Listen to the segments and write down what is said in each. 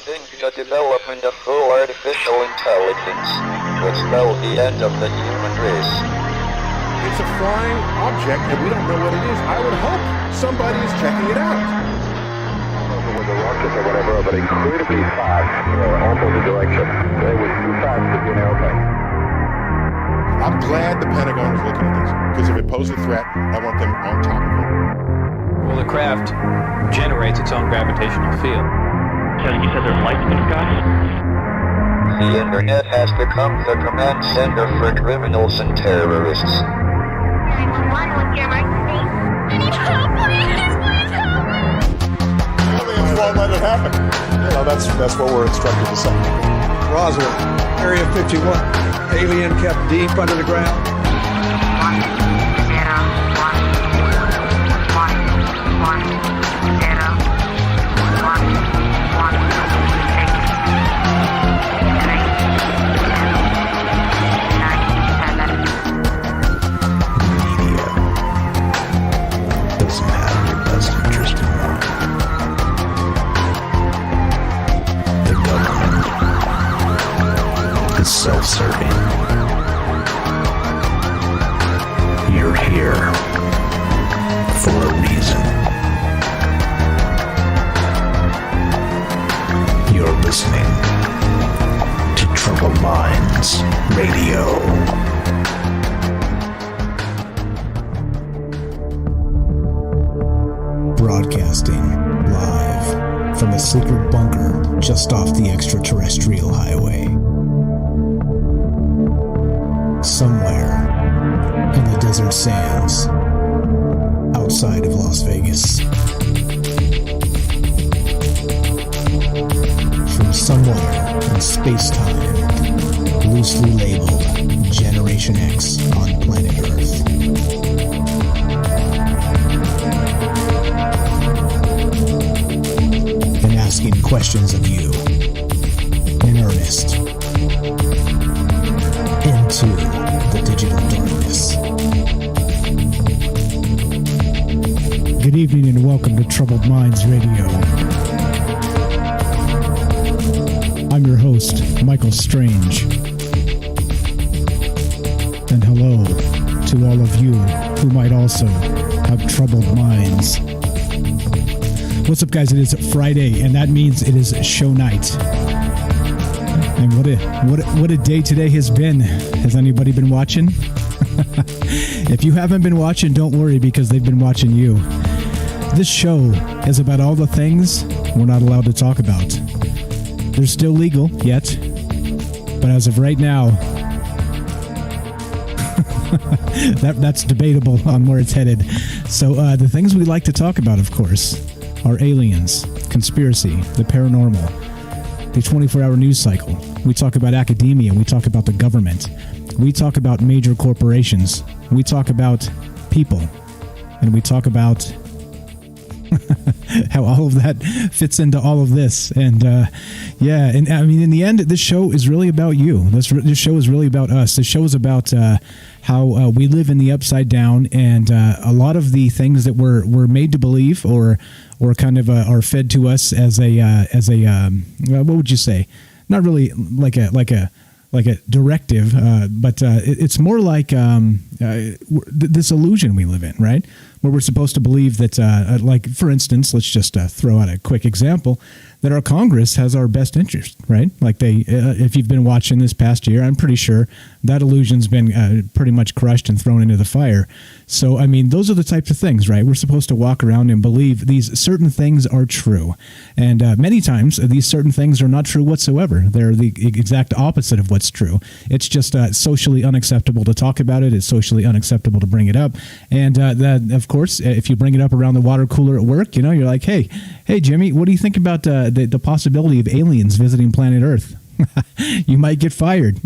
think the development of full artificial intelligence would spell the end of the human race. It's a flying object, and we don't know what it is. I would hope somebody is checking it out. I don't know if it was a rocket or whatever, but incredibly fast, opposite direction. It was too fast to be an airplane. I'm glad the Pentagon is looking at this, because if it poses a threat, I want them on top of it. Well, the craft generates its own gravitational field. So you said there's lights in the sky? The internet has become the command center for criminals and terrorists. 911, what's your emergency? I need help, please help me! Aliens won't let it happen. You know, that's what we're instructed to say. Roswell, Area 51. Alien kept deep under the ground. 1, 0, 1, 1, self-serving. You're here for a reason. You're listening to Troubled Minds Radio. Broadcasting live from a secret bunker just off the extraterrestrial highway. Somewhere in the desert sands outside of Las Vegas. From somewhere in space-time, loosely labeled Generation X on planet Earth. And asking questions of you in earnest into the digital darkness. Good evening and welcome to Troubled Minds Radio. I'm your host, Michael Strange. And hello to all of you who might also have troubled minds. What's up, guys? It is Friday, and that means it is show night. And what a day today has been. Has anybody been watching? If you haven't been watching, don't worry, because they've been watching you. This show is about all the things we're not allowed to talk about. They're still legal yet, but as of right now, that's debatable on where it's headed. So the things we like to talk about, of course, are aliens, conspiracy, the paranormal, the 24-hour news cycle. We talk about academia. We talk about the government. We talk about major corporations. We talk about people. And we talk about how all of that fits into all of this. And and I mean, in the end, this show is really about you. This show is really about us. This show is about how we live in the upside down, and a lot of the things that we're made to believe or kind of are fed to us as a what would you say? Not really like a directive, but it's more like this illusion we live in, right? Where we're supposed to believe that, like, for instance, let's just throw out a quick example, that our Congress has our best interest, right? Like if you've been watching this past year, I'm pretty sure that illusion's been pretty much crushed and thrown into the fire. So, I mean, those are the types of things, right? We're supposed to walk around and believe these certain things are true. And many times, these certain things are not true whatsoever. They're the exact opposite of what's true. It's just socially unacceptable to talk about it. It's socially unacceptable to bring it up. And that, of course, if you bring it up around the water cooler at work, you know, you're like, hey, Jimmy, what do you think about the possibility of aliens visiting planet Earth? You might get fired.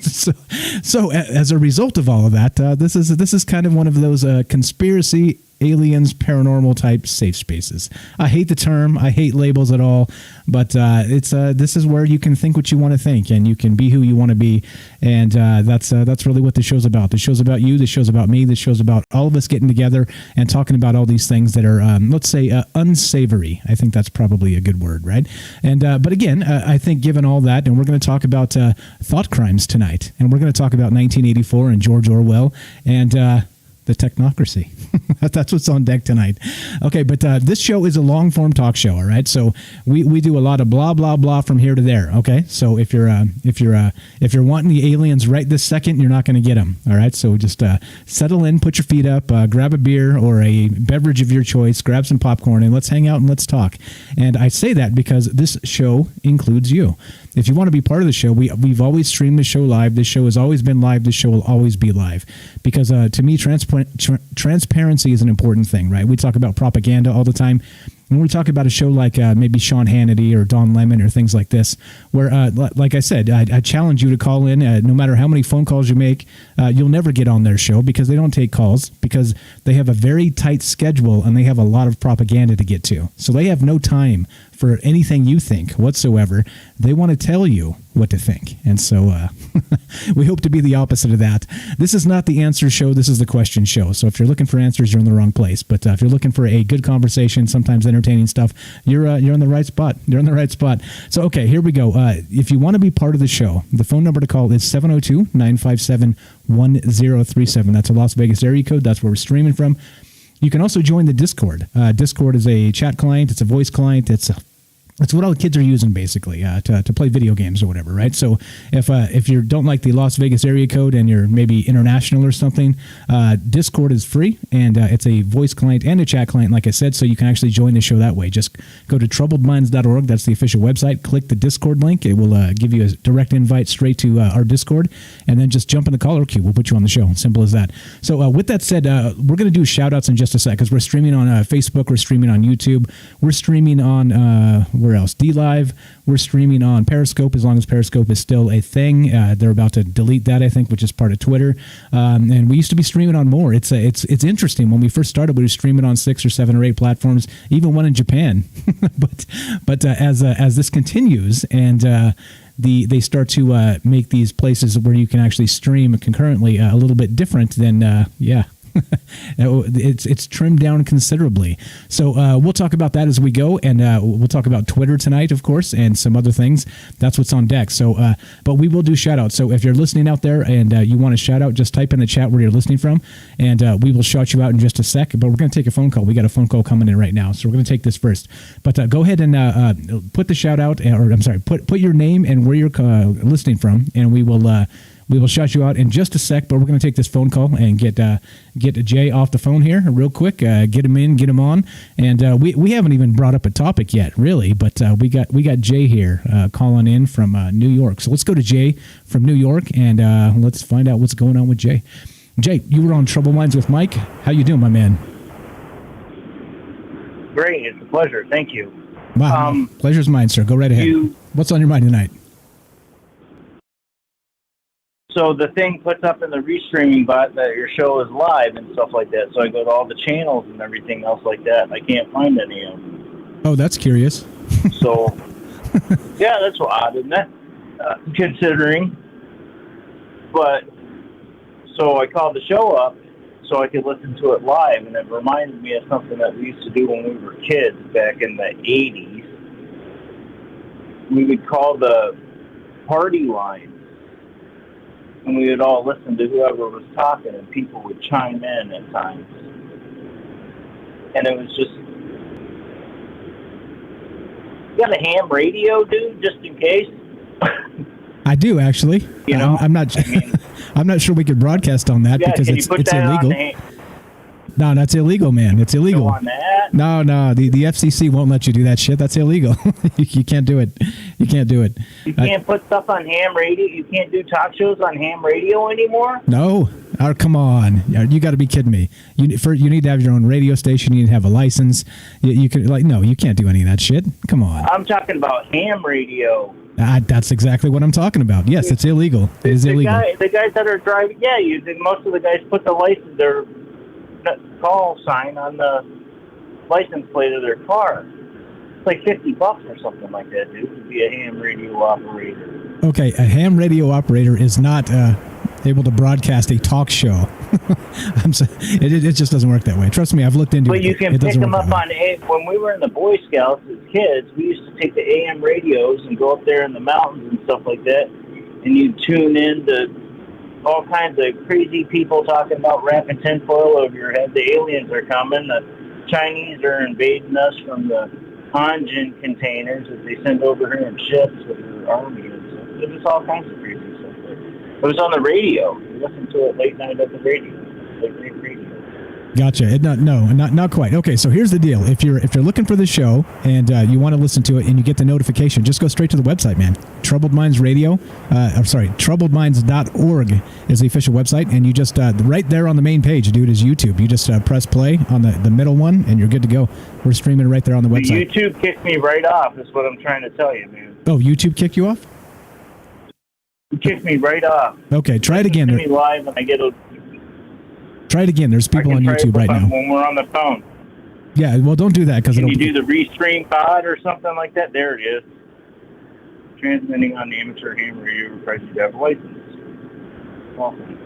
so as a result of all of that, this is kind of one of those conspiracy aliens, paranormal type safe spaces. I hate the term. I hate labels at all. But this is where you can think what you want to think, and you can be who you want to be. And that's really what the show's about. The show's about you. The show's about me. The show's about all of us getting together and talking about all these things that are, let's say, unsavory. I think that's probably a good word, right? And but again, I think given all that, and we're going to talk about thought crimes tonight, and we're going to talk about 1984 and George Orwell and the technocracy. That's what's on deck tonight. Okay, but this show is a long-form talk show, all right? So we do a lot of blah blah blah from here to there. Okay, so if you're wanting the aliens right this second, you're not going to get them. All right, so just settle in, put your feet up, grab a beer or a beverage of your choice, grab some popcorn, and let's hang out and let's talk. And I say that because this show includes you. If you want to be part of the show, we've always streamed the show live. This show has always been live. This show will always be live. Because to me, transparency is an important thing, right? We talk about propaganda all the time. When we talk about a show like maybe Sean Hannity or Don Lemon or things like this, where, like I said, I challenge you to call in. No matter how many phone calls you make, you'll never get on their show because they don't take calls, because they have a very tight schedule and they have a lot of propaganda to get to. So they have no time for anything you think whatsoever. They want to tell you what to think. And so we hope to be the opposite of that. This is not the answer show. This is the question show. So if you're looking for answers, you're in the wrong place. But if you're looking for a good conversation, sometimes entertaining stuff, you're in the right spot. You're in the right spot. So, okay, here we go. If you want to be part of the show, the phone number to call is 702-957-1037. That's a Las Vegas area code. That's where we're streaming from. You can also join the Discord. Discord is a chat client. It's a voice client. It's what all the kids are using, basically, to play video games or whatever, right? So if you don't like the Las Vegas area code and you're maybe international or something, Discord is free, and it's a voice client and a chat client, like I said, so you can actually join the show that way. Just go to troubledminds.org. That's the official website. Click the Discord link. It will give you a direct invite straight to our Discord, and then just jump in the caller queue. We'll put you on the show. Simple as that. So with that said, we're going to do shout-outs in just a sec, because we're streaming on Facebook. We're streaming on YouTube. We're streaming on... where else? DLive. We're streaming on Periscope, as long as Periscope is still a thing. They're about to delete that, I think, which is part of Twitter. And we used to be streaming on more. It's interesting. When we first started, we were streaming on 6 or 7 or 8 platforms, even one in Japan. but as this continues and they start to make these places where you can actually stream concurrently a little bit different, then it's trimmed down considerably. So we'll talk about that as we go, and we'll talk about Twitter tonight, of course, and some other things. That's what's on deck. So, but we will do shout outs. So if you're listening out there and you want a shout out, just type in the chat where you're listening from, and we will shout you out in just a sec. But we're going to take a phone call. We got a phone call coming in right now, so we're going to take this first. But go ahead and put the shout out, or I'm sorry, put your name and where you're listening from, and we will shout you out in just a sec, but we're going to take this phone call and get Jay off the phone here real quick. Get him in, get him on, and we haven't even brought up a topic yet, really. But we got Jay here calling in from New York. So let's go to Jay from New York, and let's find out what's going on with Jay. Jay, you were on Trouble Minds with Mike. How you doing, my man? Great, it's a pleasure. Thank you. Wow, pleasure's mine, sir. Go right ahead. What's on your mind tonight? So the thing puts up in the restreaming bot that your show is live and stuff like that. So I go to all the channels and everything else like that. I can't find any of them. Oh, that's curious. So, yeah, that's odd, isn't it? Considering. But, so I called the show up so I could listen to it live, and it reminded me of something that we used to do when we were kids back in the 80s. We would call the party line, and we would all listen to whoever was talking, and people would chime in at times. And it was just... You got a ham radio, dude, just in case? I do, actually. You know? I'm not I'm not sure we could broadcast on that because it's illegal. No, that's illegal, man. It's illegal. On that? No, the FCC won't let you do that shit. That's illegal. You can't do it. You can't do it. You can't put stuff on ham radio? You can't do talk shows on ham radio anymore? No. Oh, come on. You got to be kidding me. You need to have your own radio station. You need to have a license. You could no, you can't do any of that shit. Come on. I'm talking about ham radio. That's exactly what I'm talking about. Yes, it's illegal. It is illegal. The guys that are driving, most of the guys put the license, their call sign on the license plate of their car. It's like $50 or something like that, dude, to be a ham radio operator. Okay, a ham radio operator is not able to broadcast a talk show. It just doesn't work that way. Trust me, I've looked into it. But you can pick them up on when we were in the Boy Scouts as kids. We used to take the AM radios and go up there in the mountains and stuff like that, and you'd tune in to all kinds of crazy people talking about wrapping tinfoil over your head. The aliens are coming. The Chinese are invading us from the Hanjin containers that they send over here in ships with their army and stuff. It was all kinds of crazy stuff. It was on the radio. We listened to it late night at the radio. Like great radio. Gotcha. Not quite. Okay, so here's the deal. If you're looking for the show and you want to listen to it and you get the notification, just go straight to the website, man. Troubled Minds Radio. troubledminds.org is the official website, and you just right there on the main page, dude, is YouTube. You just press play on the middle one, and you're good to go. We're streaming right there on the website. YouTube kicked me right off. Is what I'm trying to tell you, man. Oh, YouTube kicked you off? It kicked me right off. Okay, try it again. Me live and I get a. Try it again. There's people on YouTube right now. When we're on the phone. Yeah, well, don't do that because Can you do the Restream pod or something like that? There it is. Transmitting on the amateur ham radio requires you to have a license. Awesome.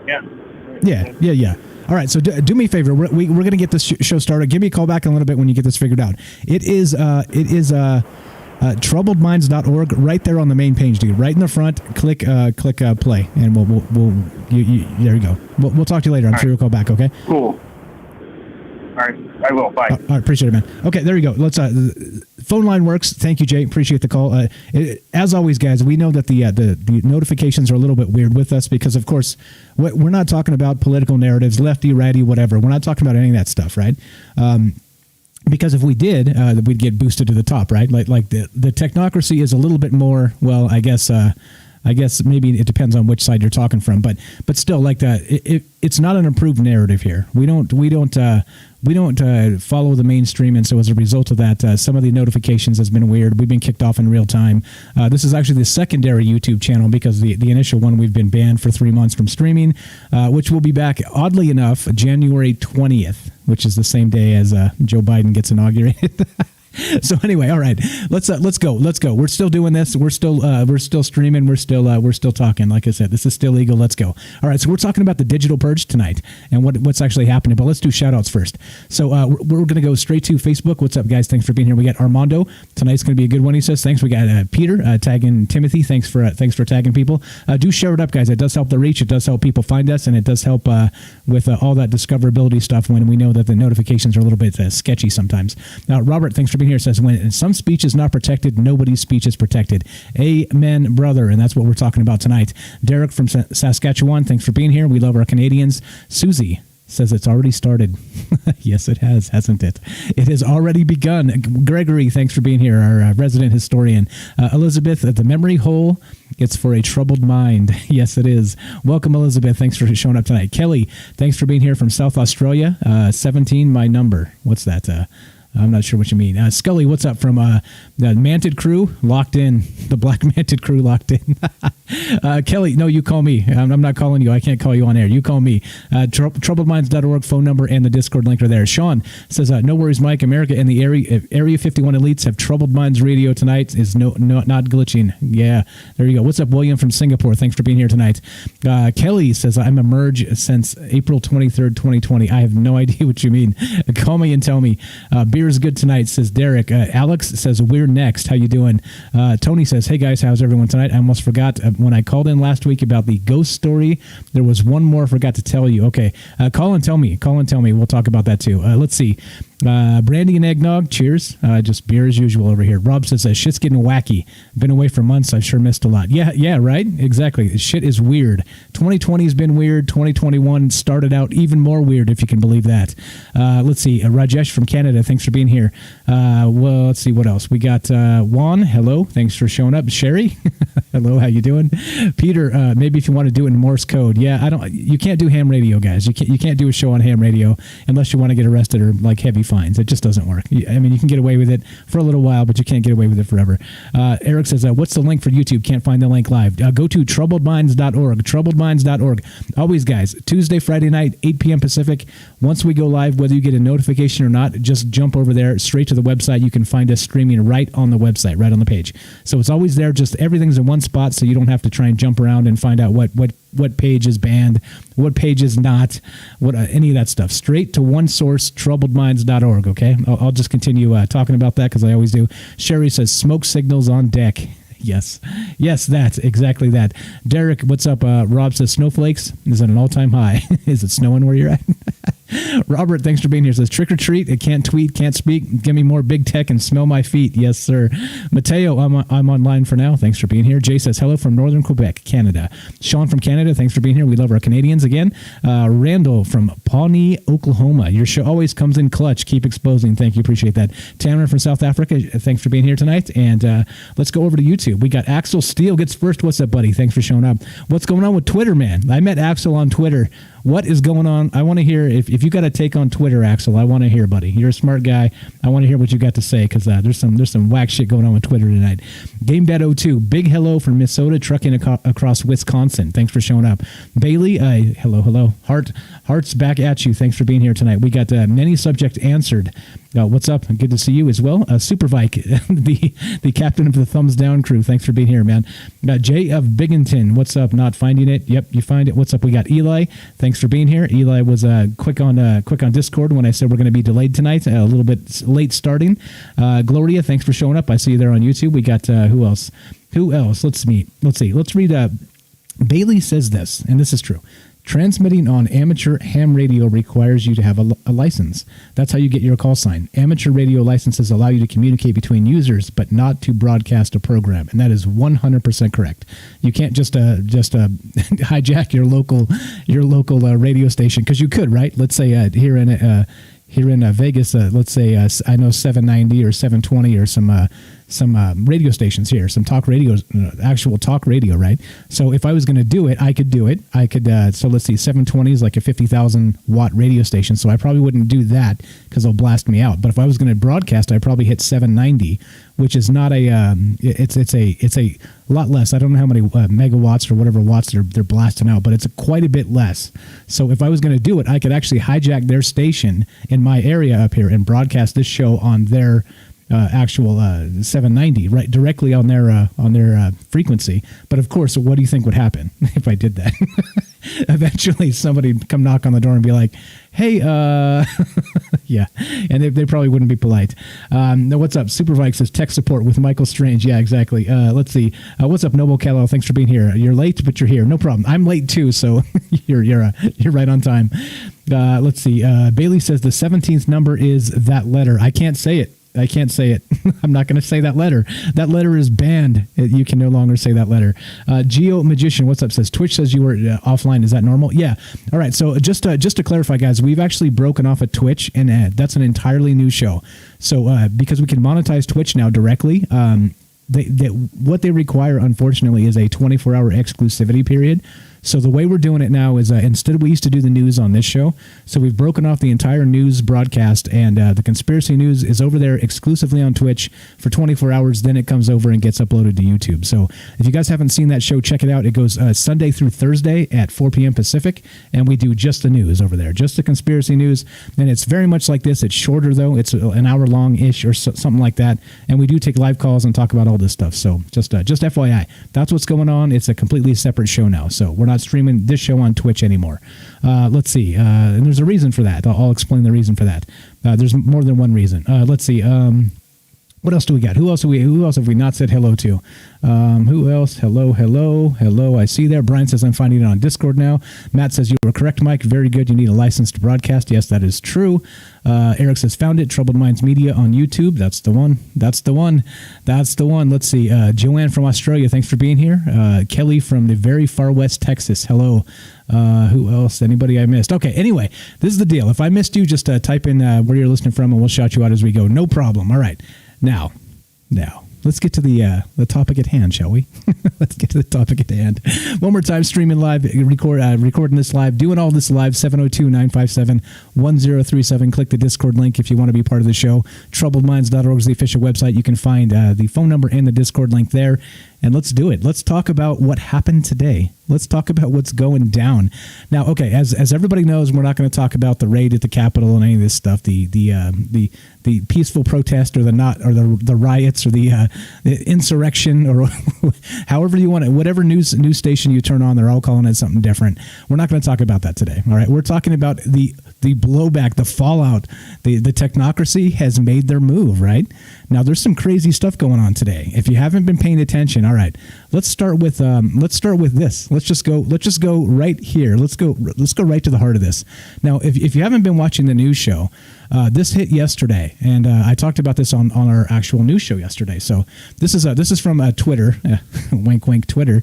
Yeah. All right, so do me a favor. We're going to get this show started. Give me a call back in a little bit when you get this figured out. It is troubledminds.org right there on the main page, dude. Right in the front. Click play, and we'll there you go. We'll talk to you later. I'm sure you'll call back. Okay. Cool. All right, I will. Bye. All right, appreciate it, man. Okay, there you go. Let's. Phone line works. Thank you, Jay. Appreciate the call. As always, guys, we know that the notifications are a little bit weird with us because, of course, we're not talking about political narratives, lefty, righty, whatever. We're not talking about any of that stuff, right? Because if we did, we'd get boosted to the top, right? Like the technocracy is a little bit more. Well, I guess maybe it depends on which side you're talking from, but still, like it's not an approved narrative here. We don't follow the mainstream, and so as a result of that, some of the notifications has been weird. We've been kicked off in real time. This is actually the secondary YouTube channel because the initial one we've been banned for 3 months from streaming, which will be back, oddly enough, January 20th, which is the same day as Joe Biden gets inaugurated. So anyway, all right, let's go. We're still doing this. We're still streaming. We're still talking. Like I said, this is still legal. Let's go. All right, so we're talking about the digital purge tonight and what's actually happening. But let's do shout outs first. So we're going to go straight to Facebook. What's up, guys? Thanks for being here. We got Armando. Tonight's going to be a good one. He says thanks. We got Peter tagging Timothy. Thanks for tagging people. Do share it up, guys. It does help the reach. It does help people find us, and it does help with all that discoverability stuff when we know that the notifications are a little bit sketchy sometimes. Now, Robert, thanks for being here. Says when some speech is not protected, nobody's speech is protected. Amen, brother. And that's what we're talking about tonight. Derek from Saskatchewan, thanks for being here. We love our Canadians. Susie says it's already started. Yes, it has, hasn't it? It has already begun. Gregory, thanks for being here, our resident historian. Elizabeth, the memory hole, it's for a troubled mind. Yes, it is. Welcome, Elizabeth. Thanks for showing up tonight. Kelly, thanks for being here from South Australia. 17, my number. What's that? I'm not sure what you mean. Scully, what's up from the Manted Crew? Locked in. The Black Manted Crew locked in. Kelly, no, you call me. I'm not calling you. I can't call you on air. You call me. Troubledminds.org phone number and the Discord link are there. Sean says, no worries, Mike. America and the Area 51 elites have Troubled Minds Radio tonight. Is not glitching. Yeah, there you go. What's up, William from Singapore? Thanks for being here tonight. Kelly says, I'm a merge since April 23rd, 2020. I have no idea what you mean. Call me and tell me. Beer is good tonight, says Derek. Alex says, we're next. How you doing? Tony says, hey guys, how's everyone tonight? I almost forgot when I called in last week about the ghost story. There was one more I forgot to tell you. Okay, call and tell me. We'll talk about that too. Let's see. Brandy and eggnog, cheers. Just beer as usual over here. Rob says, shit's getting wacky. Been away for months. I've sure missed a lot. Yeah, right? Exactly. Shit is weird. 2020 has been weird. 2021 started out even more weird, if you can believe that. Let's see. Rajesh from Canada, thanks for being here. Well, let's see what else. We got Juan, hello. Thanks for showing up. Sherry, Hello, how you doing? Peter, maybe if you want to do it in Morse code. Yeah, you can't do ham radio, guys. You can't do a show on ham radio unless you want to get arrested or like heavy fines. It just doesn't work. I mean, you can get away with it for a little while, but you can't get away with it forever. Eric says, what's the link for YouTube? Can't find the link live. Go to troubledminds.org, troubledminds.org. Always, guys, Tuesday, Friday night, 8 p.m. Pacific. Once we go live, whether you get a notification or not, just jump over there straight to the website. You can find us streaming right on the website, right on the page. So it's always there. Just everything's in one spot, so you don't have to try and jump around and find out what page is banned, what page is not, what any of that stuff. Straight to one source, troubledminds.org, okay? I'll just continue talking about that because I always do. Sherry says, smoke signals on deck. Yes, that's exactly that. Derek, what's up? Rob says, snowflakes is at an all-time high. Is it snowing where you're at? Robert, thanks for being here. Says, trick or treat. It can't tweet, can't speak. Give me more big tech and smell my feet. Yes, sir. Mateo, I'm online for now. Thanks for being here. Jay says, hello from Northern Quebec, Canada. Sean from Canada, thanks for being here. We love our Canadians again. Randall from Pawnee, Oklahoma. Your show always comes in clutch. Keep exposing. Thank you. Appreciate that. Tamara from South Africa, thanks for being here tonight. And let's go over to YouTube. We got Axel Steele gets first. What's up, buddy? Thanks for showing up. What's going on with Twitter, man? I met Axel on Twitter. What is going on? I want to hear, if you got a take on Twitter, Axel, I want to hear, buddy. You're a smart guy. I want to hear what you got to say because there's some whack shit going on with Twitter tonight. GameDad02, big hello from Minnesota, trucking across Wisconsin. Thanks for showing up. Bailey, hello. Heart's back at you. Thanks for being here tonight. We got many subjects answered. What's up? Good to see you as well. Supervike, the captain of the Thumbs Down crew. Thanks for being here, man. Jay of Bigginton. What's up? Not finding it. Yep, you find it. What's up? We got Eli. Thanks for being here. Eli was quick on Discord when I said we're going to be delayed tonight. A little bit late starting. Gloria, thanks for showing up. I see you there on YouTube. We got who else? Let's see. Let's read. Bailey says this, and this is true. Transmitting on amateur ham radio requires you to have a license. That's how you get your call sign. Amateur radio licenses allow you to communicate between users, but not to broadcast a program, and that is 100% correct. You can't just hijack your local radio station, because you could, right? Let's say here in Vegas, let's say I know 790 or 720 or some radio stations here, some talk radios, actual talk radio, right? So if I was going to do it, I could do it. So let's see, 720 is like a 50,000 watt radio station, so I probably wouldn't do that because they'll blast me out. But if I was going to broadcast, I'd probably hit 790, which is not it's a lot less. I don't know how many megawatts or whatever watts they're blasting out, but it's quite a bit less. So if I was going to do it, I could actually hijack their station in my area up here and broadcast this show on their actual 790, right, directly on their frequency. But of course, what do you think would happen if I did that? Eventually, somebody would come knock on the door and be like, "Hey, yeah," and they probably wouldn't be polite. No, what's up? Supervike says tech support with Michael Strange. Yeah, exactly. Let's see. What's up, Noble Callow? Thanks for being here. You're late, but you're here. No problem. I'm late too, so you're right on time. Let's see. Bailey says the 17th number is that letter. I can't say it. I'm not going to say that letter. That letter is banned. You can no longer say that letter. Geo Magician, what's up? Says Twitch says you were offline. Is that normal? Yeah. All right. So just to clarify, guys, we've actually broken off at Twitch, and that's an entirely new show. So because we can monetize Twitch now directly, what they require, unfortunately, is a 24-hour exclusivity period. So the way we're doing it now is instead we used to do the news on this show. So we've broken off the entire news broadcast, and the conspiracy news is over there exclusively on Twitch for 24 hours. Then it comes over and gets uploaded to YouTube. So if you guys haven't seen that show, check it out. It goes Sunday through Thursday at 4 p.m. Pacific, and we do just the news over there, just the conspiracy news. And it's very much like this. It's shorter, though. It's an hour long-ish or something like that. And we do take live calls and talk about all this stuff. So just FYI, that's what's going on. It's a completely separate show now. So we're not streaming this show on Twitch anymore. Let's see. And there's a reason for that. I'll explain the reason for that. There's more than one reason. Let's see. What else do we got? Who else have we not said hello to? Who else? Hello. I see there. Brian says I'm finding it on Discord now. Matt says you were correct, Mike. Very good. You need a license to broadcast. Yes, that is true. Eric says found it. Troubled Minds Media on YouTube. That's the one. Let's see. Joanne from Australia. Thanks for being here. Kelly from the very far west Texas. Hello. Who else? Anybody I missed? Okay. Anyway, this is the deal. If I missed you, just type in where you're listening from, and we'll shout you out as we go. No problem. All right. Now, let's get to the topic at hand, shall we? Let's get to the topic at hand. One more time, streaming live, recording this live, doing all this live, 702-957-1037. Click the Discord link if you want to be part of the show. Troubledminds.org is the official website. You can find the phone number and the Discord link there. And let's do it. Let's talk about what happened today. Let's talk about what's going down. Now, okay, as everybody knows, we're not going to talk about the raid at the Capitol and any of this stuff. The peaceful protest or the riots or the insurrection or however you want it. Whatever news station you turn on, they're all calling it something different. We're not going to talk about that today. All right, we're talking about the blowback, the fallout. The technocracy has made their move. Right now, there's some crazy stuff going on today. If you haven't been paying attention, all right, let's start with this. Let's just go right here. Let's go right to the heart of this. Now, if you haven't been watching the news show, this hit yesterday, and I talked about this on our actual news show yesterday. So this is from Twitter, wink wink Twitter.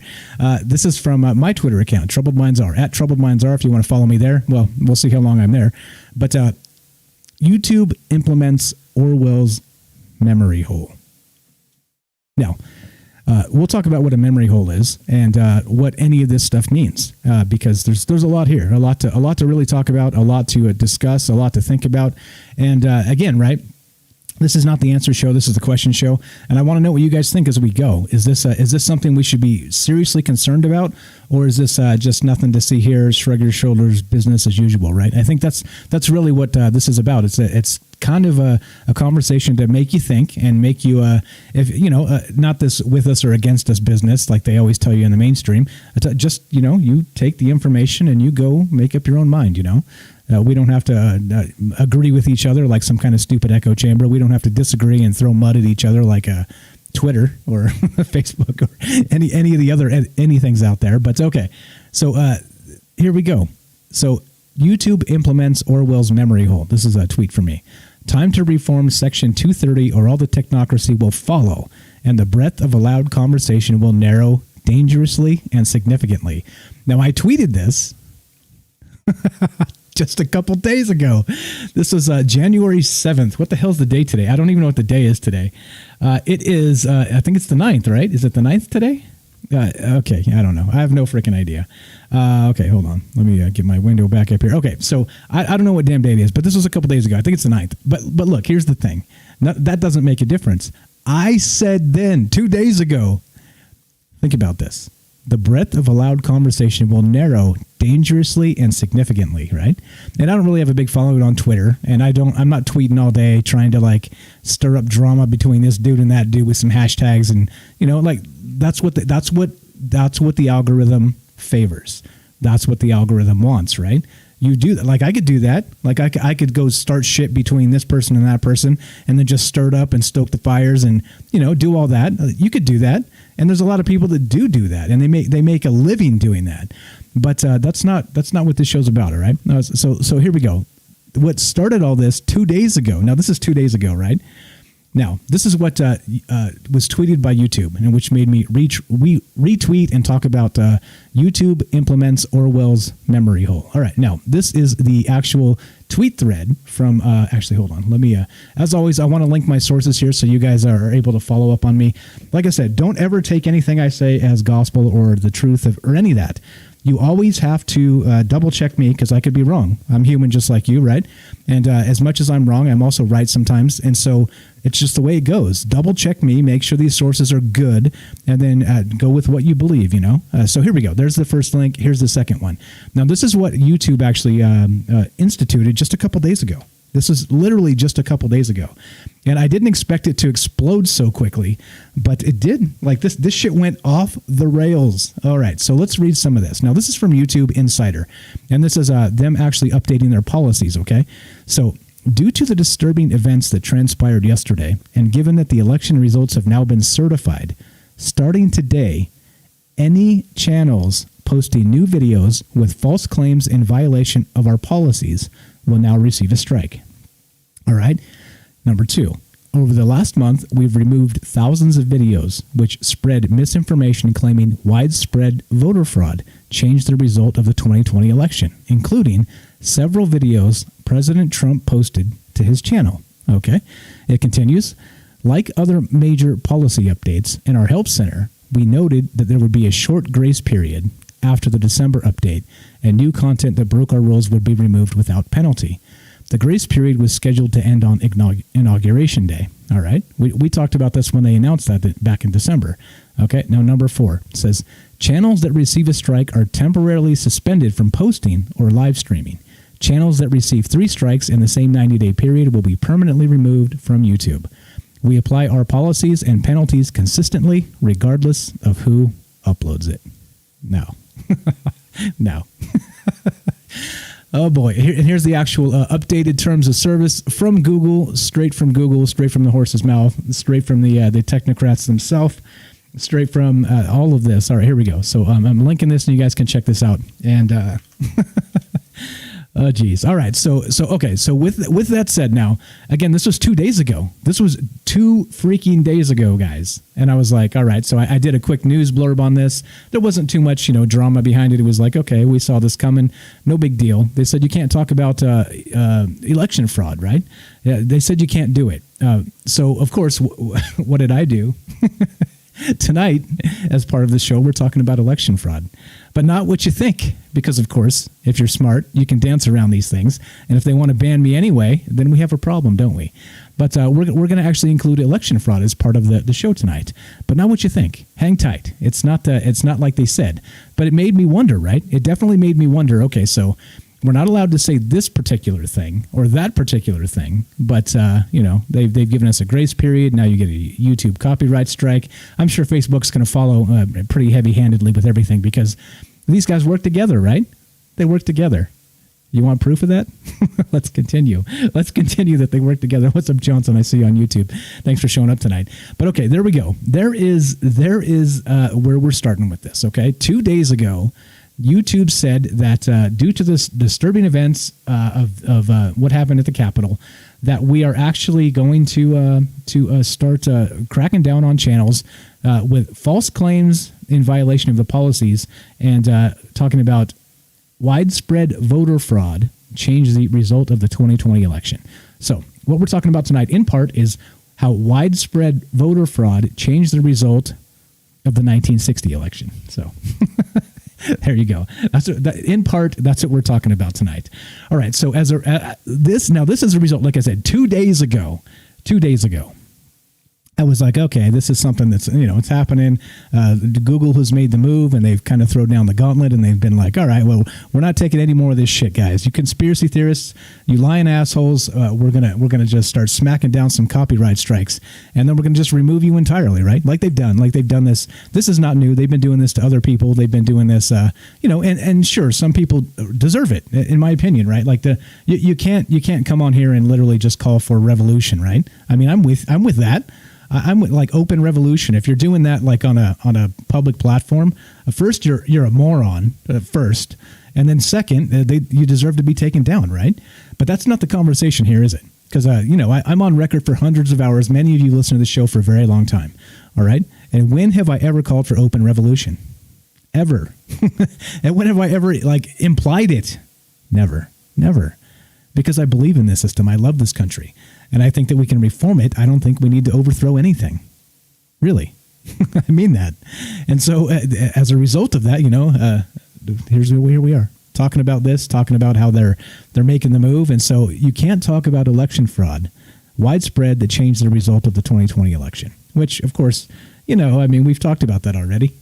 This is from my Twitter account, Troubled Minds R, at Troubled Minds R. If you want to follow me there, well, we'll see how long I'm there. But YouTube implements Orwell's memory hole. Now, we'll talk about what a memory hole is and what any of this stuff means, because there's a lot here, a lot to really talk about, a lot to discuss, a lot to think about, and again, right. This is not the answer show. This is the question show, and I want to know what you guys think as we go. Is this something we should be seriously concerned about, or is this just nothing to see here? Shrug your shoulders, business as usual, right? I think that's really what this is about. It's kind of a conversation to make you think and make you, if you know, not this with us or against us business like they always tell you in the mainstream. Just you take the information and you go make up your own mind. We don't have to agree with each other like some kind of stupid echo chamber. We don't have to disagree and throw mud at each other like Twitter or Facebook or any of the other anythings out there. But okay, so here we go. So YouTube implements Orwell's memory hole. This is a tweet from me. Time to reform Section 230 or all the technocracy will follow, and the breadth of allowed conversation will narrow dangerously and significantly. Now, I tweeted this just a couple days ago. This was January 7th. What the hell's the date today? I don't even know what the day is today. It is, I think it's the 9th, right? Is it the 9th today? Okay, I don't know. I have no freaking idea. Okay, hold on. Let me get my window back up here. Okay, so I don't know what damn date it is, but this was a couple days ago. I think it's the 9th. But look, here's the thing. That doesn't make a difference. I said then, 2 days ago, think about this. The breadth of allowed conversation will narrow dangerously and significantly, right? And I don't really have a big following on Twitter, and I'm not tweeting all day trying to like stir up drama between this dude and that dude with some hashtags, and like that's what the algorithm favors. That's what the algorithm wants, right? You do that. Like I could do that. Like I could go start shit between this person and that person, and then just stir it up and stoke the fires, and do all that. You could do that, and there's a lot of people that do that, and they make a living doing that. But that's not what this show's about, all right? So here we go. What started all this 2 days ago? Now this is 2 days ago, right? Now, this is what was tweeted by YouTube, and which made me retweet and talk about YouTube implements Orwell's memory hole. All right, now, this is the actual tweet thread from, actually, hold on. Let me, as always, I want to link my sources here so you guys are able to follow up on me. Like I said, don't ever take anything I say as gospel or the truth or any of that. You always have to double check me because I could be wrong. I'm human just like you, right? And as much as I'm wrong, I'm also right sometimes. And so it's just the way it goes. Double check me, make sure these sources are good, and then go with what you believe, So here we go. There's the first link. Here's the second one. Now, this is what YouTube actually instituted just a couple days ago. This is literally just a couple days ago. And I didn't expect it to explode so quickly, but it did. Like this shit went off the rails. All right, so let's read some of this. Now, this is from YouTube Insider, and this is them actually updating their policies, okay? So due to the disturbing events that transpired yesterday, and given that the election results have now been certified, starting today, any channels posting new videos with false claims in violation of our policies will now receive a strike. All right. Number 2, over the last month, we've removed thousands of videos which spread misinformation claiming widespread voter fraud changed the result of the 2020 election, including several videos President Trump posted to his channel. Okay. It continues. Like other major policy updates in our help center, we noted that there would be a short grace period after the December update, and new content that broke our rules would be removed without penalty. The grace period was scheduled to end on Inauguration Day. All right. We talked about this when they announced that back in December. Okay. Now, number 4 says channels that receive a strike are temporarily suspended from posting or live streaming. Channels that receive 3 strikes in the same 90-day period will be permanently removed from YouTube. We apply our policies and penalties consistently, regardless of who uploads it. No. No. Oh boy. Here's the actual updated terms of service from Google, straight from the horse's mouth, straight from the technocrats themselves, straight from all of this. All right, here we go. So I'm linking this and you guys can check this out. And oh geez. All right. So okay. So with that said, now again, this was 2 days ago. This was 2 freaking days ago, guys. And I was like, all right. So I did a quick news blurb on this. There wasn't too much, drama behind it. It was like, okay, we saw this coming. No big deal. They said you can't talk about election fraud, right? Yeah. They said you can't do it. So of course, what did I do? Tonight, as part of the show, we're talking about election fraud, but not what you think, because of course, if you're smart, you can dance around these things. And if they want to ban me anyway, then we have a problem, don't we? But we're going to actually include election fraud as part of the show tonight, but not what you think. Hang tight. It's not like they said, but it made me wonder, right? It definitely made me wonder. Okay, so we're not allowed to say this particular thing or that particular thing, but they've given us a grace period. Now you get a YouTube copyright strike. I'm sure Facebook's going to follow pretty heavy-handedly with everything because these guys work together, right? They work together. You want proof of that? Let's continue. Let's continue that they work together. What's up, Johnson? I see you on YouTube. Thanks for showing up tonight. But okay, there we go. There is where we're starting with this. Okay, 2 days ago, YouTube said that due to this disturbing events of what happened at the Capitol, that we are actually going to start cracking down on channels with false claims in violation of the policies and talking about widespread voter fraud changed the result of the 2020 election. So what we're talking about tonight, in part, is how widespread voter fraud changed the result of the 1960 election. So there you go. In part, that's what we're talking about tonight. All right. So this is a result. Like I said, 2 days ago, I was like, okay, this is something that's, it's happening. Google has made the move and they've kind of thrown down the gauntlet and they've been like, all right, well, we're not taking any more of this shit, guys. You conspiracy theorists, you lying assholes. We're gonna just start smacking down some copyright strikes, and then we're gonna just remove you entirely, right? Like they've done this. This is not new. They've been doing this to other people. They've been doing this, and sure, some people deserve it, in my opinion, right? Like you can't come on here and literally just call for revolution, right? I mean, I'm with that. I'm with like open revolution. If you're doing that like on a public platform, first you're a moron first, and then second you deserve to be taken down, right? But that's not the conversation here, is it? Because I'm on record for hundreds of hours. Many of you listen to the show for a very long time. All right, and when have I ever called for open revolution? Ever? And when have I ever implied it? Never. Because I believe in this system. I love this country. And I think that we can reform it. I don't think we need to overthrow anything. Really. I mean that. And so as a result of that, here we are talking about this, talking about how they're making the move. And so you can't talk about election fraud, widespread, that changed the result of the 2020 election, which, of course, we've talked about that already.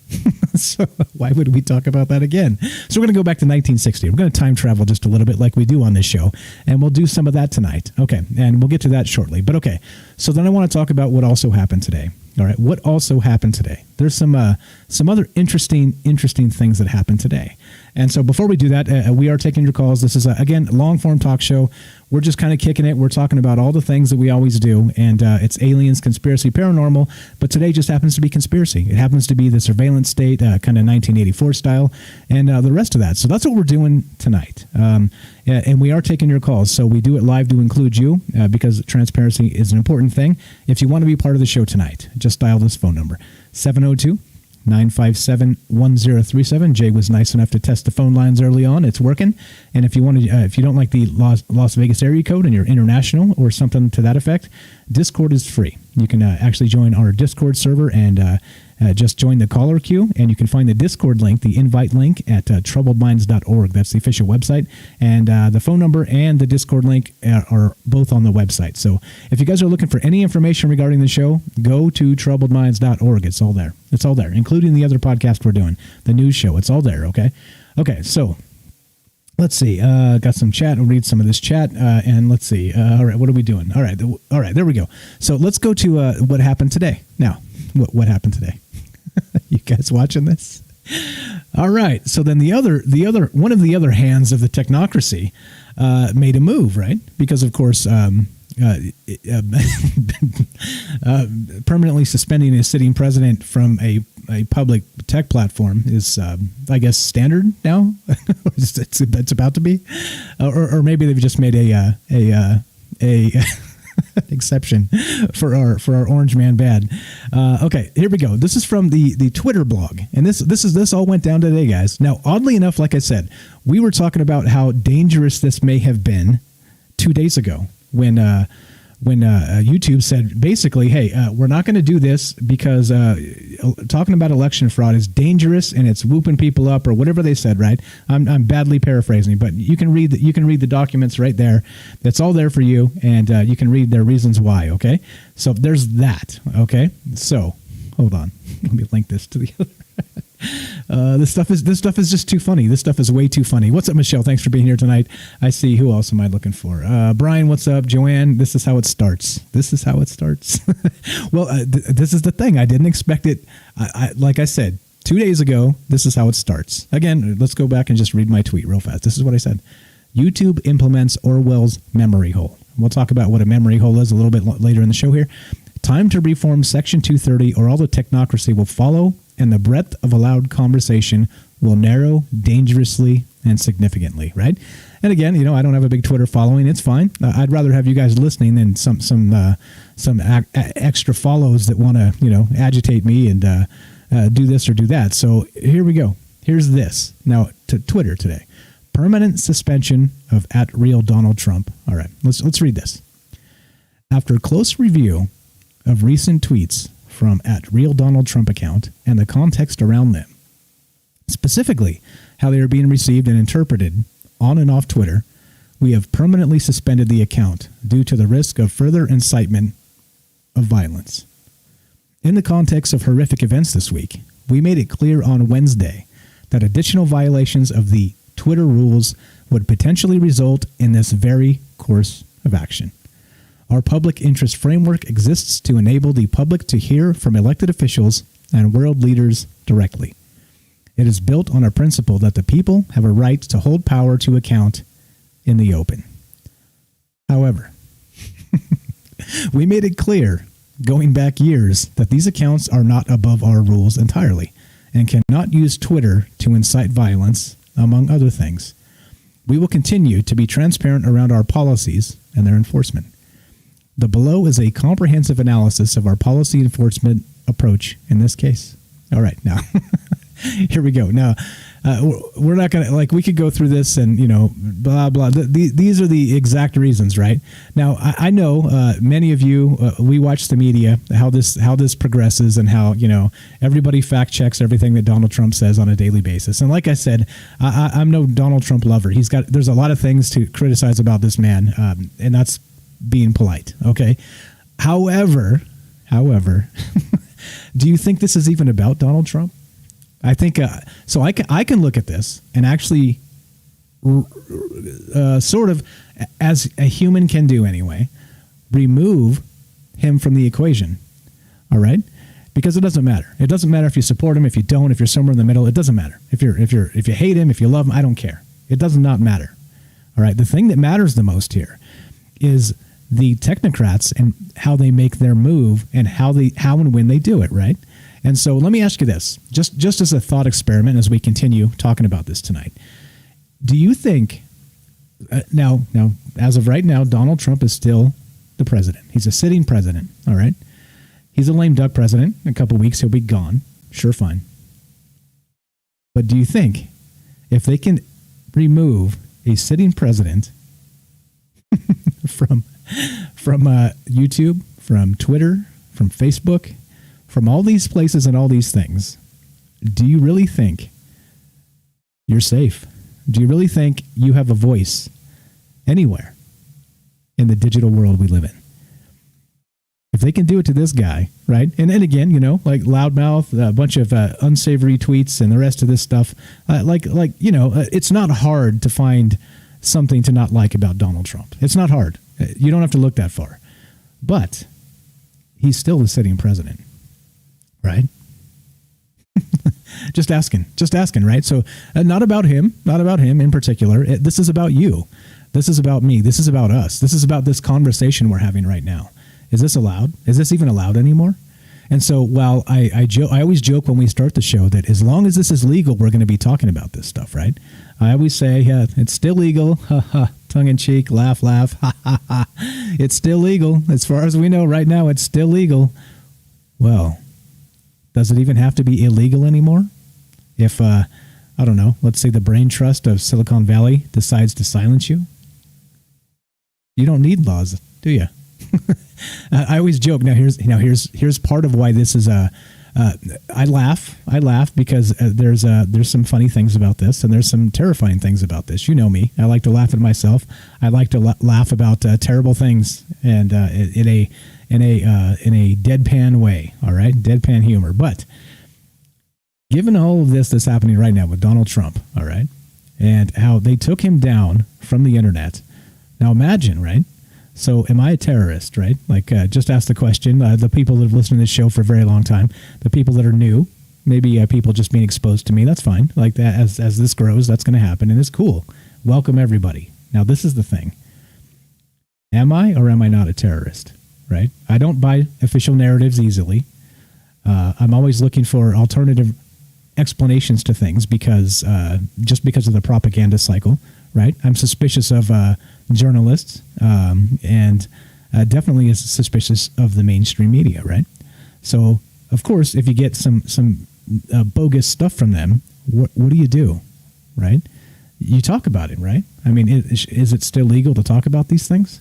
So why would we talk about that again? So we're going to go back to 1960. We're going to time travel just a little bit like we do on this show, and we'll do some of that tonight. Okay, and we'll get to that shortly. But okay, so then I want to talk about what also happened today. All right, what also happened today? There's some other interesting things that happened today. And so before we do that, we are taking your calls. This is, again, long-form talk show. We're just kind of kicking it. We're talking about all the things that we always do, and it's aliens, conspiracy, paranormal, but today just happens to be conspiracy. It happens to be the surveillance state, kind of 1984 style, and the rest of that. So that's what we're doing tonight. And we are taking your calls. So we do it live to include you because transparency is an important thing. If you want to be part of the show tonight, just dial this phone number, 702 957-1037. Jay was nice enough to test the phone lines early on. It's working. And if you want to, if you don't like the Las Vegas area code and you're international or something to that effect, Discord is free. You can actually join our Discord server and just join the caller queue, and you can find the Discord link, the invite link, at troubledminds.org. That's the official website, and the phone number and the Discord link are both on the website. So if you guys are looking for any information regarding the show, go to troubledminds.org. It's all there. It's all there, including the other podcast we're doing, the news show. It's all there, okay? Okay, so let's see. Got some chat. We'll read some of this chat, and let's see. All right, what are we doing? All right, there we go. So let's go to what happened today. Now, what happened today? You guys watching this? All right. So then the other one of the other hands of the technocracy made a move, right? Because of course, permanently suspending a sitting president from a public tech platform is, I guess, standard now. it's about to be, or maybe they've just made a exception for our orange man bad. Okay, here we go. This is from the Twitter blog, and this all went down today, guys. Now, oddly enough, like I said, we were talking about how dangerous this may have been 2 days ago when YouTube said basically, hey, we're not going to do this because talking about election fraud is dangerous and it's whooping people up, or whatever they said, right? I'm badly paraphrasing, but you can read the documents right there. That's all there for you, and you can read their reasons why. Okay, so there's that. Okay, so hold on, let me link this to the other. This stuff is just too funny. This stuff is way too funny. What's up, Michelle? Thanks for being here tonight. I see. Who else am I looking for? Brian, what's up? Joanne, this is how it starts. This is how it starts. Well, this is the thing. I didn't expect it. Like I said, 2 days ago, this is how it starts. Again, let's go back and just read my tweet real fast. This is what I said. YouTube implements Orwell's memory hole. We'll talk about what a memory hole is a little bit later in the show here. Time to reform Section 230 or all the technocracy will follow, and the breadth of allowed conversation will narrow dangerously and significantly, right? And again, I don't have a big Twitter following. It's fine. I'd rather have you guys listening than some extra follows that want to, agitate me and do this or do that. So here we go. Here's this. Now, to Twitter today. Permanent suspension of @RealDonaldTrump. All right, let's read this. After close review of recent tweets from @RealDonaldTrump account and the context around them, specifically how they are being received and interpreted on and off Twitter, we have permanently suspended the account due to the risk of further incitement of violence. In the context of horrific events this week, we made it clear on Wednesday that additional violations of the Twitter rules would potentially result in this very course of action. Our public interest framework exists to enable the public to hear from elected officials and world leaders directly. It is built on a principle that the people have a right to hold power to account in the open. However, we made it clear, going back years, that these accounts are not above our rules entirely and cannot use Twitter to incite violence, among other things. We will continue to be transparent around our policies and their enforcement. The below is a comprehensive analysis of our policy enforcement approach in this case. All right, now, here we go. Now, we're not going to, we could go through this and, blah, blah. These are the exact reasons, right? Now, I know many of you, we watch the media, how this progresses and how, everybody fact checks everything that Donald Trump says on a daily basis. And like I said, I'm no Donald Trump lover. There's a lot of things to criticize about this man, and that's being polite. Okay. However, do you think this is even about Donald Trump? I think so. I can look at this and actually, sort of, as a human can do anyway, remove him from the equation. All right, because it doesn't matter. It doesn't matter if you support him, if you don't, if you're somewhere in the middle. It doesn't matter. If you hate him, if you love him, I don't care. It does not matter. All right. The thing that matters the most here is the technocrats and how they make their move and how and when they do it, right? And so let me ask you this, just as a thought experiment as we continue talking about this tonight. Do you think, now, as of right now, Donald Trump is still the president. He's a sitting president, all right? He's a lame duck president. In a couple of weeks, he'll be gone. Sure, fine. But do you think if they can remove a sitting president from YouTube, from Twitter, from Facebook, from all these places and all these things, do you really think you're safe? Do you really think you have a voice anywhere in the digital world we live in? If they can do it to this guy, right? And then again, like loudmouth, a bunch of unsavory tweets and the rest of this stuff, it's not hard to find something to not like about Donald Trump. It's not hard. You don't have to look that far. But he's still the sitting president, right? Just asking, right? So not about him in particular. This is about you. This is about me. This is about us. This is about this conversation we're having right now. Is this allowed? Is this even allowed anymore? And so while I always joke when we start the show that as long as this is legal, we're going to be talking about this stuff, right? I always say, yeah, it's still legal. Ha ha. Tongue in cheek, laugh, ha ha ha. It's still legal. As far as we know right now, it's still legal. Well, does it even have to be illegal anymore? If, I don't know, let's say the brain trust of Silicon Valley decides to silence you? You don't need laws, do you? I always joke. Now here's part of why this is I laugh because there's some funny things about this and there's some terrifying things about this. You know me. I like to laugh at myself. I like to laugh about terrible things and in a deadpan way. All right, deadpan humor. But given all of this that's happening right now with Donald Trump, all right, and how they took him down from the internet. Now imagine, right? So am I a terrorist, right? Like, just ask the question. The people that have listened to this show for a very long time, the people that are new, maybe people just being exposed to me, that's fine. Like that, as this grows, that's going to happen, and it's cool. Welcome, everybody. Now, this is the thing. Am I or am I not a terrorist, right? I don't buy official narratives easily. I'm always looking for alternative explanations to things because just because of the propaganda cycle, right? I'm suspicious of journalists and definitely is suspicious of the mainstream media, right? So, of course, if you get some bogus stuff from them, what do you do, right? You talk about it, right? I mean, is it still legal to talk about these things?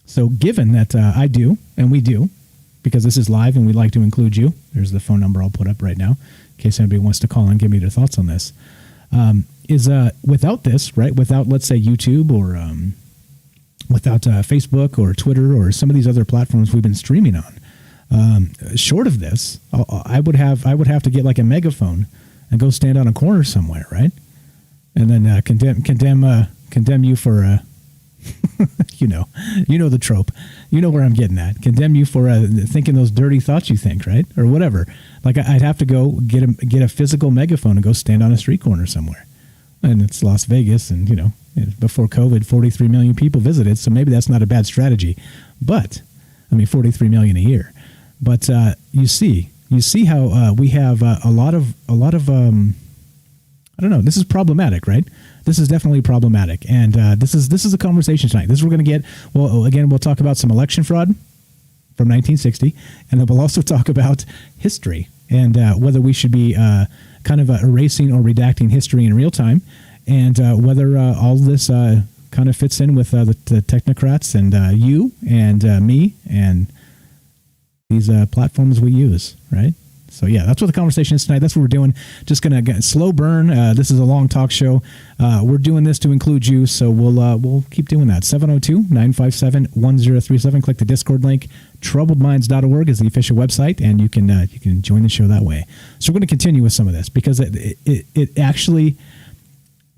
So given that I do, and we do, because this is live and we'd like to include you, there's the phone number I'll put up right now in case anybody wants to call and give me their thoughts on this, is without this, right, without, let's say, YouTube or without Facebook or Twitter or some of these other platforms we've been streaming on, short of this, I would have to get like a megaphone and go stand on a corner somewhere, right? And then condemn you for you know the trope. You know where I'm getting at. Condemn you for thinking those dirty thoughts you think, right? Or whatever. Like I'd have to go get a physical megaphone and go stand on a street corner somewhere. And it's Las Vegas, and before COVID, 43 million people visited, so maybe that's not a bad strategy. But I mean, 43 million a year. But you see how we have a lot of I don't know. This is problematic, right? This is definitely problematic, and this is a conversation tonight. This is we're going to get. Well, again, we'll talk about some election fraud from 1960, and then we'll also talk about history and whether we should be kind of erasing or redacting history in real time, and whether all this kind of fits in with the technocrats and you and me and these platforms we use, right? So, yeah, that's what the conversation is tonight. That's what we're doing. Just going to get slow burn. This is a long talk show. We're doing this to include you, so we'll keep doing that. 702-957-1037. Click the Discord link. Troubledminds.org is the official website, and you can join the show that way. So we're going to continue with some of this because it actually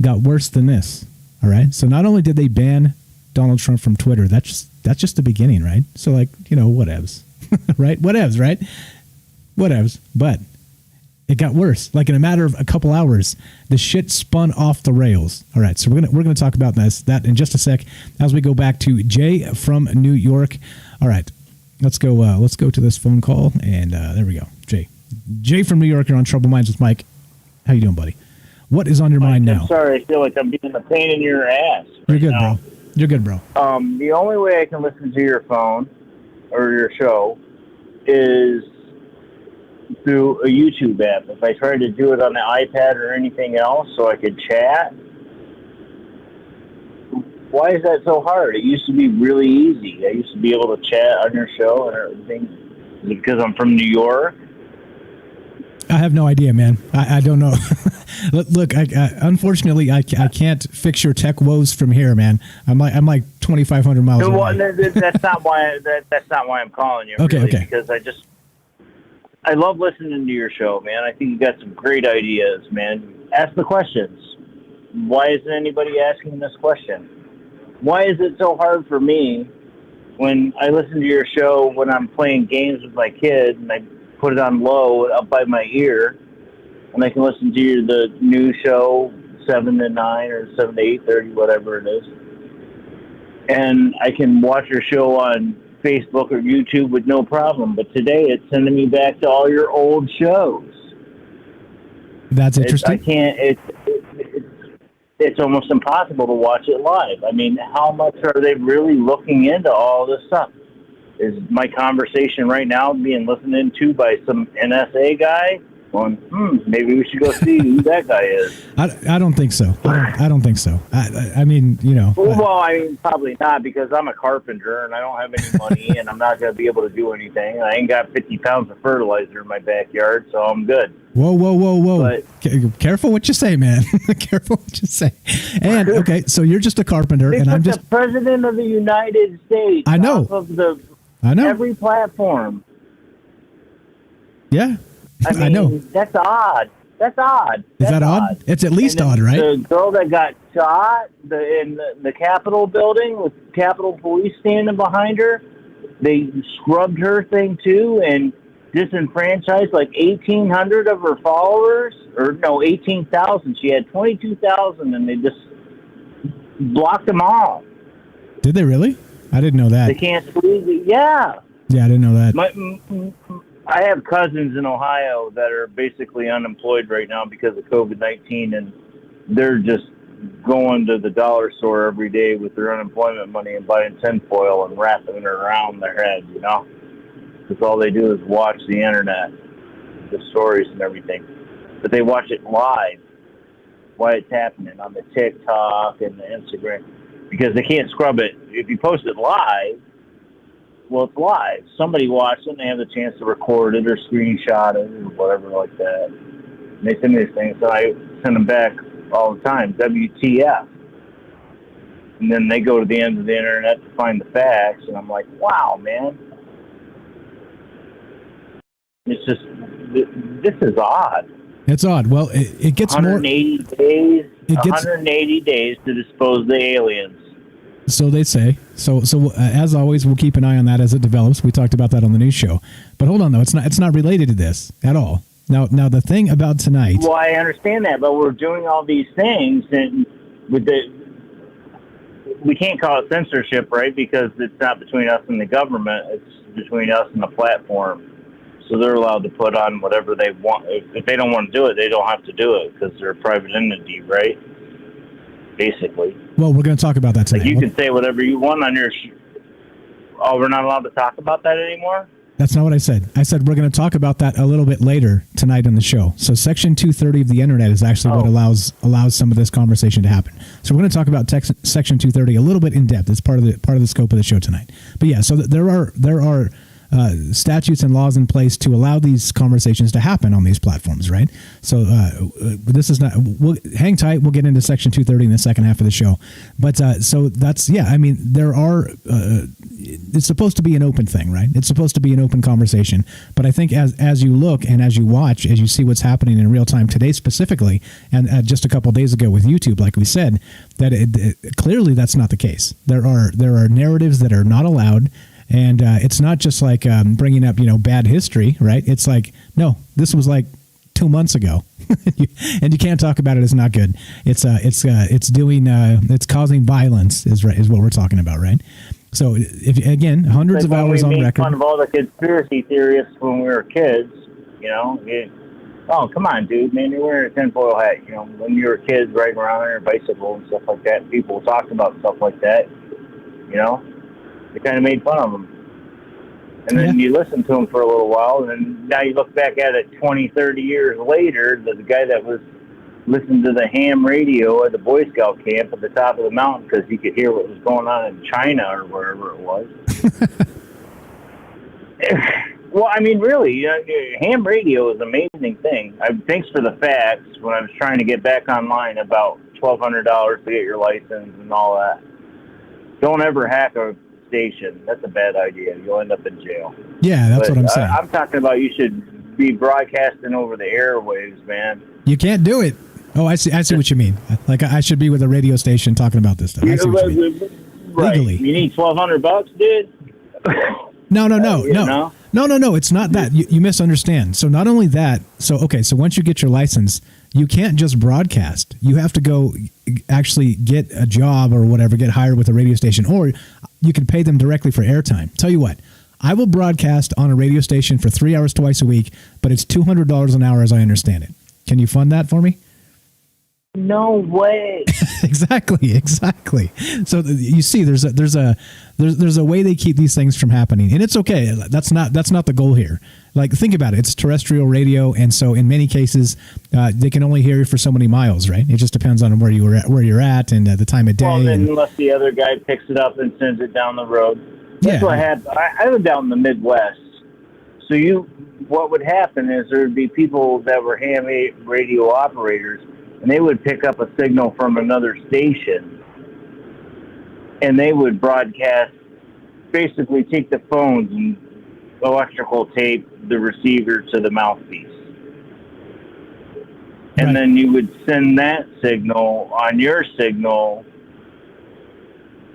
got worse than this, all right? So not only did they ban Donald Trump from Twitter, that's just the beginning, right? So, like, whatevs, right? Whatevs, right? Whatevs, but it got worse. Like in a matter of a couple hours, the shit spun off the rails. All right, so we're gonna talk about that in just a sec as we go back to Jay from New York. All right, let's go to this phone call, and there we go. Jay from New York. You're on Troubled Minds with Mike. How you doing, buddy? What is on your mind now? I'm sorry, I feel like I'm being a pain in your ass. You're good, bro. You're good, bro. The only way I can listen to your phone or your show is through a YouTube app. If I tried to do it on the iPad or anything else so I could chat, why is that so hard? It used to be really easy. I used to be able to chat on your show and everything. Is it because I'm from New York? I have no idea, man. I don't know. Look, unfortunately, I can't fix your tech woes from here, man. I'm like 2,500 miles away. Well, that's not why. That's not why I'm calling you. Okay, really, okay. Because I love listening to your show, man. I think you got some great ideas, man. Ask the questions. Why isn't anybody asking this question? Why is it so hard for me when I listen to your show when I'm playing games with my kid and I put it on low up by my ear, and I can listen to the new show 7 to 9 or 7 to 8:30, whatever it is, and I can watch your show on Facebook or YouTube with no problem. But today it's sending me back to all your old shows. That's interesting. I can't. It's almost impossible to watch it live. I mean, how much are they really looking into all this stuff? Is my conversation right now being listened into by some NSA guy going, maybe we should go see who that guy is? I don't think so. I don't think so. I mean, you know. Well, I mean, probably not, because I'm a carpenter and I don't have any money and I'm not going to be able to do anything. I ain't got 50 pounds of fertilizer in my backyard, so I'm good. Whoa. But, careful what you say, man. Careful what you say. And, okay, so you're just a carpenter, and I'm just... the President of the United States I know. off of I know. every platform. Yeah, I know. That's odd. That's odd. Is that odd? It's at least odd, right? The girl that got shot in the Capitol building with Capitol Police standing behind her, they scrubbed her thing too and disenfranchised like 1,800 of her followers. Or no, 18,000. She had 22,000 and they just blocked them all. Did they really? I didn't know that. They can't squeeze it. Yeah. Yeah, I didn't know that. I have cousins in Ohio that are basically unemployed right now because of COVID-19, and they're just going to the dollar store every day with their unemployment money and buying tinfoil and wrapping it around their head, you know? Because all they do is watch the internet, the stories and everything. But they watch it live, while it's happening on the TikTok and the Instagram, because they can't scrub it. If you post it live, well, it's live. Somebody watched it and they have the chance to record it or screenshot it or whatever like that. And they send me these things, so I send them back all the time, WTF. And then they go to the end of the internet to find the facts, and I'm like, wow, man. It's just, this is odd. It's odd. Well, it gets 180 more... days. It gets 180 days to dispose the aliens. So they say. So as always, we'll keep an eye on that as it develops. We talked about that on the news show. But hold on, though. It's not related to this at all. Now the thing about tonight... Well, I understand that, but we're doing all these things, and we can't call it censorship, right? Because it's not between us and the government. It's between us and the platform. So they're allowed to put on whatever they want. If they don't want to do it, they don't have to do it because they're a private entity, right? Basically. Well, we're going to talk about that tonight. Like you can say whatever you want on your... Oh, we're not allowed to talk about that anymore? That's not what I said. I said we're going to talk about that a little bit later tonight on the show. So Section 230 of the Internet is actually what allows some of this conversation to happen. So we're going to talk about Section 230 a little bit in depth. It's part of the scope of the show tonight. But yeah, so there are statutes and laws in place to allow these conversations to happen on these platforms, right? So this is not... hang tight. We'll get into Section 230 in the second half of the show. But so that's... Yeah, I mean, there are... it's supposed to be an open thing, right? It's supposed to be an open conversation. But I think as you look and as you watch, as you see what's happening in real time today specifically, and just a couple of days ago with YouTube, like we said, that clearly that's not the case. There are narratives that are not allowed. And it's not just like bringing up, bad history, right? It's like, no, this was like 2 months ago, and you can't talk about it. It's not good. It's causing violence is what we're talking about, right? So if again, hundreds of hours on record. We made fun of all the conspiracy theorists when we were kids, oh, come on, dude, man, you're wearing a tinfoil hat. When you were kids riding around on your bicycle and stuff like that, people talked about stuff like that, They kind of made fun of them. And then you listen to them for a little while, and then now you look back at it 20, 30 years later, the guy that was listening to the ham radio at the Boy Scout camp at the top of the mountain because he could hear what was going on in China or wherever it was. Well, I mean, really, ham radio is an amazing thing. Thanks for the facts when I was trying to get back online about $1,200 to get your license and all that. Don't ever hack a station. That's a bad idea. You'll end up in jail. Yeah, that's what I'm saying. I'm talking about you should be broadcasting over the airwaves, man. You can't do it. Oh, I see what you mean. Like I should be with a radio station talking about this stuff. I see what you mean. Right. Legally. You need $1,200, dude? No. know? No. It's not that. You misunderstand. So not only that. So once you get your license, you can't just broadcast. You have to go actually get a job or whatever, get hired with a radio station, or you can pay them directly for airtime. Tell you what, I will broadcast on a radio station for 3 hours twice a week, but it's $200 an hour as I understand it. Can you fund that for me? No way. Exactly. So you see, there's a way they keep these things from happening, and it's okay. That's not the goal here. Like, think about it. It's terrestrial radio, and so in many cases, they can only hear you for so many miles, right? It just depends on where you're at, and the time of day. Well, then unless the other guy picks it up and sends it down the road. That's what I had. I lived out in the Midwest, so what would happen is there would be people that were ham radio operators, and they would pick up a signal from another station, and they would broadcast, basically take the phones and electrical tape the receiver to the mouthpiece. And then you would send that signal on your signal,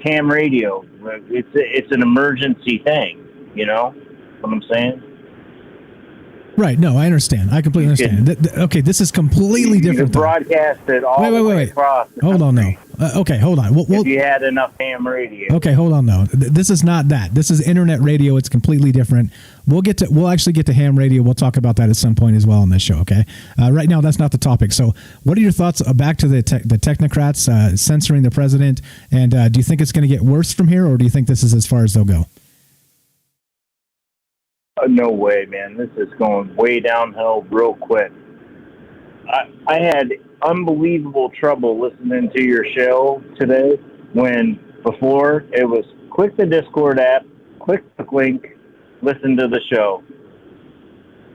ham radio. It's an emergency thing, you know what I'm saying? Right. No, I understand. I completely understand. Okay, this is completely different. You broadcast it all the way across the Hold on, now. Okay, hold on. If you had enough ham radio. Okay, hold on, though. This is not that. This is internet radio. It's completely different. We'll actually get to ham radio. We'll talk about that at some point as well on this show, okay? Right now, that's not the topic. So what are your thoughts back to the technocrats censoring the president? And do you think it's going to get worse from here, or do you think this is as far as they'll go? No way, man. This is going way downhill real quick. I had unbelievable trouble listening to your show today when before it was click the Discord app, click the link, listen to the show.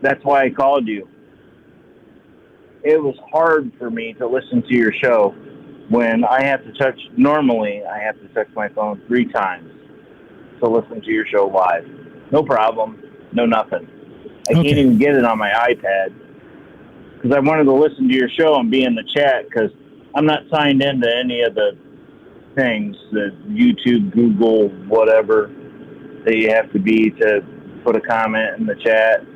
That's why I called you. It was hard for me to listen to your show when normally I have to touch my phone 3 times to listen to your show live. No problem. No nothing. I can't even get it on my iPad because I wanted to listen to your show and be in the chat because I'm not signed into any of the things, the YouTube, Google, whatever, that you have to be to put a comment in the chat.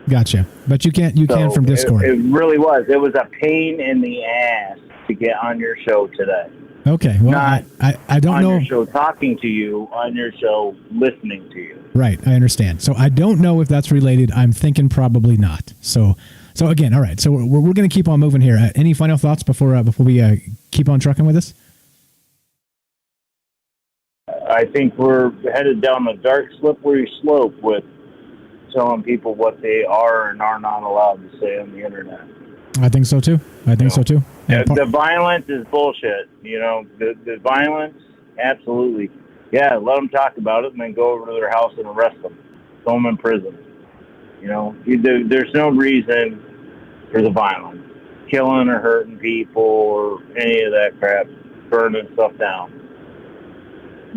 Gotcha. But you can from Discord. It really was. It was a pain in the ass to get on your show today. Okay. Well, I don't know. On your show talking to you, on your show listening to you. Right. I understand. So I don't know if that's related. I'm thinking probably not. So again, all right. So we're going to keep on moving here. Any final thoughts before we keep on trucking with this? I think we're headed down the dark, slippery slope with telling people what they are and are not allowed to say on the internet. I think so too. The violence is bullshit. You know, the violence, absolutely. Yeah, let them talk about it and then go over to their house and arrest them. Throw them in prison. You know, there's no reason for the violence. Killing or hurting people or any of that crap. Burning stuff down.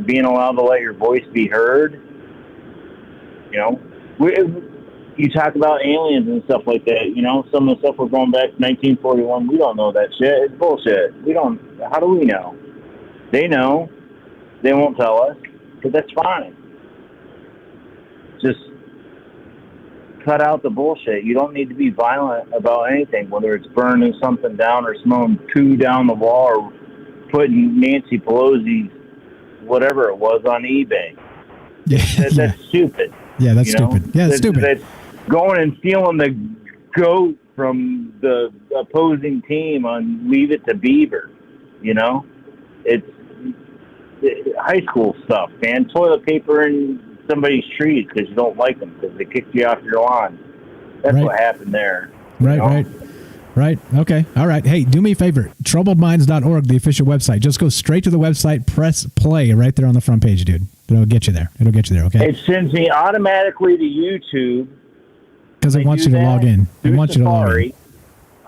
Being allowed to let your voice be heard. You know, you talk about aliens and stuff like that. You know, some of the stuff we're going back to 1941. We don't know that shit. It's bullshit. How do we know? They know. They won't tell us, but that's fine. Just cut out the bullshit. You don't need to be violent about anything, whether it's burning something down or smelling poo down the wall or putting Nancy Pelosi's whatever it was on eBay. That's stupid. Yeah, that's stupid. Yeah, that's stupid. That's going and stealing the goat from the opposing team on Leave It to Beaver. You know, it's high school stuff, man. Toilet paper and somebody's trees because you don't like them because they kicked you off your lawn. That's Right. what happened there. Right. Okay. All right. Hey, do me a favor. Troubledminds.org, the official website. Just go straight to the website, press play right there on the front page, dude. It'll get you there. Okay? It sends me automatically to YouTube. Because it wants you to log in. It wants you to log in.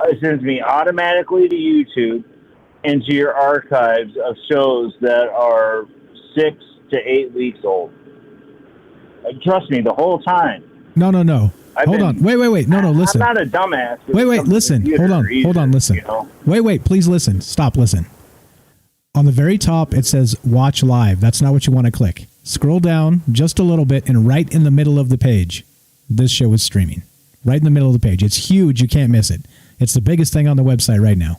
It sends me automatically to YouTube into your archives of shows that are 6 to 8 weeks old. Trust me, the whole time. No. Hold on. Wait. No, listen. I'm not a dumbass. Wait, listen. Hold on, listen. You know? Wait, please listen. Stop, listen. On the very top, it says watch live. That's not what you want to click. Scroll down just a little bit, and right in the middle of the page, this show is streaming. Right in the middle of the page. It's huge. You can't miss it. It's the biggest thing on the website right now.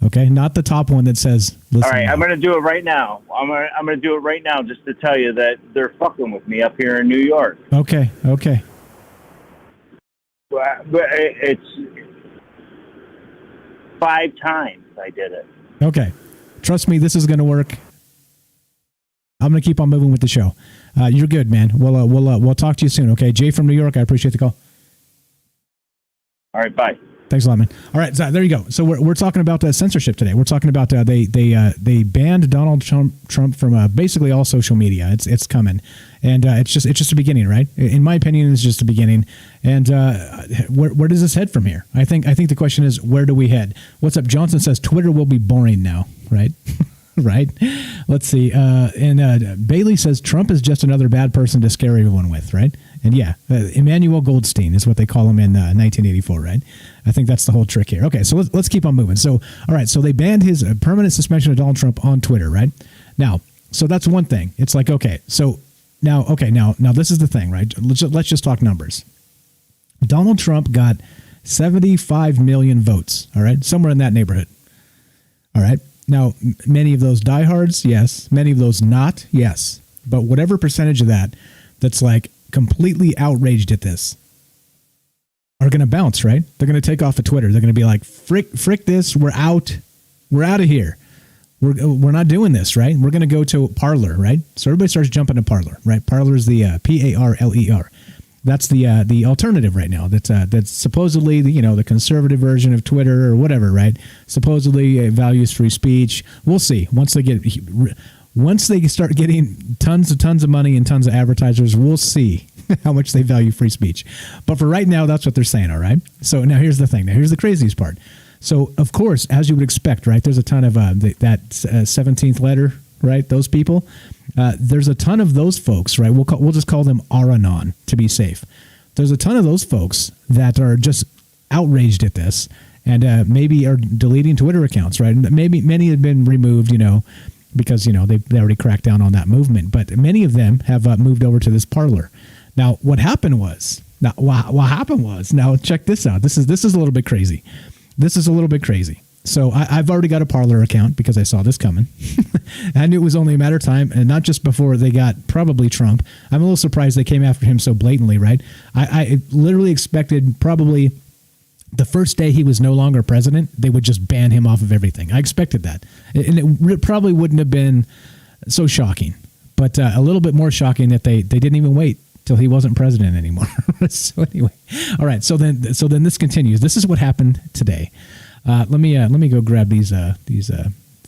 Okay? Not the top one that says listen. All right, now. I'm going to do it right now. I'm going to do it right now just to tell you that they're fucking with me up here in New York. Okay. But it's 5 times I did it. Okay. Trust me, this is going to work. I'm going to keep on moving with the show. You're good, man. We'll talk to you soon, okay? Jay from New York, I appreciate the call. All right, bye. Thanks a lot, man. All right, so there you go. So we're talking about censorship today. We're talking about they banned Donald Trump from basically all social media. It's coming, and it's just a beginning, right? In my opinion, it's just a beginning. And where does this head from here? I think the question is, where do we head? What's up? Johnson says Twitter will be boring now, right? Right. Let's see. And Bailey says Trump is just another bad person to scare everyone with, right? And yeah, Emmanuel Goldstein is what they call him in 1984, right? I think that's the whole trick here. Okay, so let's keep on moving. So, all right, so they banned his permanent suspension of Donald Trump on Twitter, right? Now, so that's one thing. It's like, okay, so now this is the thing, right? Let's just talk numbers. Donald Trump got 75 million votes, all right? Somewhere in that neighborhood. All right? Now, many of those diehards, yes. Many of those not, yes. But whatever percentage of that's like completely outraged at this are going to bounce, right? They're going to take off of Twitter. They're going to be like, frick this, we're out of here. We're not doing this, right? We're going to go to Parler, right? So everybody starts jumping to Parler, right? Parler is the Parler. That's the alternative right now. That's supposedly the conservative version of Twitter or whatever, right? Supposedly values free speech. We'll see once they start getting tons of money and tons of advertisers. We'll see how much they value free speech. But for right now, that's what they're saying. All right. So now here's the thing. Now here's the craziest part. So of course, as you would expect, right? There's a ton of that 17th letter, right? Those people. There's a ton of those folks, right? We'll just call them Aranon to be safe. There's a ton of those folks that are just outraged at this and maybe are deleting Twitter accounts, right? And maybe many have been removed, because they already cracked down on that movement. But many of them have moved over to this Parler. Now, what happened was now check this out. This is a little bit crazy. So I've already got a Parler account because I saw this coming. I knew it was only a matter of time, and not just before they got probably Trump. I'm a little surprised they came after him so blatantly, right? I literally expected probably the first day he was no longer president, they would just ban him off of everything. I expected that. And it probably wouldn't have been so shocking, but a little bit more shocking that they didn't even wait till he wasn't president anymore. So anyway, all right. So then this continues. This is what happened today. Let me go grab these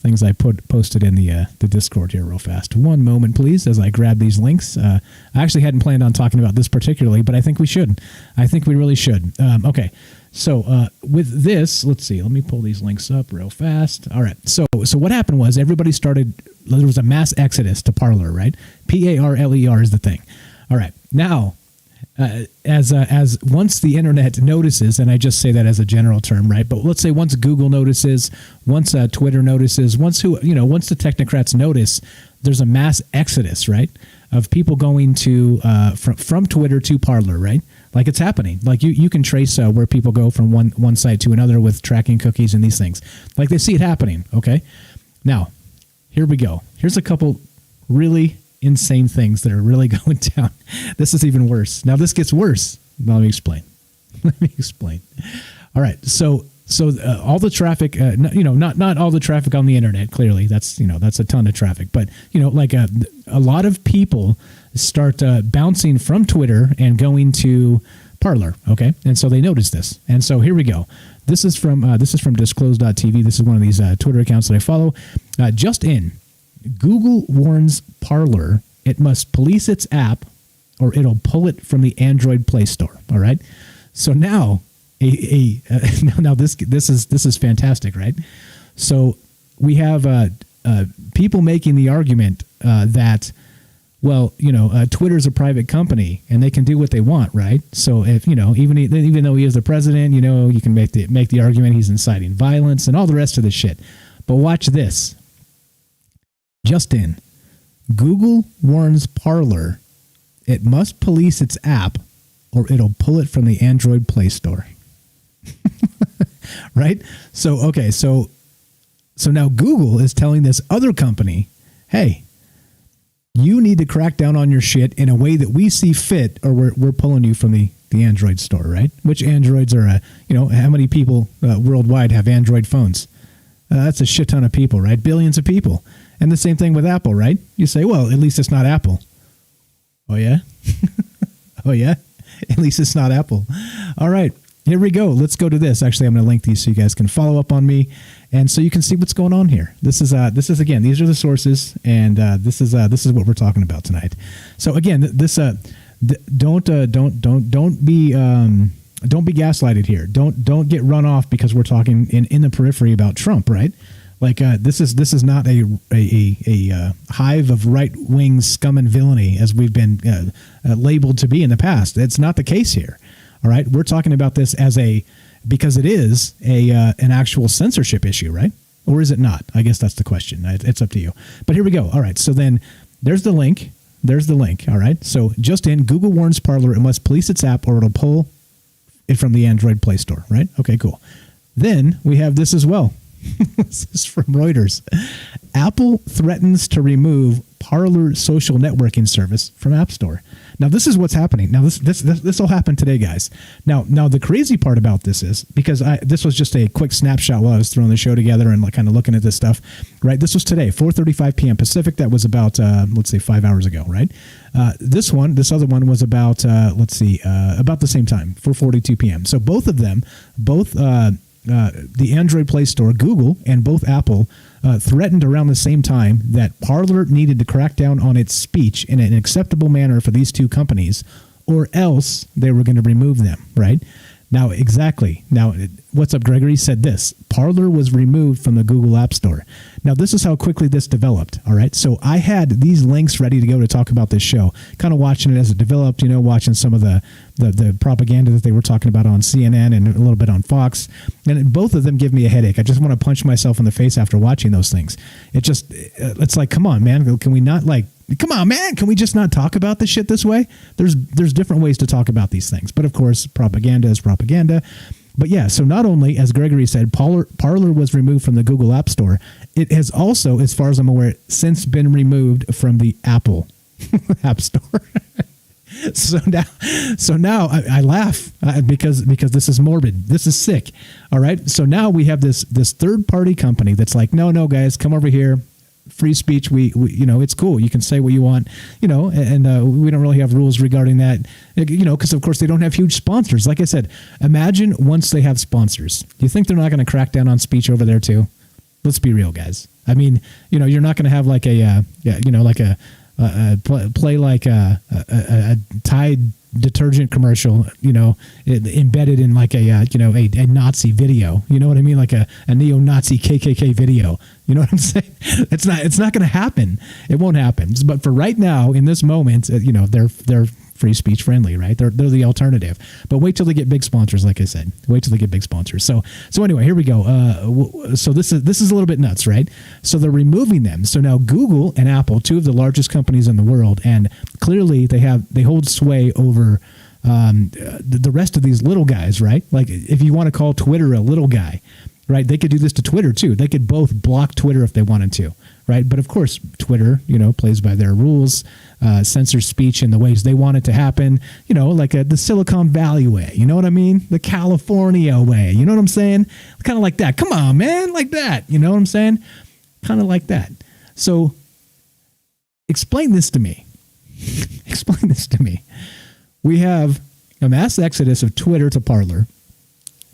things I posted in the Discord here real fast. One moment, please, as I grab these links. I actually hadn't planned on talking about this particularly, but I think we should. I think we really should. Okay. So with this, let's see. Let me pull these links up real fast. All right. So what happened was everybody started. There was a mass exodus to Parler, right? Parler is the thing. All right. Now, as once the internet notices, and I just say that as a general term, right? But let's say once Google notices, once Twitter notices, once the technocrats notice, there's a mass exodus, right, of people going to from Twitter to Parler, right? Like it's happening. Like you can trace where people go from one site to another with tracking cookies and these things. Like they see it happening. Okay, now here we go. Here's a couple really insane things that are really going down. This is even worse. Now this gets worse. Let me explain. All right. So all the traffic, not all the traffic on the internet. Clearly, that's a ton of traffic. But like a lot of people start bouncing from Twitter and going to Parler. Okay, and so they noticed this, and so here we go. This is from disclose.tv. This is one of these Twitter accounts that I follow. Just in, Google warns Parler it must police its app or it'll pull it from the Android Play Store. All right. So now now this is fantastic, right? So we have people making the argument that, well, Twitter's a private company and they can do what they want, right? So if even though he is the president, you can make the argument he's inciting violence and all the rest of the shit. But watch this. Just in, Google warns Parler it must police its app or it'll pull it from the Android Play Store. Right? So now Google is telling this other company, hey, you need to crack down on your shit in a way that we see fit, or we're pulling you from the Android store, right? Which Androids are, how many people worldwide have Android phones? That's a shit ton of people, right? Billions of people. And the same thing with Apple, right? You say, well, at least it's not Apple. Oh, yeah? Oh, yeah? At least it's not Apple. All right. Here we go. Let's go to this. Actually, I'm going to link these so you guys can follow up on me, and so you can see what's going on here. This is again. These are the sources, and this is what we're talking about tonight. So again, don't be gaslighted here. Don't get run off because we're talking in the periphery about Trump, right? Like this is not a hive of right wing scum and villainy as we've been labeled to be in the past. It's not the case here. All right, we're talking about this because it is an actual censorship issue, right? Or is it not? I guess that's the question. It's up to you. But here we go. All right, so then there's the link. All right, so just in, Google warns Parler it must police its app or it'll pull it from the Android Play Store, right? Okay, cool. Then we have this as well. This is from Reuters. Apple threatens to remove Parler social networking service from App Store. Now, this is what's happening. Now, this all happened today, guys. Now, the crazy part about this is, because this was just a quick snapshot while I was throwing the show together and kind of looking at this stuff, right? This was today, 4:35 p.m. Pacific. That was about, let's say, 5 hours ago, right? This other one was about, about the same time, 4:42 p.m. So both of them, the Android Play Store, Google, and both Apple threatened around the same time that Parler needed to crack down on its speech in an acceptable manner for these two companies, or else they were going to remove them, right? Now, exactly. Now, what's up, Gregory? Said this. Parler was removed from the Google App Store. Now, this is how quickly this developed, all right? So I had these links ready to go to talk about this show, kind of watching it as it developed, watching some of the propaganda that they were talking about on CNN and a little bit on Fox. And both of them give me a headache. I just want to punch myself in the face after watching those things. It's like, come on, man. Can we not come on, man. Can we just not talk about this shit this way? There's different ways to talk about these things. But of course, propaganda is propaganda. But yeah, so not only, as Gregory said, Parler was removed from the Google App Store, it has also, as far as I'm aware, since been removed from the Apple App Store. So now I laugh because this is morbid. This is sick. All right. So now we have this third party company that's like, no, guys, come over here. Free speech, we it's cool. You can say what you want, and we don't really have rules regarding that, because of course they don't have huge sponsors. Like I said, imagine once they have sponsors. Do you think they're not going to crack down on speech over there too? Let's be real, guys. I mean, you're not going to have like play like a Tide detergent commercial, embedded in like a Nazi video. You know what I mean? Like a neo-Nazi KKK video. You know what I'm saying? It's not going to happen. It won't happen. But for right now, in this moment, they're free speech friendly, right? They're the alternative. But wait till they get big sponsors, like I said. Wait till they get big sponsors. So anyway, here we go. So this is a little bit nuts, right? So they're removing them. So now Google and Apple, two of the largest companies in the world, and clearly they hold sway over the rest of these little guys, right? Like if you want to call Twitter a little guy, right? They could do this to Twitter too. They could both block Twitter if they wanted to, right? But of course, Twitter, plays by their rules, censors speech in the ways they want it to happen, like the Silicon Valley way. You know what I mean? The California way. You know what I'm saying? Kind of like that. Come on, man, like that. You know what I'm saying? Kind of like that. So explain this to me. Explain this to me. We have a mass exodus of Twitter to Parler,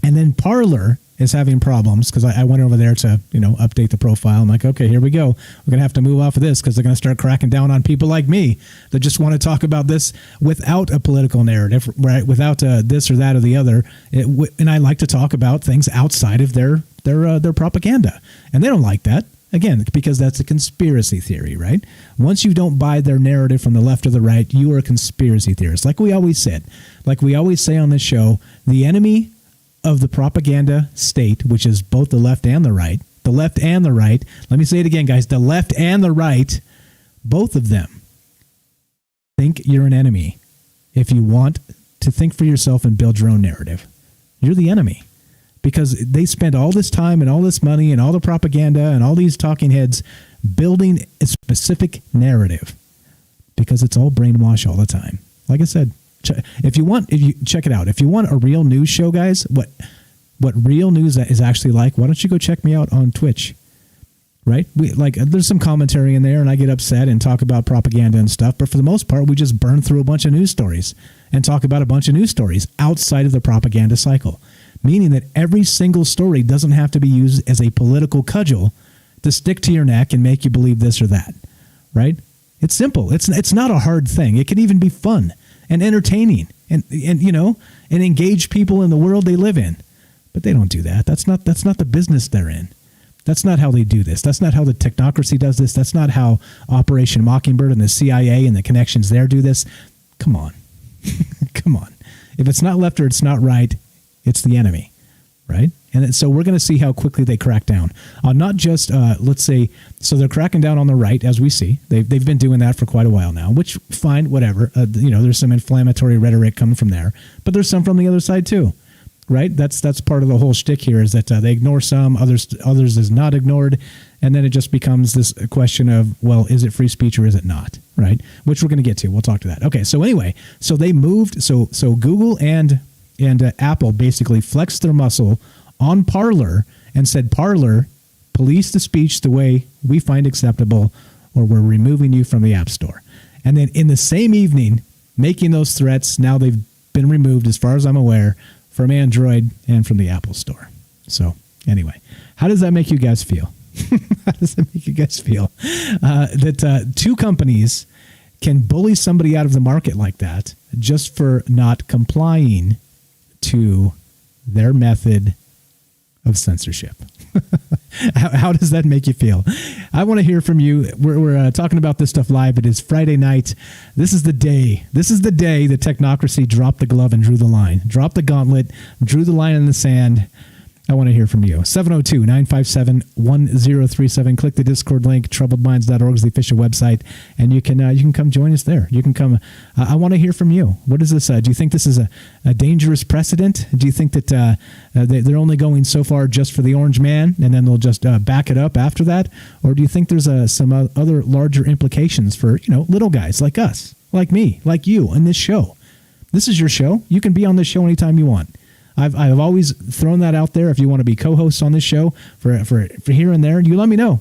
and then Parler is having problems because I went over there to, update the profile. I'm like, okay, here we go. We're going to have to move off of this because they're going to start cracking down on people like me that just want to talk about this without a political narrative, right? Without this or that or the other. And I like to talk about things outside of their propaganda. And they don't like that. Again, because that's a conspiracy theory, right? Once you don't buy their narrative from the left or the right, you are a conspiracy theorist. Like we always said, like we always say on this show, the enemy of the propaganda state, which is both the left and the right, let me say it again, guys, the left and the right, both of them think you're an enemy. If you want to think for yourself and build your own narrative, you're the enemy. Because they spend all this time and all this money and all the propaganda and all these talking heads building a specific narrative because it's all brainwash all the time. Like I said, if you check it out, if you want a real news show, guys, what real news is actually like, why don't you go check me out on Twitch? Right? There's some commentary in there and I get upset and talk about propaganda and stuff. But for the most part, we just burn through a bunch of news stories and talk about a bunch of news stories outside of the propaganda cycle. Meaning that every single story doesn't have to be used as a political cudgel to stick to your neck and make you believe this or that, right? It's simple. It's not a hard thing. It can even be fun and entertaining and engage people in the world they live in. But they don't do that. That's not the business they're in. That's not how they do this. That's not how the technocracy does this. That's not how Operation Mockingbird and the CIA and the connections there do this. Come on. Come on. If it's not left or it's not right, it's the enemy, right? And so we're going to see how quickly they crack down on not just, let's say, so they're cracking down on the right, as we see. They've been doing that for quite a while now, which, fine, whatever. There's some inflammatory rhetoric coming from there, but there's some from the other side too, right? That's part of the whole shtick here is that they ignore some, others is not ignored, and then it just becomes this question of, well, is it free speech or is it not, right? Which we're going to get to. We'll talk to that. Okay, so anyway, so they moved, so Google and Apple basically flexed their muscle on Parler and said, Parler, police the speech the way we find acceptable or we're removing you from the App Store. And then in the same evening, making those threats, now they've been removed, as far as I'm aware, from Android and from the Apple Store. So anyway, how does that make you guys feel? How does that make you guys feel? That two companies can bully somebody out of the market like that just for not complying to their method of censorship. How does that make you feel? I want to hear from you. We're talking about this stuff live. It is Friday night. This is the day. This is the day the technocracy dropped the glove and drew the line. Dropped the gauntlet, drew the line in the sand. I want to hear from you. 702-957-1037. Click the Discord link. TroubledMinds.org is the official website, and you can come join us there. You can come. I want to hear from you. What is this? Do you think this is a dangerous precedent? Do you think that they're only going so far just for the orange man, and then they'll just back it up after that? Or do you think there's some other larger implications for little guys like us, like me, like you, in this show? This is your show. You can be on this show anytime you want. I've always thrown that out there. If you want to be co-hosts on this show for here and there, you let me know.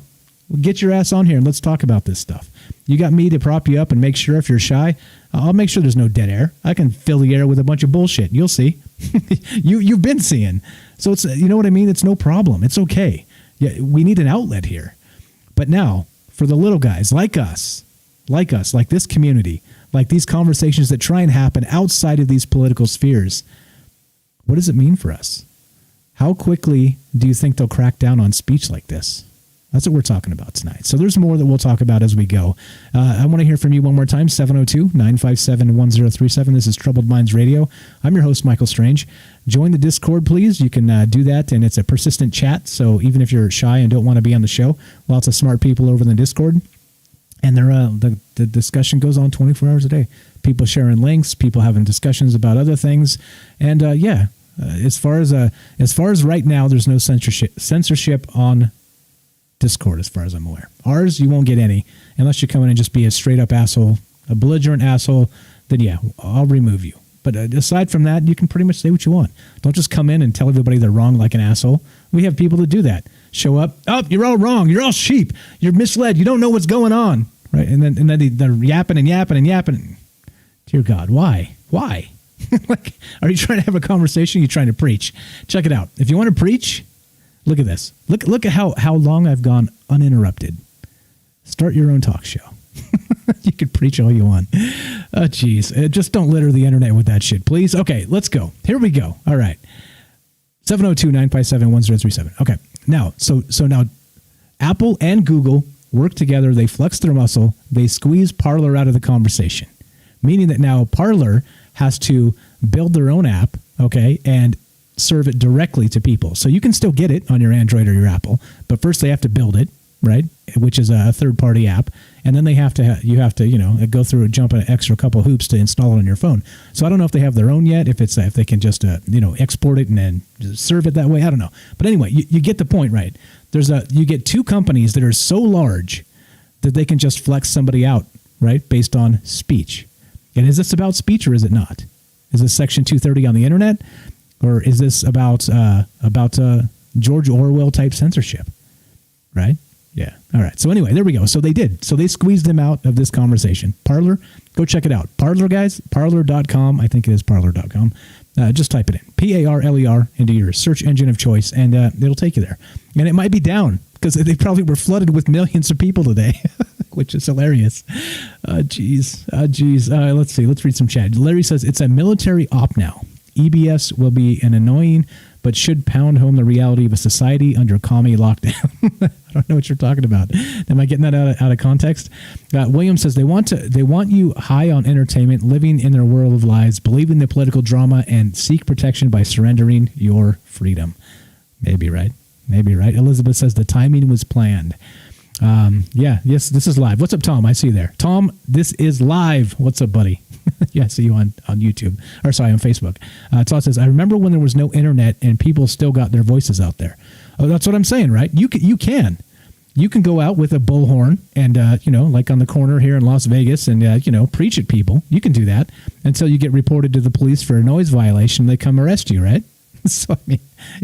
Get your ass on here and let's talk about this stuff. You got me to prop you up and make sure if you're shy, I'll make sure there's no dead air. I can fill the air with a bunch of bullshit. You'll see. You've been seeing. So it's, you know what I mean? It's no problem. It's okay. Yeah, we need an outlet here. But now, for the little guys like us, like this community, like these conversations that try and happen outside of these political spheres, what does it mean for us? How quickly do you think they'll crack down on speech like this? That's what we're talking about tonight. So there's more that we'll talk about as we go. I want to hear from you one more time, 702-957-1037. This is Troubled Minds Radio. I'm your host, Michael Strange. Join the Discord, please. You can do that, and it's a persistent chat. So even if you're shy and don't want to be on the show, lots of smart people over in the Discord. And the discussion goes on 24 hours a day. People sharing links, people having discussions about other things. And as far as right now, there's no censorship on Discord, as far as I'm aware. Ours, you won't get any unless you come in and just be a straight up asshole, a belligerent asshole. Then yeah, I'll remove you. But aside from that, you can pretty much say what you want. Don't just come in and tell everybody they're wrong like an asshole. We have people that do that. Show up. Oh, you're all wrong. You're all sheep. You're misled. You don't know what's going on. right? And then they're yapping and yapping and yapping. Dear God, why? Like, are you trying to have a conversation? Are you trying to preach? Check it out. If you want to preach, look at this. Look at how long I've gone uninterrupted. Start your own talk show. You can preach all you want. Oh, geez. Just don't litter the internet with that shit, please. Okay, let's go. Here we go. All right. 702-957-1037. Okay. Now, so now Apple and Google work together. They flex their muscle. They squeeze Parler out of the conversation, meaning that now Parler has to build their own app, okay, and serve it directly to people. So you can still get it on your Android or your Apple, but first they have to build it, right, which is a third-party app, and then you have to go through jump an extra couple hoops to install it on your phone. So I don't know if they have their own yet, if they can just export it and then serve it that way. I don't know, but anyway, you get the point, right? You get two companies that are so large that they can just flex somebody out, right, based on speech. And is this about speech or is it not? Is this Section 230 on the internet, or is this about George Orwell type censorship? Right? Yeah. All right. So anyway, there we go. So they did. So they squeezed him out of this conversation. Parler, go check it out. Parler, guys, parler.com. I think it is parler.com. Just type it in. Parler into your search engine of choice, and it'll take you there. And it might be down because they probably were flooded with millions of people today, which is hilarious. Geez. Let's see. Let's read some chat. Larry says, it's a military op now. EBS will be an annoying, but should pound home the reality of a society under commie lockdown. I don't know what you're talking about. Am I getting that out of context? William says they want you high on entertainment, living in their world of lies, believing the political drama, and seek protection by surrendering your freedom. Maybe right. Elizabeth says the timing was planned. Yes, this is live. What's up, Tom? I see you there. Tom, this is live. What's up, buddy? Yeah, I see you on YouTube. Or sorry, on Facebook. Todd says, I remember when there was no internet and people still got their voices out there. Oh, that's what I'm saying, right? You can go out with a bullhorn and, like on the corner here in Las Vegas and, preach at people. You can do that until you get reported to the police for a noise violation. They come arrest you, right? So, I mean,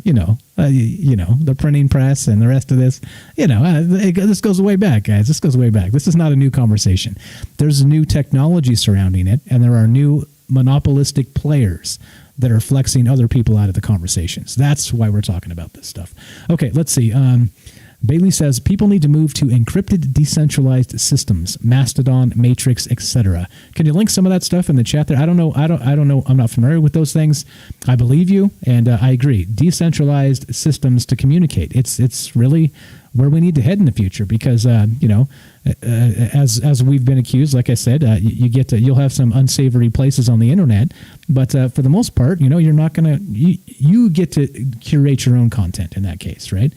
the printing press and the rest of this, this goes way back, guys. This goes way back. This is not a new conversation. There's new technology surrounding it, and there are new monopolistic players that are flexing other people out of the conversations. That's why we're talking about this stuff. Okay, let's see. Bailey says people need to move to encrypted, decentralized systems, Mastodon, Matrix, etc. Can you link some of that stuff in the chat there? I don't know. I'm not familiar with those things. I believe you, and I agree. Decentralized systems to communicate. It's really where we need to head in the future because as we've been accused, like I said, you'll have some unsavory places on the internet, but for the most part, you're not gonna you get to curate your own content in that case, right?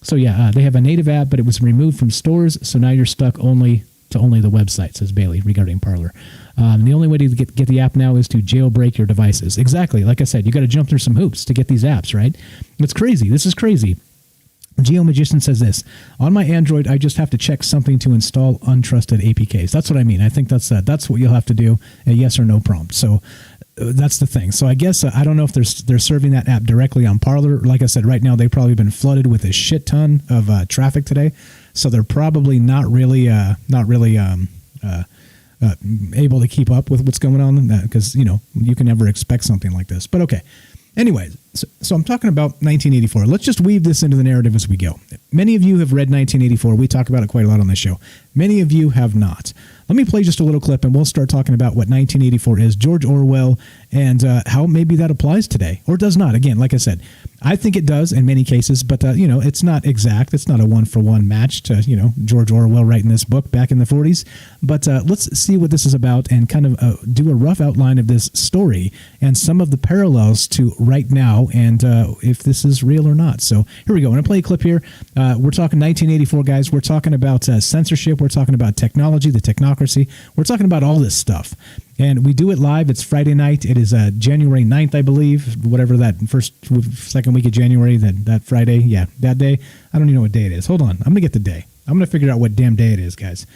So yeah, they have a native app, but it was removed from stores, so now you're stuck only the website, says Bailey regarding Parler. The only way to get the app now is to jailbreak your devices. Exactly, like I said, you got to jump through some hoops to get these apps, right? It's crazy. This is crazy. Geo Magician says this, on my Android, I just have to check something to install untrusted APKs. That's what I mean. I think that's what you'll have to do, a yes or no prompt. So that's the thing. So I guess I don't know if they're serving that app directly on Parler. Like I said, right now they've probably been flooded with a shit ton of traffic today, so they're probably not really able to keep up with what's going on because you can never expect something like this. But okay. Anyway, so I'm talking about 1984. Let's just weave this into the narrative as we go. Many of you have read 1984. We talk about it quite a lot on this show. Many of you have not. Let me play just a little clip and we'll start talking about what 1984 is, George Orwell, and how maybe that applies today or does not. Again, like I said, I think it does in many cases, but it's not exact. It's not a one-for-one match to George Orwell writing this book back in the 40s. But let's see what this is about and kind of do a rough outline of this story and some of the parallels to right now and if this is real or not. So here we go. I'm going to play a clip here. We're talking 1984, guys. We're talking about censorship. We're talking about technology, the technocracy. We're talking about all this stuff. And we do it live. It's Friday night. It is January 9th, I believe, whatever that second week of January, that Friday. Yeah, that day. I don't even know what day it is. Hold on. I'm going to get the day. I'm going to figure out what damn day it is, guys.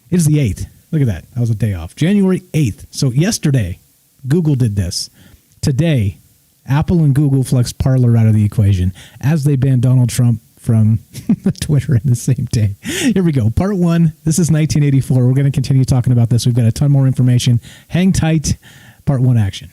It is the 8th. Look at that. That was a day off. January 8th. So yesterday, Google did this. Today, Apple and Google flexed Parler out of the equation as they banned Donald Trump from Twitter in the same day. Here we go. Part 1. This is 1984. We're going to continue talking about this. We've got a ton more information. Hang tight. Part 1 action.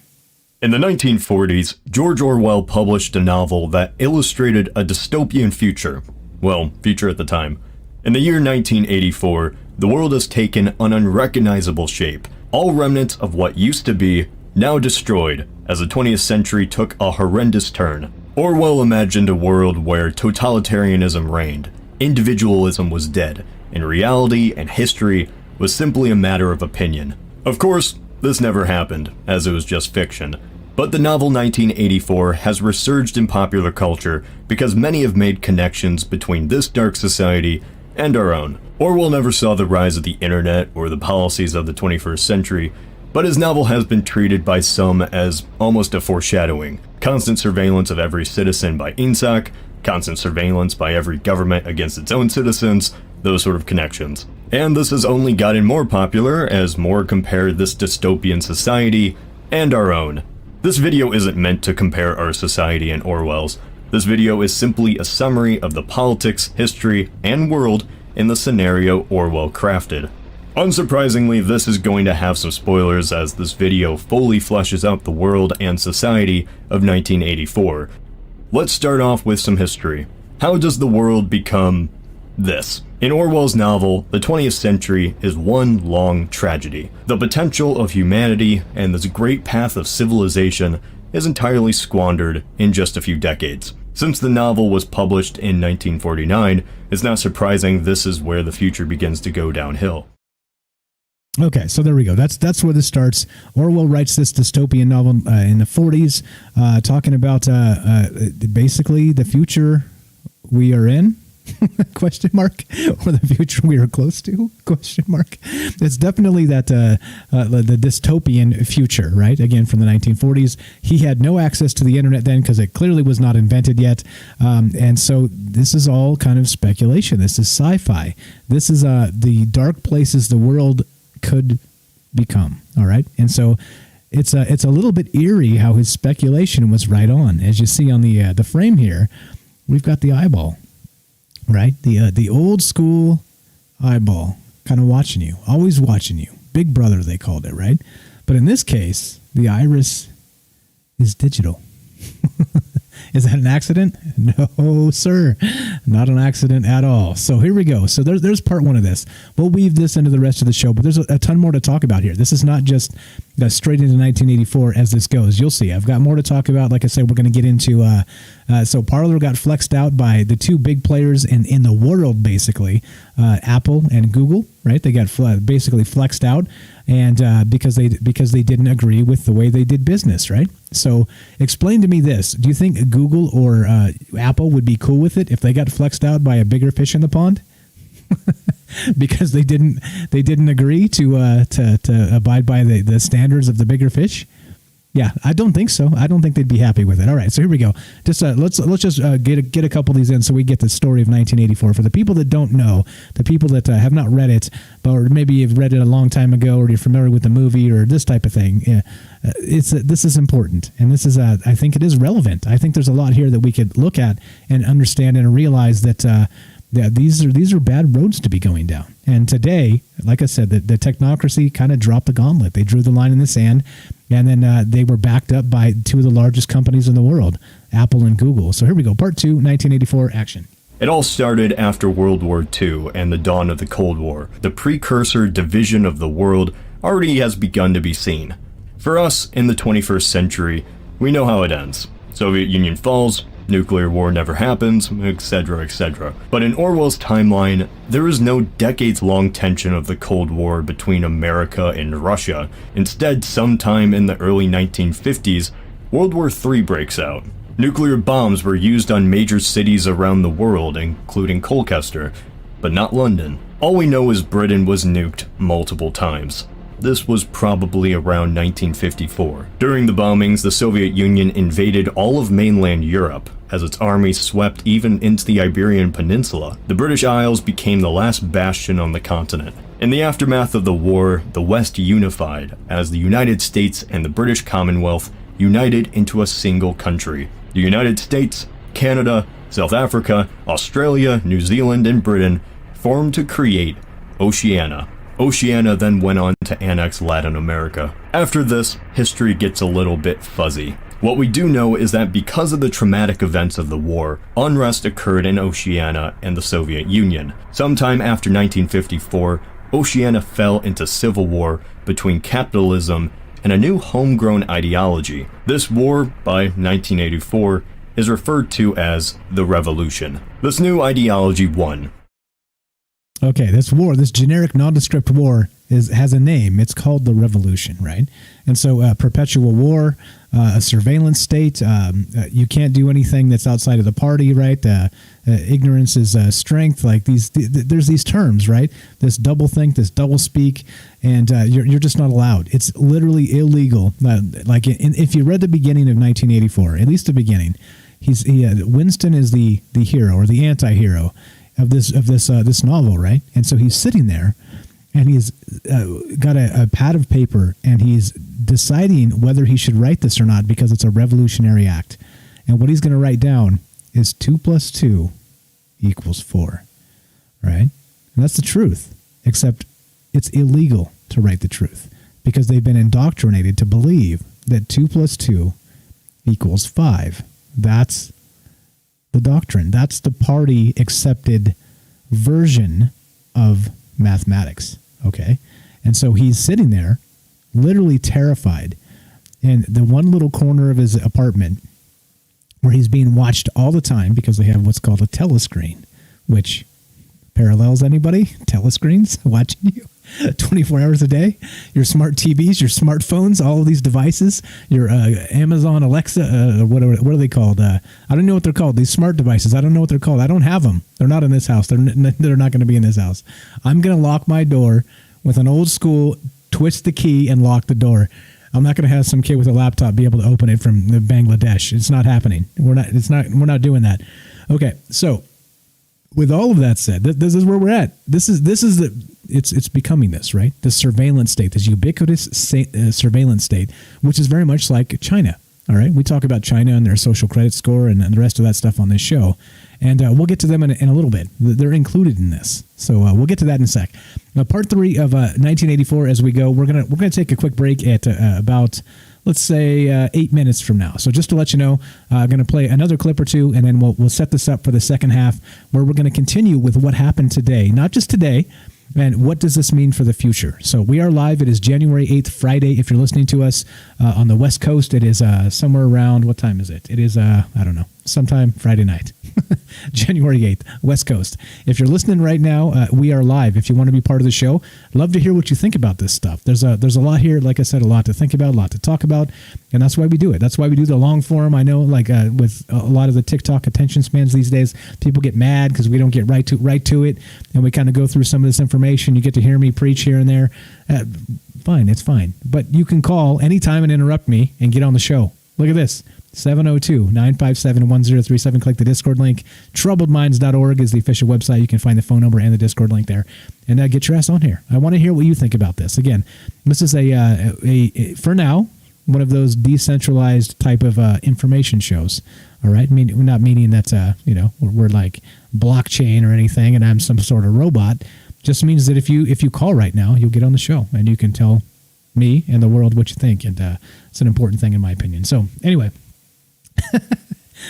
In the 1940s, George Orwell published a novel that illustrated a dystopian future. Well, future at the time. In the year 1984, the world has taken an unrecognizable shape. All remnants of what used to be, now destroyed, as the 20th century took a horrendous turn. Orwell imagined a world where totalitarianism reigned, individualism was dead, and reality and history was simply a matter of opinion. Of course, this never happened, as it was just fiction. But the novel 1984 has resurged in popular culture because many have made connections between this dark society and our own. Orwell never saw the rise of the internet or the policies of the 21st century, but his novel has been treated by some as almost a foreshadowing. Constant surveillance of every citizen by INSAC, constant surveillance by every government against its own citizens, those sort of connections. And this has only gotten more popular as more compare this dystopian society and our own. This video isn't meant to compare our society and Orwell's. This video is simply a summary of the politics, history, and world in the scenario Orwell crafted. Unsurprisingly, this is going to have some spoilers as this video fully fleshes out the world and society of 1984. Let's start off with some history. How does the world become this? In Orwell's novel, the 20th century is one long tragedy. The potential of humanity and this great path of civilization is entirely squandered in just a few decades. Since the novel was published in 1949, it's not surprising this is where the future begins to go downhill. Okay, so there we go. That's where this starts. Orwell writes this dystopian novel in the 40s, talking about basically the future we are in. Question mark, or the future we are close to? Question mark. It's definitely that the dystopian future, right? Again, from the 1940s. He had no access to the internet then because it clearly was not invented yet, and so this is all kind of speculation. This is sci-fi. This is the dark places the world could become. All right, and so it's a little bit eerie how his speculation was right on. As you see on the frame here, we've got the eyeball. Right? The old school eyeball kind of watching you, always watching you. Big brother, they called it, right? But in this case, the iris is digital. Is that an accident? No, sir. Not an accident at all. So here we go. So there's part 1 of this. We'll weave this into the rest of the show, but there's a ton more to talk about here. This is not just straight into 1984 as this goes. You'll see. I've got more to talk about. Like I said, we're going to get into... so Parler got flexed out by the two big players in the world, basically, Apple and Google, right? They got basically flexed out, and because they didn't agree with the way they did business, right? So explain to me this. Do you think Google or Apple would be cool with it if they got flexed out by a bigger fish in the pond? Because they didn't agree to abide by the standards of the bigger fish? Yeah, I don't think so. I don't think they'd be happy with it. All right, so here we go. Just let's just get a couple of these in so we get the story of 1984. For the people that don't know, the people that have not read it, or maybe you've read it a long time ago, or you're familiar with the movie or this type of thing, this is important, and this is I think it is relevant. I think there's a lot here that we could look at and understand and realize that. These are bad roads to be going down. And today, like I said, the technocracy kind of dropped the gauntlet. They drew the line in the sand, and then they were backed up by two of the largest companies in the world, Apple and Google. So here we go. Part 2, 1984, action. It all started after World War II and the dawn of the Cold War. The precursor division of the world already has begun to be seen. For us, in the 21st century, we know how it ends. Soviet Union falls, nuclear war never happens, etc., etc. But in Orwell's timeline, there is no decades-long tension of the Cold War between America and Russia. Instead, sometime in the early 1950s, World War III breaks out. Nuclear bombs were used on major cities around the world, including Colchester, but not London. All we know is Britain was nuked multiple times. This was probably around 1954. During the bombings, the Soviet Union invaded all of mainland Europe, as its army swept even into the Iberian Peninsula. The British Isles became the last bastion on the continent. In the aftermath of the war, the West unified, as the United States and the British Commonwealth united into a single country. The United States, Canada, South Africa, Australia, New Zealand, and Britain formed to create Oceania. Oceania then went on to annex Latin America. After this, history gets a little bit fuzzy. What we do know is that because of the traumatic events of the war, unrest occurred in Oceania and the Soviet Union. Sometime after 1954, Oceania fell into civil war between capitalism and a new homegrown ideology. This war, by 1984, is referred to as the Revolution. This new ideology won. Okay, this war, this generic nondescript war, has a name. It's called the Revolution, right? And so perpetual war, a surveillance state, you can't do anything that's outside of the party, right? Ignorance is strength, like there's these terms, right? This double think, this double speak, and you're just not allowed. It's literally illegal. If you read the beginning of 1984, at least the beginning, Winston is the hero or the anti-hero of this novel, right? And so he's sitting there, and he's got a pad of paper, and he's deciding whether he should write this or not because it's a revolutionary act. And what he's going to write down is 2 + 2 = 4, right? And that's the truth, except it's illegal to write the truth because they've been indoctrinated to believe that 2 + 2 = 5. That's the doctrine. That's the party accepted version of mathematics. Okay. And so he's sitting there literally terrified in the one little corner of his apartment where he's being watched all the time because they have what's called a telescreen, which parallels anybody? Telescreens watching you 24 hours a day. Your smart TVs, your smartphones, all of these devices, your Amazon Alexa, what are they called? I don't know what they're called. These smart devices, I don't know what they're called. I don't have them. They're not in this house. They're not going to be in this house. I'm going to lock my door with an old school twist the key and lock the door. I'm not going to have some kid with a laptop be able to open it from Bangladesh. It's not happening. We're not doing that. Okay, so with all of that said, this is where we're at. It's becoming this, right? This surveillance state, this ubiquitous surveillance state, which is very much like China. All right, we talk about China and their social credit score and the rest of that stuff on this show, and we'll get to them in a little bit. They're included in this, so we'll get to that in a sec. Part 3 of 1984. As we go, we're gonna take a quick break at about, let's say 8 minutes from now. So just to let you know, I'm going to play another clip or two, and then we'll set this up for the second half, where we're going to continue with what happened today, not just today, and what does this mean for the future. So we are live. It is January 8th, Friday. If you're listening to us on the West Coast, it is somewhere around, what time is it? It is, I don't know, sometime Friday night. January 8th, West Coast. If you're listening right now, we are live. If you want to be part of the show, love to hear what you think about this stuff. There's a lot here, like I said, a lot to think about, a lot to talk about, and that's why we do it. That's why we do the long form. I know, with a lot of the TikTok attention spans these days, people get mad because we don't get right to it, and we kind of go through some of this information. You get to hear me preach here and there. Fine, it's fine. But you can call anytime and interrupt me and get on the show. Look at this. 702-957-1037. Click the Discord link. Troubledminds.org is the official website. You can find the phone number and the Discord link there. And get your ass on here. I want to hear what you think about this. Again, this is a for now, one of those decentralized type of information shows. All right? Not meaning that, we're like blockchain or anything and I'm some sort of robot. Just means that if you call right now, you'll get on the show and you can tell me and the world what you think. And it's an important thing in my opinion. So anyway,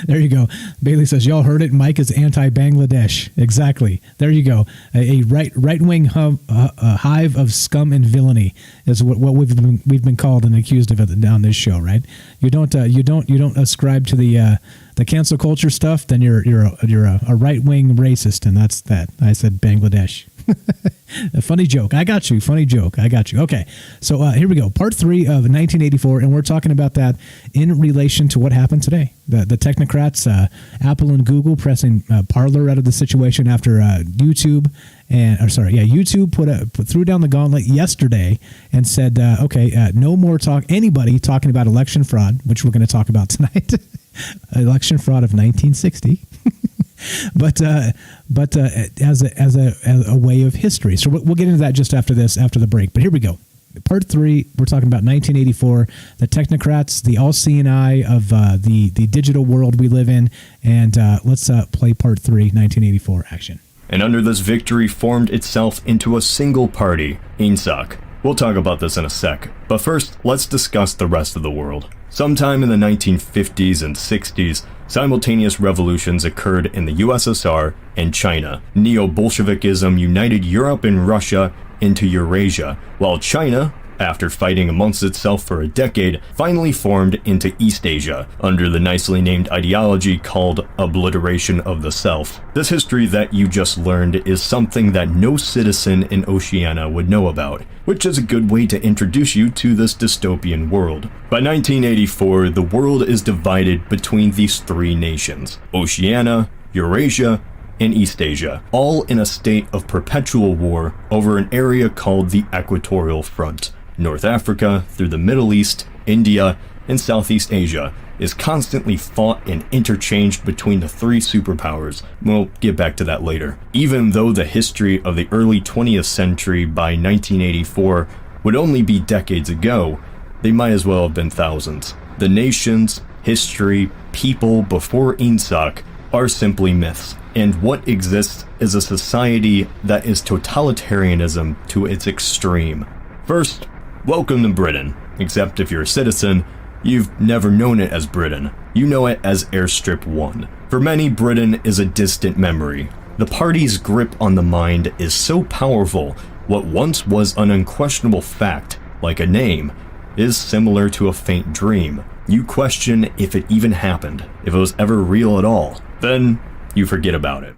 there you go. Bailey says, y'all heard it. Mike is anti-Bangladesh. Exactly. There you go. A right-wing hive of scum and villainy is what we've been called and accused of on this show, right? You don't ascribe to the cancel culture stuff, then you're a right-wing racist, and that's that. I said Bangladesh. A funny joke. I got you. Funny joke. I got you. Okay. So here we go. Part 3 of 1984, and we're talking about that in relation to what happened today. The technocrats, Apple and Google pressing Parler out of the situation after YouTube threw down the gauntlet yesterday and said, no more anybody talking about election fraud, which we're going to talk about tonight. Election fraud of 1960. but as a way of history. So we'll get into that just after the break. But here we go. part 3, we're talking about 1984, the technocrats, the all-seeing eye of the digital world we live in. And let's play part 3, 1984 action. And under this victory formed itself into a single party, INSAC. We'll talk about this in a sec, but first, let's discuss the rest of the world. Sometime in the 1950s and 60s, simultaneous revolutions occurred in the USSR and China. Neo-Bolshevikism united Europe and Russia into Eurasia, while China, after fighting amongst itself for a decade, finally formed into East Asia, under the nicely named ideology called obliteration of the self. This history that you just learned is something that no citizen in Oceania would know about, which is a good way to introduce you to this dystopian world. By 1984, the world is divided between these 3 nations: Oceania, Eurasia, and East Asia, all in a state of perpetual war over an area called the Equatorial Front. North Africa, through the Middle East, India, and Southeast Asia is constantly fought and interchanged between the 3 superpowers. We'll get back to that later. Even though the history of the early 20th century by 1984 would only be decades ago, they might as well have been thousands. The nations, history, people before INSAC are simply myths, and what exists is a society that is totalitarianism to its extreme. First, welcome to Britain, except if you're a citizen, you've never known it as Britain. You know it as Airstrip 1. For many, Britain is a distant memory. The party's grip on the mind is so powerful, what once was an unquestionable fact, like a name, is similar to a faint dream. You question if it even happened, if it was ever real at all. Then you forget about it.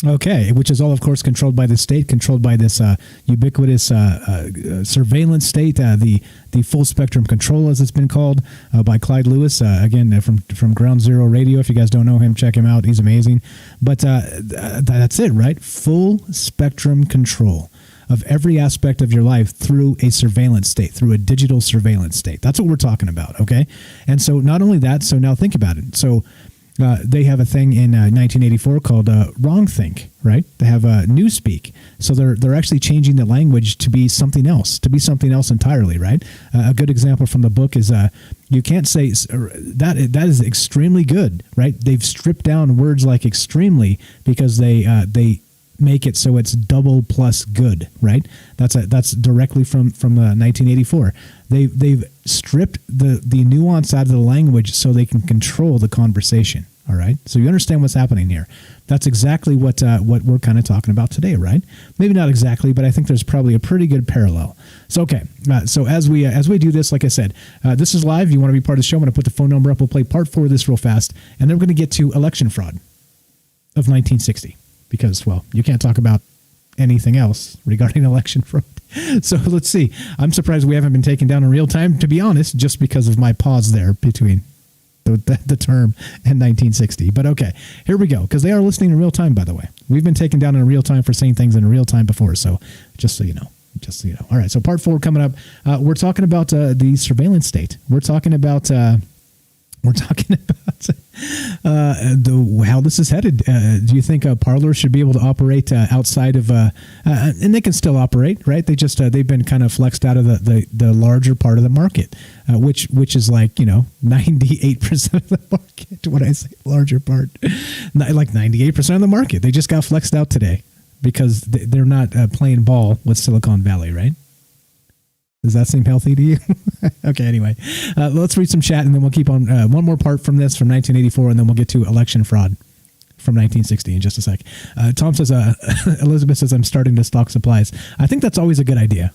Okay, which is all, of course, controlled by the state, controlled by this ubiquitous surveillance state, the full spectrum control, as it's been called, by Clyde Lewis, again, from Ground Zero Radio. If you guys don't know him, check him out. He's amazing. But that's it, right? Full spectrum control of every aspect of your life through a surveillance state, through a digital surveillance state. That's what we're talking about, okay? And so not only that, so now think about it. So they have a thing in 1984 called wrongthink, right? They have newspeak. So they're actually changing the language to be something else entirely, right? A good example from the book is you can't say that is extremely good, right? They've stripped down words like extremely because they make it so it's double plus good, right? That's directly from 1984. They've stripped the nuance out of the language so they can control the conversation. All right, so you understand what's happening here. That's exactly what we're kind of talking about today, right? Maybe not exactly, but I think there's probably a pretty good parallel. So okay, so as we do this, like I said, this is live. You want to be part of the show? I'm going to put the phone number up. We'll play part 4 of this real fast, and then we're going to get to election fraud of 1960. Because, well, you can't talk about anything else regarding election fraud. So let's see. I'm surprised we haven't been taken down in real time, to be honest, just because of my pause there between the term and 1960. But okay, here we go, because they are listening in real time, by the way. We've been taken down in real time for saying things in real time before, so just so you know. All right, so part 4 coming up. We're talking about the surveillance state. We're talking about how this is headed. Do you think parlors should be able to operate outside of, and they can still operate, right? They just they've been kind of flexed out of the larger part of the market, which is like 98% of the market. When I say larger part, like 98% of the market, they just got flexed out today because they're not playing ball with Silicon Valley, right? Does that seem healthy to you? Okay, anyway, let's read some chat, and then we'll keep on one more part from this from 1984, and then we'll get to election fraud from 1960 in just a sec. Tom says, Elizabeth says, I'm starting to stock supplies. I think that's always a good idea.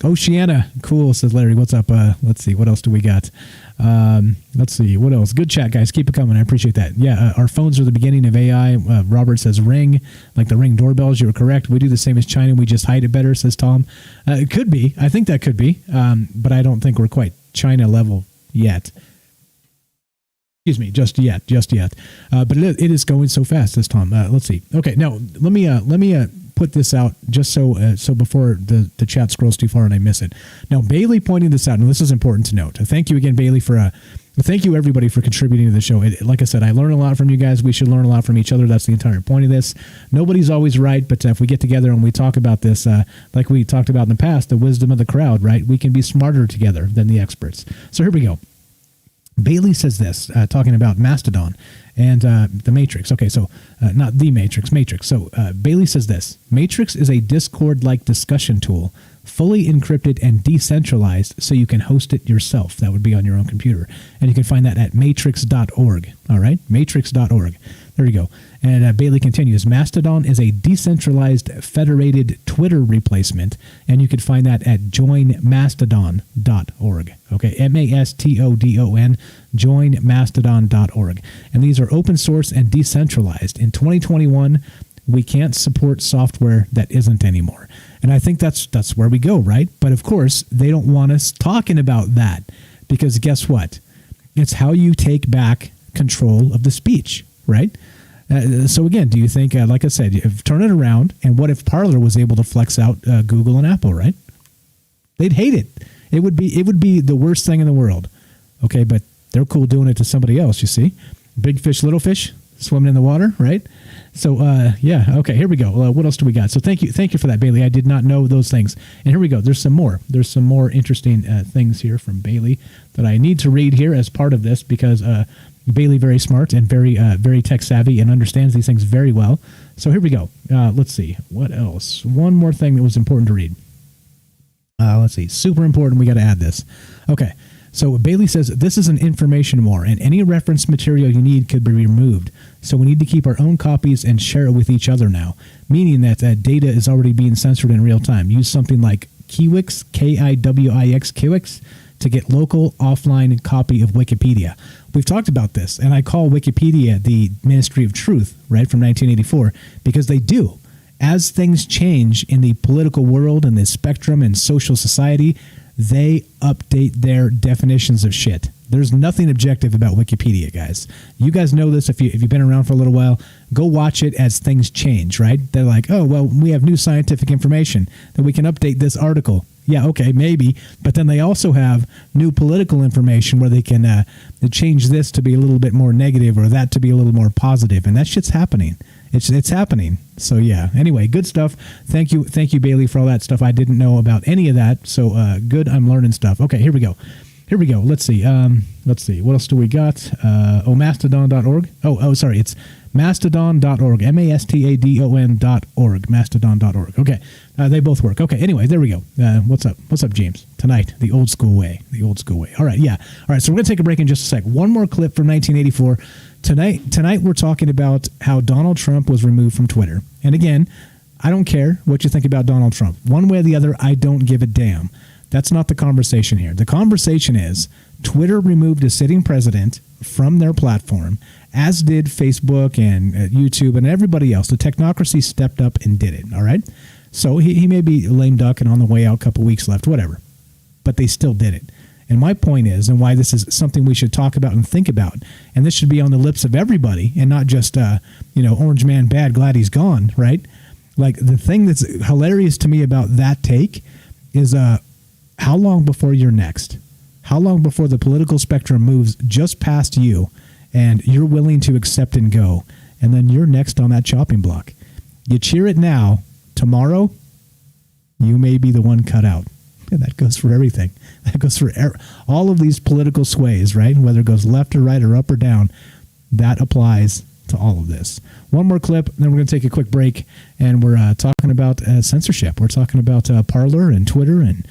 Oceania, cool, says Larry. What's up? Let's see. What else do we got? Let's see. What else? Good chat, guys. Keep it coming. I appreciate that. Yeah, our phones are the beginning of AI. Robert says Ring, like the Ring doorbells. You were correct. We do the same as China. We just hide it better, says Tom. It could be. I think that could be. But I don't think we're quite China level yet. Excuse me, just yet. But it is going so fast, says Tom. Let's see. Okay, now let me put this out just so before the chat scrolls too far and I miss it. Now, Bailey pointing this out, and this is important to note. Thank you again, Bailey, for Thank you, everybody, for contributing to the show. Like I said, I learn a lot from you guys. We should learn a lot from each other. That's the entire point of this. Nobody's always right, but if we get together and we talk about this, like we talked about in the past, the wisdom of the crowd, right? We can be smarter together than the experts. So here we go. Bailey says this, talking about Mastodon and the Matrix. Okay, so not the Matrix, Matrix. So Bailey says this: Matrix is a Discord-like discussion tool, fully encrypted and decentralized, so you can host it yourself. That would be on your own computer. And you can find that at matrix.org. All right? Matrix.org. There you go. And Bailey continues, Mastodon is a decentralized federated Twitter replacement, and you can find that at joinmastodon.org. Okay, Mastodon, joinmastodon.org. And these are open source and decentralized. In 2021, we can't support software that isn't anymore. And I think that's where we go, right? But of course, they don't want us talking about that, because guess what? It's how you take back control of the speech, right? So again, do you think, like I said, turn it around, and what if Parler was able to flex out Google and Apple, right? They'd hate it. It would be the worst thing in the world. Okay, but they're cool doing it to somebody else, you see? Big fish, little fish, swimming in the water, right? So, yeah, okay, here we go. What else do we got? So thank you for that, Bailey. I did not know those things. And here we go. There's some more. There's some more interesting things here from Bailey that I need to read here as part of this, because Bailey, very smart and very tech savvy and understands these things very well. So here we go. Let's see. What else? One more thing that was important to read. Let's see. Super important. We got to add this. Okay. So Bailey says, this is an information war, and any reference material you need could be removed. So we need to keep our own copies and share it with each other now, meaning that data is already being censored in real time. Use something like Kiwix, Kiwix, Kiwix, to get local offline copy of Wikipedia. We've talked about this, and I call Wikipedia the Ministry of Truth, right, from 1984, because they do. As things change in the political world and the spectrum and social society, they update their definitions of shit. There's nothing objective about Wikipedia, guys. You guys know this if you've been around for a little while. Go watch it as things change, right? They're like, oh, well, we have new scientific information that we can update this article. Yeah, okay, maybe. But then they also have new political information where they can change this to be a little bit more negative or that to be a little more positive. And that shit's happening. It's happening. So, yeah. Anyway, good stuff. Thank you, Bailey, for all that stuff. I didn't know about any of that. So, good. I'm learning stuff. Okay, here we go. Let's see. What else do we got? Mastodon.org. Oh, sorry. It's mastodon.org. Mastodon.org. Mastodon.org. Okay. They both work. Okay. Anyway, there we go. What's up? What's up, James? Tonight, the old school way. All right. Yeah. All right. So we're going to take a break in just a sec. One more clip from 1984. Tonight we're talking about how Donald Trump was removed from Twitter. And again, I don't care what you think about Donald Trump. One way or the other, I don't give a damn. That's not the conversation here. The conversation is Twitter removed a sitting president from their platform, as did Facebook and YouTube and everybody else. The technocracy stepped up and did it, all right? So he may be lame duck and on the way out, a couple weeks left, whatever. But they still did it. And my point is, and why this is something we should talk about and think about, and this should be on the lips of everybody and not just, Orange Man bad, glad he's gone, right? Like, the thing that's hilarious to me about that take is how long before you're next? How long before the political spectrum moves just past you and you're willing to accept and go, and then you're next on that chopping block? You cheer it now, tomorrow, you may be the one cut out. And that goes for everything. That goes for all of these political sways, right? Whether it goes left or right or up or down, that applies to all of this. One more clip, then we're going to take a quick break, and we're talking about censorship. We're talking about Parler and Twitter and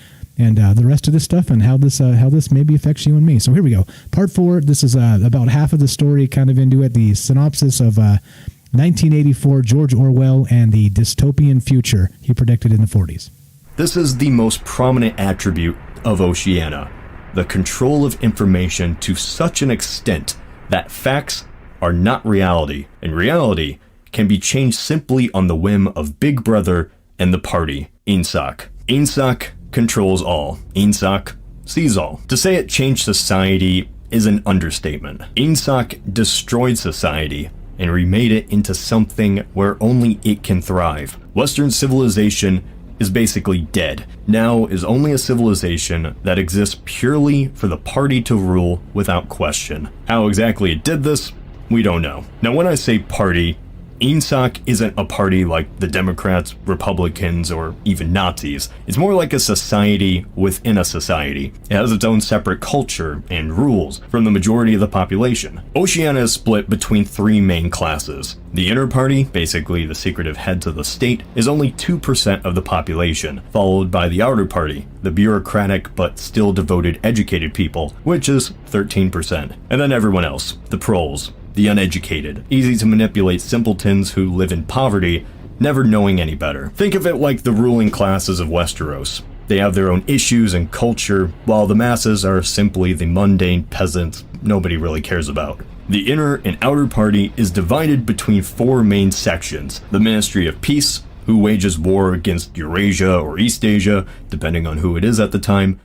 the rest of this stuff, and how this maybe affects you and me. So here we go. Part 4. This is about half of the story, kind of into it. The synopsis of 1984, George Orwell, and the dystopian future he predicted in the 40s. This is the most prominent attribute of Oceania, the control of information to such an extent that facts are not reality, and reality can be changed simply on the whim of Big Brother and the party, INSOC. INSOC controls all. INSOC sees all. To say it changed society is an understatement. INSOC destroyed society and remade it into something where only it can thrive. Western civilization is basically dead. Now is only a civilization that exists purely for the party to rule without question. How exactly it did this, we don't know. Now when I say party, INSOC isn't a party like the Democrats, Republicans, or even Nazis. It's more like a society within a society. It has its own separate culture and rules from the majority of the population. Oceania is split between three main classes. The inner party, basically the secretive heads of the state, is only 2% of the population, followed by the outer party, the bureaucratic but still devoted educated people, which is 13%. And then everyone else, the proles, the uneducated, easy to manipulate simpletons who live in poverty, never knowing any better. Think of it like the ruling classes of Westeros. They have their own issues and culture, while the masses are simply the mundane peasants nobody really cares about. The inner and outer party is divided between four main sections: the Ministry of Peace, who wages war against Eurasia or East Asia, depending on who it is at the time.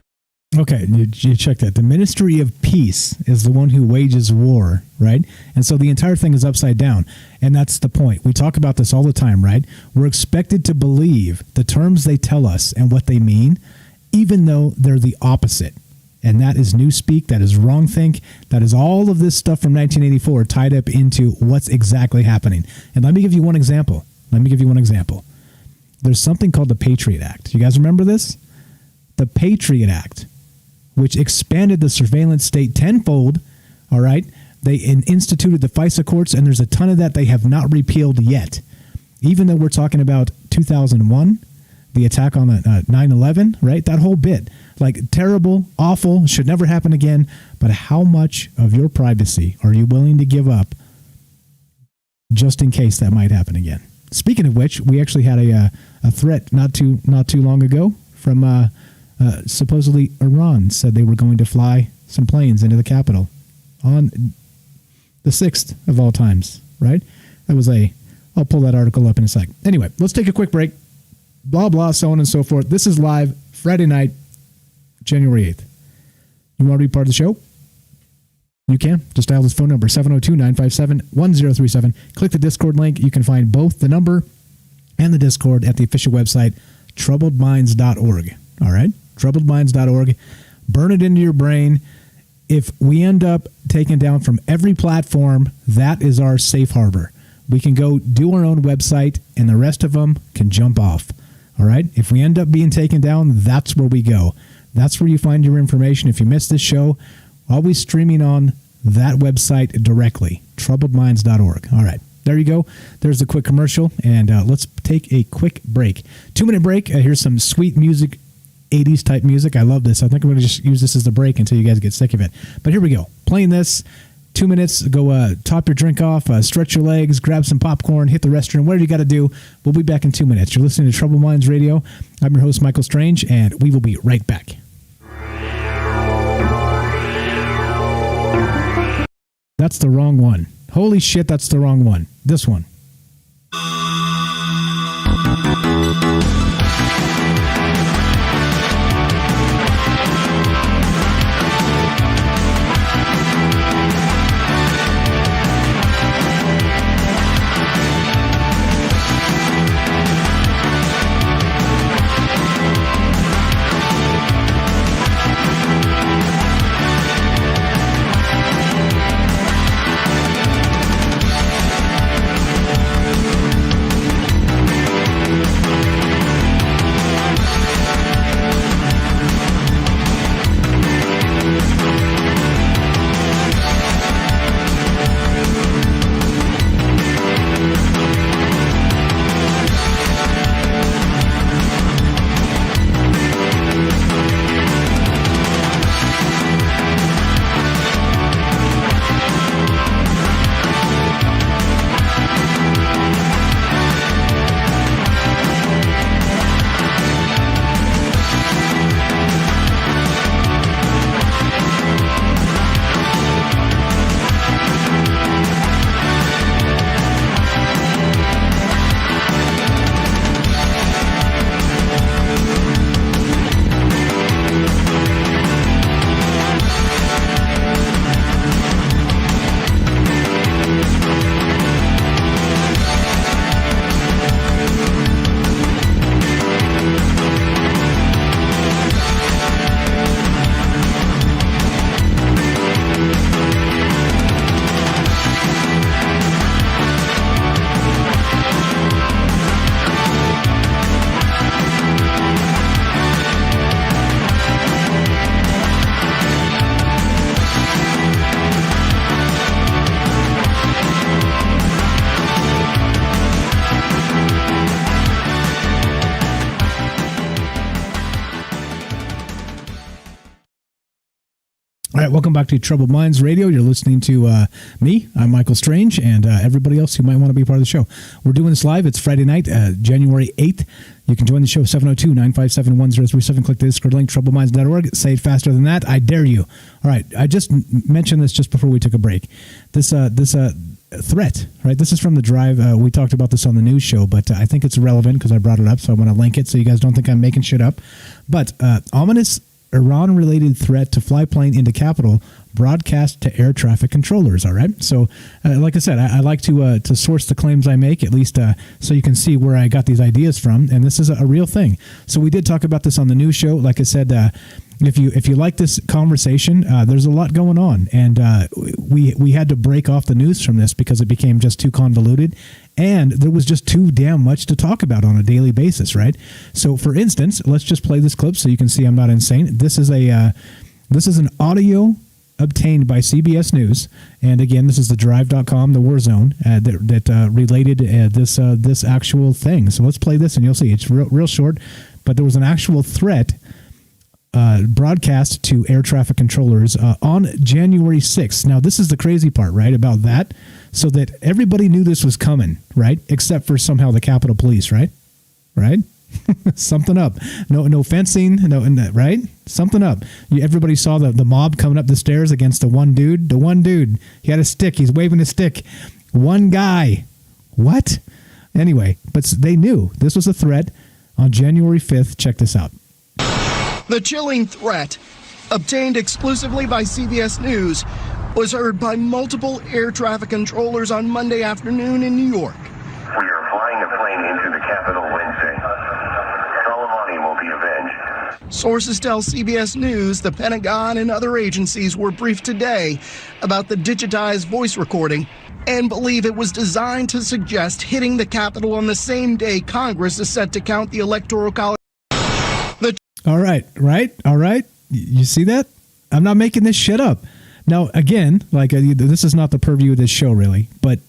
Okay, you check that. The Ministry of Peace is the one who wages war, right? And so the entire thing is upside down. And that's the point. We talk about this all the time, right? We're expected to believe the terms they tell us and what they mean, even though they're the opposite. And that is newspeak, that is wrong think, that is all of this stuff from 1984 tied up into what's exactly happening. And let me give you one example. There's something called the Patriot Act. You guys remember this? The Patriot Act, which expanded the surveillance state tenfold, all right? They instituted the FISA courts, and there's a ton of that they have not repealed yet. Even though we're talking about 2001, the attack on 9/11, right? That whole bit. Like, terrible, awful, should never happen again. But how much of your privacy are you willing to give up just in case that might happen again? Speaking of which, we actually had a threat not too long ago from supposedly Iran said they were going to fly some planes into the Capitol on the 6th of all times, right? I'll pull that article up in a sec. Anyway, let's take a quick break. Blah, blah, so on and so forth. This is live Friday night, January 8th. You want to be part of the show? You can. Just dial this phone number, 702-957-1037. Click the Discord link. You can find both the number and the Discord at the official website, troubledminds.org. All right? troubledminds.org. Burn it into your brain. If we end up taken down from every platform, that is our safe harbor. We can go do our own website, and the rest of them can jump off. All right? If we end up being taken down, that's where we go. That's where you find your information. If you missed this show, always streaming on that website directly, troubledminds.org. All right. There you go. There's the quick commercial, and let's take a quick break. 2-minute break. Here's some sweet music, 80s type music. I love this. I think I'm going to just use this as the break until you guys get sick of it. But here we go. Playing this. 2 minutes. Go top your drink off, stretch your legs, grab some popcorn, hit the restroom, whatever you got to do. We'll be back in 2 minutes. You're listening to Troubled Minds Radio. I'm your host, Michael Strange, and we will be right back. That's the wrong one. Holy shit, that's the wrong one. This one. right, welcome back to Troubled Minds Radio. You're listening to me. I'm Michael Strange, and everybody else who might want to be part of the show. We're doing this live. It's Friday night, January 8th. You can join the show 702-957-1037. Click the Discord link, troubledminds.org. Say it faster than that. I dare you. All right, I just mentioned this just before we took a break. This threat, right? This is from the Drive. We talked about this on the news show, but I think it's relevant because I brought it up, so I want to link it so you guys don't think I'm making shit up. But ominous Iran-related threat to fly plane into Capitol broadcast to air traffic controllers. All right. So, like I said, I like to source the claims I make, at least so you can see where I got these ideas from. And this is a real thing. So we did talk about this on the news show. Like I said, if you like this conversation, there's a lot going on, and we had to break off the news from this because it became just too convoluted, and there was just too damn much to talk about on a daily basis, right? So, for instance, let's just play this clip so you can see I'm not insane. This is an audio obtained by CBS News, and again, this is the Drive.com, the war zone that related this actual thing. So let's play this, and you'll see it's real short, but there was an actual threat broadcast to air traffic controllers on January 6th. Now, this is the crazy part, right, about that, so that everybody knew this was coming, right, except for somehow the Capitol Police, right? Something up. No fencing, right? Something up. Everybody saw the mob coming up the stairs against the one dude. The one dude, he had a stick. He's waving a stick. One guy. What? Anyway, but they knew this was a threat on January 5th. Check this out. The chilling threat, obtained exclusively by CBS News, was heard by multiple air traffic controllers on Monday afternoon in New York. We are flying a plane into the Capitol Wednesday. Soleimani will be avenged. Sources tell CBS News the Pentagon and other agencies were briefed today about the digitized voice recording and believe it was designed to suggest hitting the Capitol on the same day Congress is set to count the Electoral College. All right. You see that? I'm not making this shit up. Now, again, like this is not the purview of this show, really, but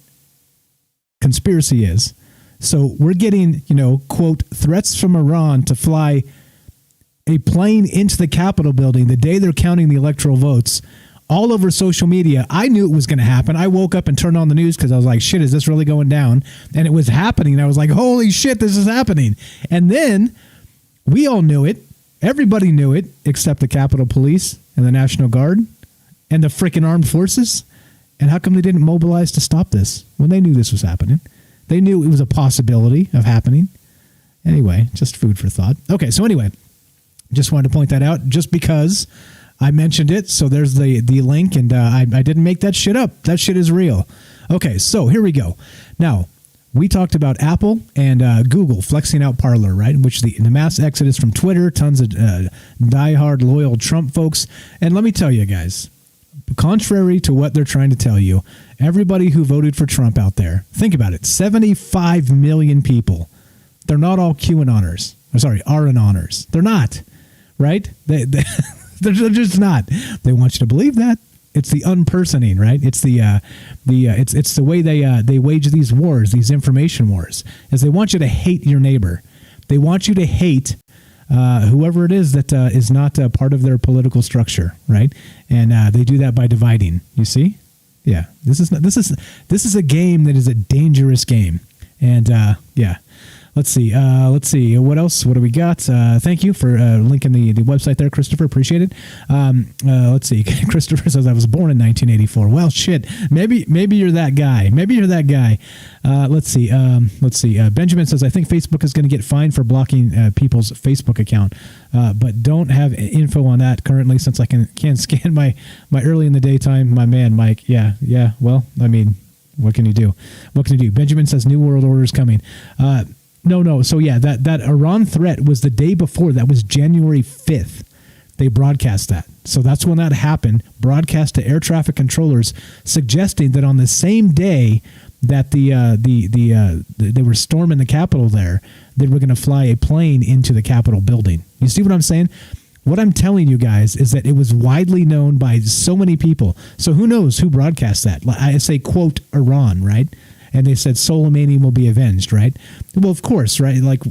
conspiracy is. So we're getting, quote, threats from Iran to fly a plane into the Capitol building the day they're counting the electoral votes all over social media. I knew it was going to happen. I woke up and turned on the news because I was like, shit, is this really going down? And it was happening. I was like, holy shit, this is happening. And then we all knew it. Everybody knew it except the Capitol Police and the National Guard and the frickin' armed forces. And how come they didn't mobilize to stop this when they knew this was happening? They knew it was a possibility of happening. Anyway, just food for thought. Okay, so anyway, just wanted to point that out just because I mentioned it. So there's the link, and I didn't make that shit up. That shit is real. Okay, so here we go. Now, we talked about Apple and Google flexing out Parler, right? In which the mass exodus from Twitter, tons of diehard loyal Trump folks. And let me tell you guys, contrary to what they're trying to tell you, everybody who voted for Trump out there, think about it, 75 million people. They're not all QAnoners. RAnoners. They're not, right? They're just not. They want you to believe that. It's the unpersoning, right? It's it's the way they wage these wars, these information wars, is they want you to hate your neighbor. They want you to hate whoever it is that is not part of their political structure, right? And they do that by dividing. You see? Yeah. This is a game that is a dangerous game, and yeah. Let's see. What else? What do we got? Thank you for linking the website there, Christopher. Appreciate it. Let's see. Christopher says I was born in 1984. Well, shit. Maybe you're that guy. Let's see. Benjamin says I think Facebook is going to get fined for blocking people's Facebook account, but don't have info on that currently since I can't scan my early in the daytime. My man, Mike. Yeah. Well, I mean, what can you do? Benjamin says New World Order is coming. No. So yeah, that Iran threat was the day before. That was January 5th. They broadcast that. So that's when that happened. Broadcast to air traffic controllers, suggesting that on the same day that they were storming the Capitol there, they were going to fly a plane into the Capitol building. You see what I'm saying? What I'm telling you guys is that it was widely known by so many people. So who knows who broadcast that? I say, quote, Iran, right? and they said Soleimani will be avenged, right? Well, of course, right? Like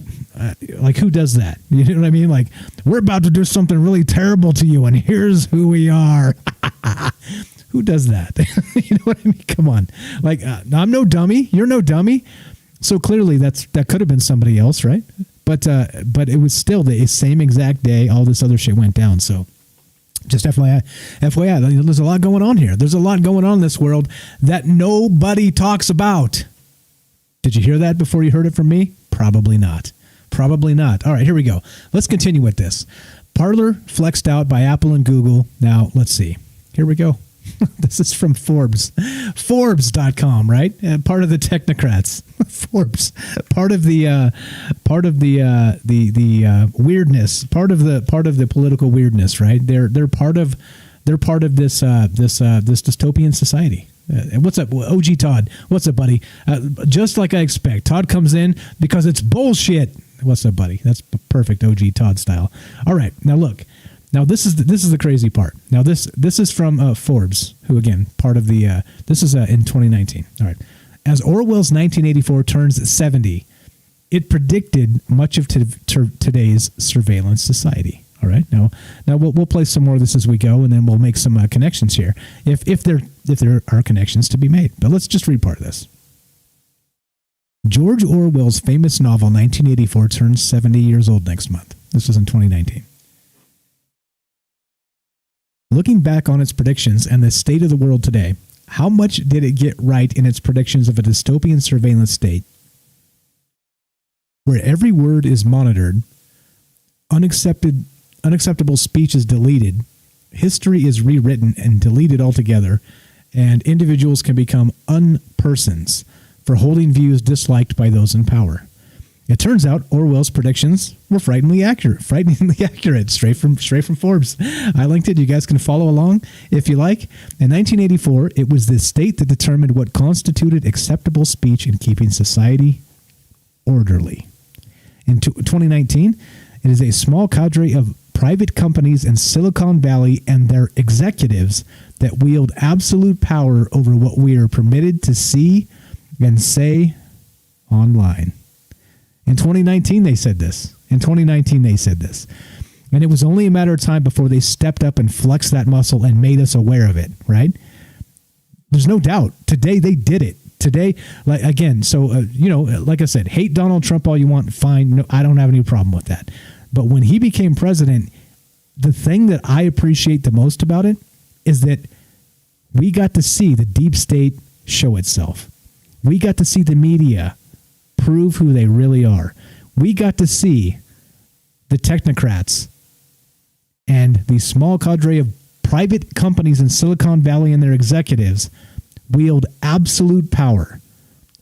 who does that? You know what I mean? Like, we're about to do something really terrible to you, and here's who we are. Who does that? You know what I mean? Come on. Like, I'm no dummy. You're no dummy. So clearly that could have been somebody else, right? But it was still the same exact day all this other shit went down. So just FYI, there's a lot going on here. There's a lot going on in this world that nobody talks about. Did you hear that before you heard it from me? Probably not. Probably not. All right, here we go. Let's continue with this. Parler flexed out by Apple and Google. Now, let's see. Here we go. This is from Forbes. Forbes.com, right? Part of the technocrats. Forbes. Part of the weirdness. Part of the political weirdness, right? They're part of this dystopian society. What's up, OG Todd? What's up, buddy? Just like I expect. Todd comes in because it's bullshit. What's up, buddy? That's perfect OG Todd style. All right, now look. Now this is the crazy part. Now this is from Forbes, who again part of the this is in 2019. All right, as Orwell's 1984 turns 70, it predicted much of today's surveillance society. All right, now we'll play some more of this as we go, and then we'll make some connections here, if there are connections to be made. But let's just read part of this. George Orwell's famous novel 1984 turns 70 years old next month. This was in 2019. Looking back on its predictions and the state of the world today, how much did it get right in its predictions of a dystopian surveillance state where every word is monitored, unacceptable speech is deleted, history is rewritten and deleted altogether, and individuals can become unpersons for holding views disliked by those in power? It turns out Orwell's predictions were frighteningly accurate. Straight from Forbes. I linked it. You guys can follow along if you like. In 1984, it was the state that determined what constituted acceptable speech in keeping society orderly. In 2019, it is a small cadre of private companies in Silicon Valley and their executives that wield absolute power over what we are permitted to see and say online. In 2019, they said this. And it was only a matter of time before they stepped up and flexed that muscle and made us aware of it, right? There's no doubt. Today, they did it. Today, like again, so, like I said, hate Donald Trump all you want, fine. No, I don't have any problem with that. But when he became president, the thing that I appreciate the most about it is that we got to see the deep state show itself. We got to see the media prove who they really are. We got to see the technocrats and the small cadre of private companies in Silicon Valley and their executives wield absolute power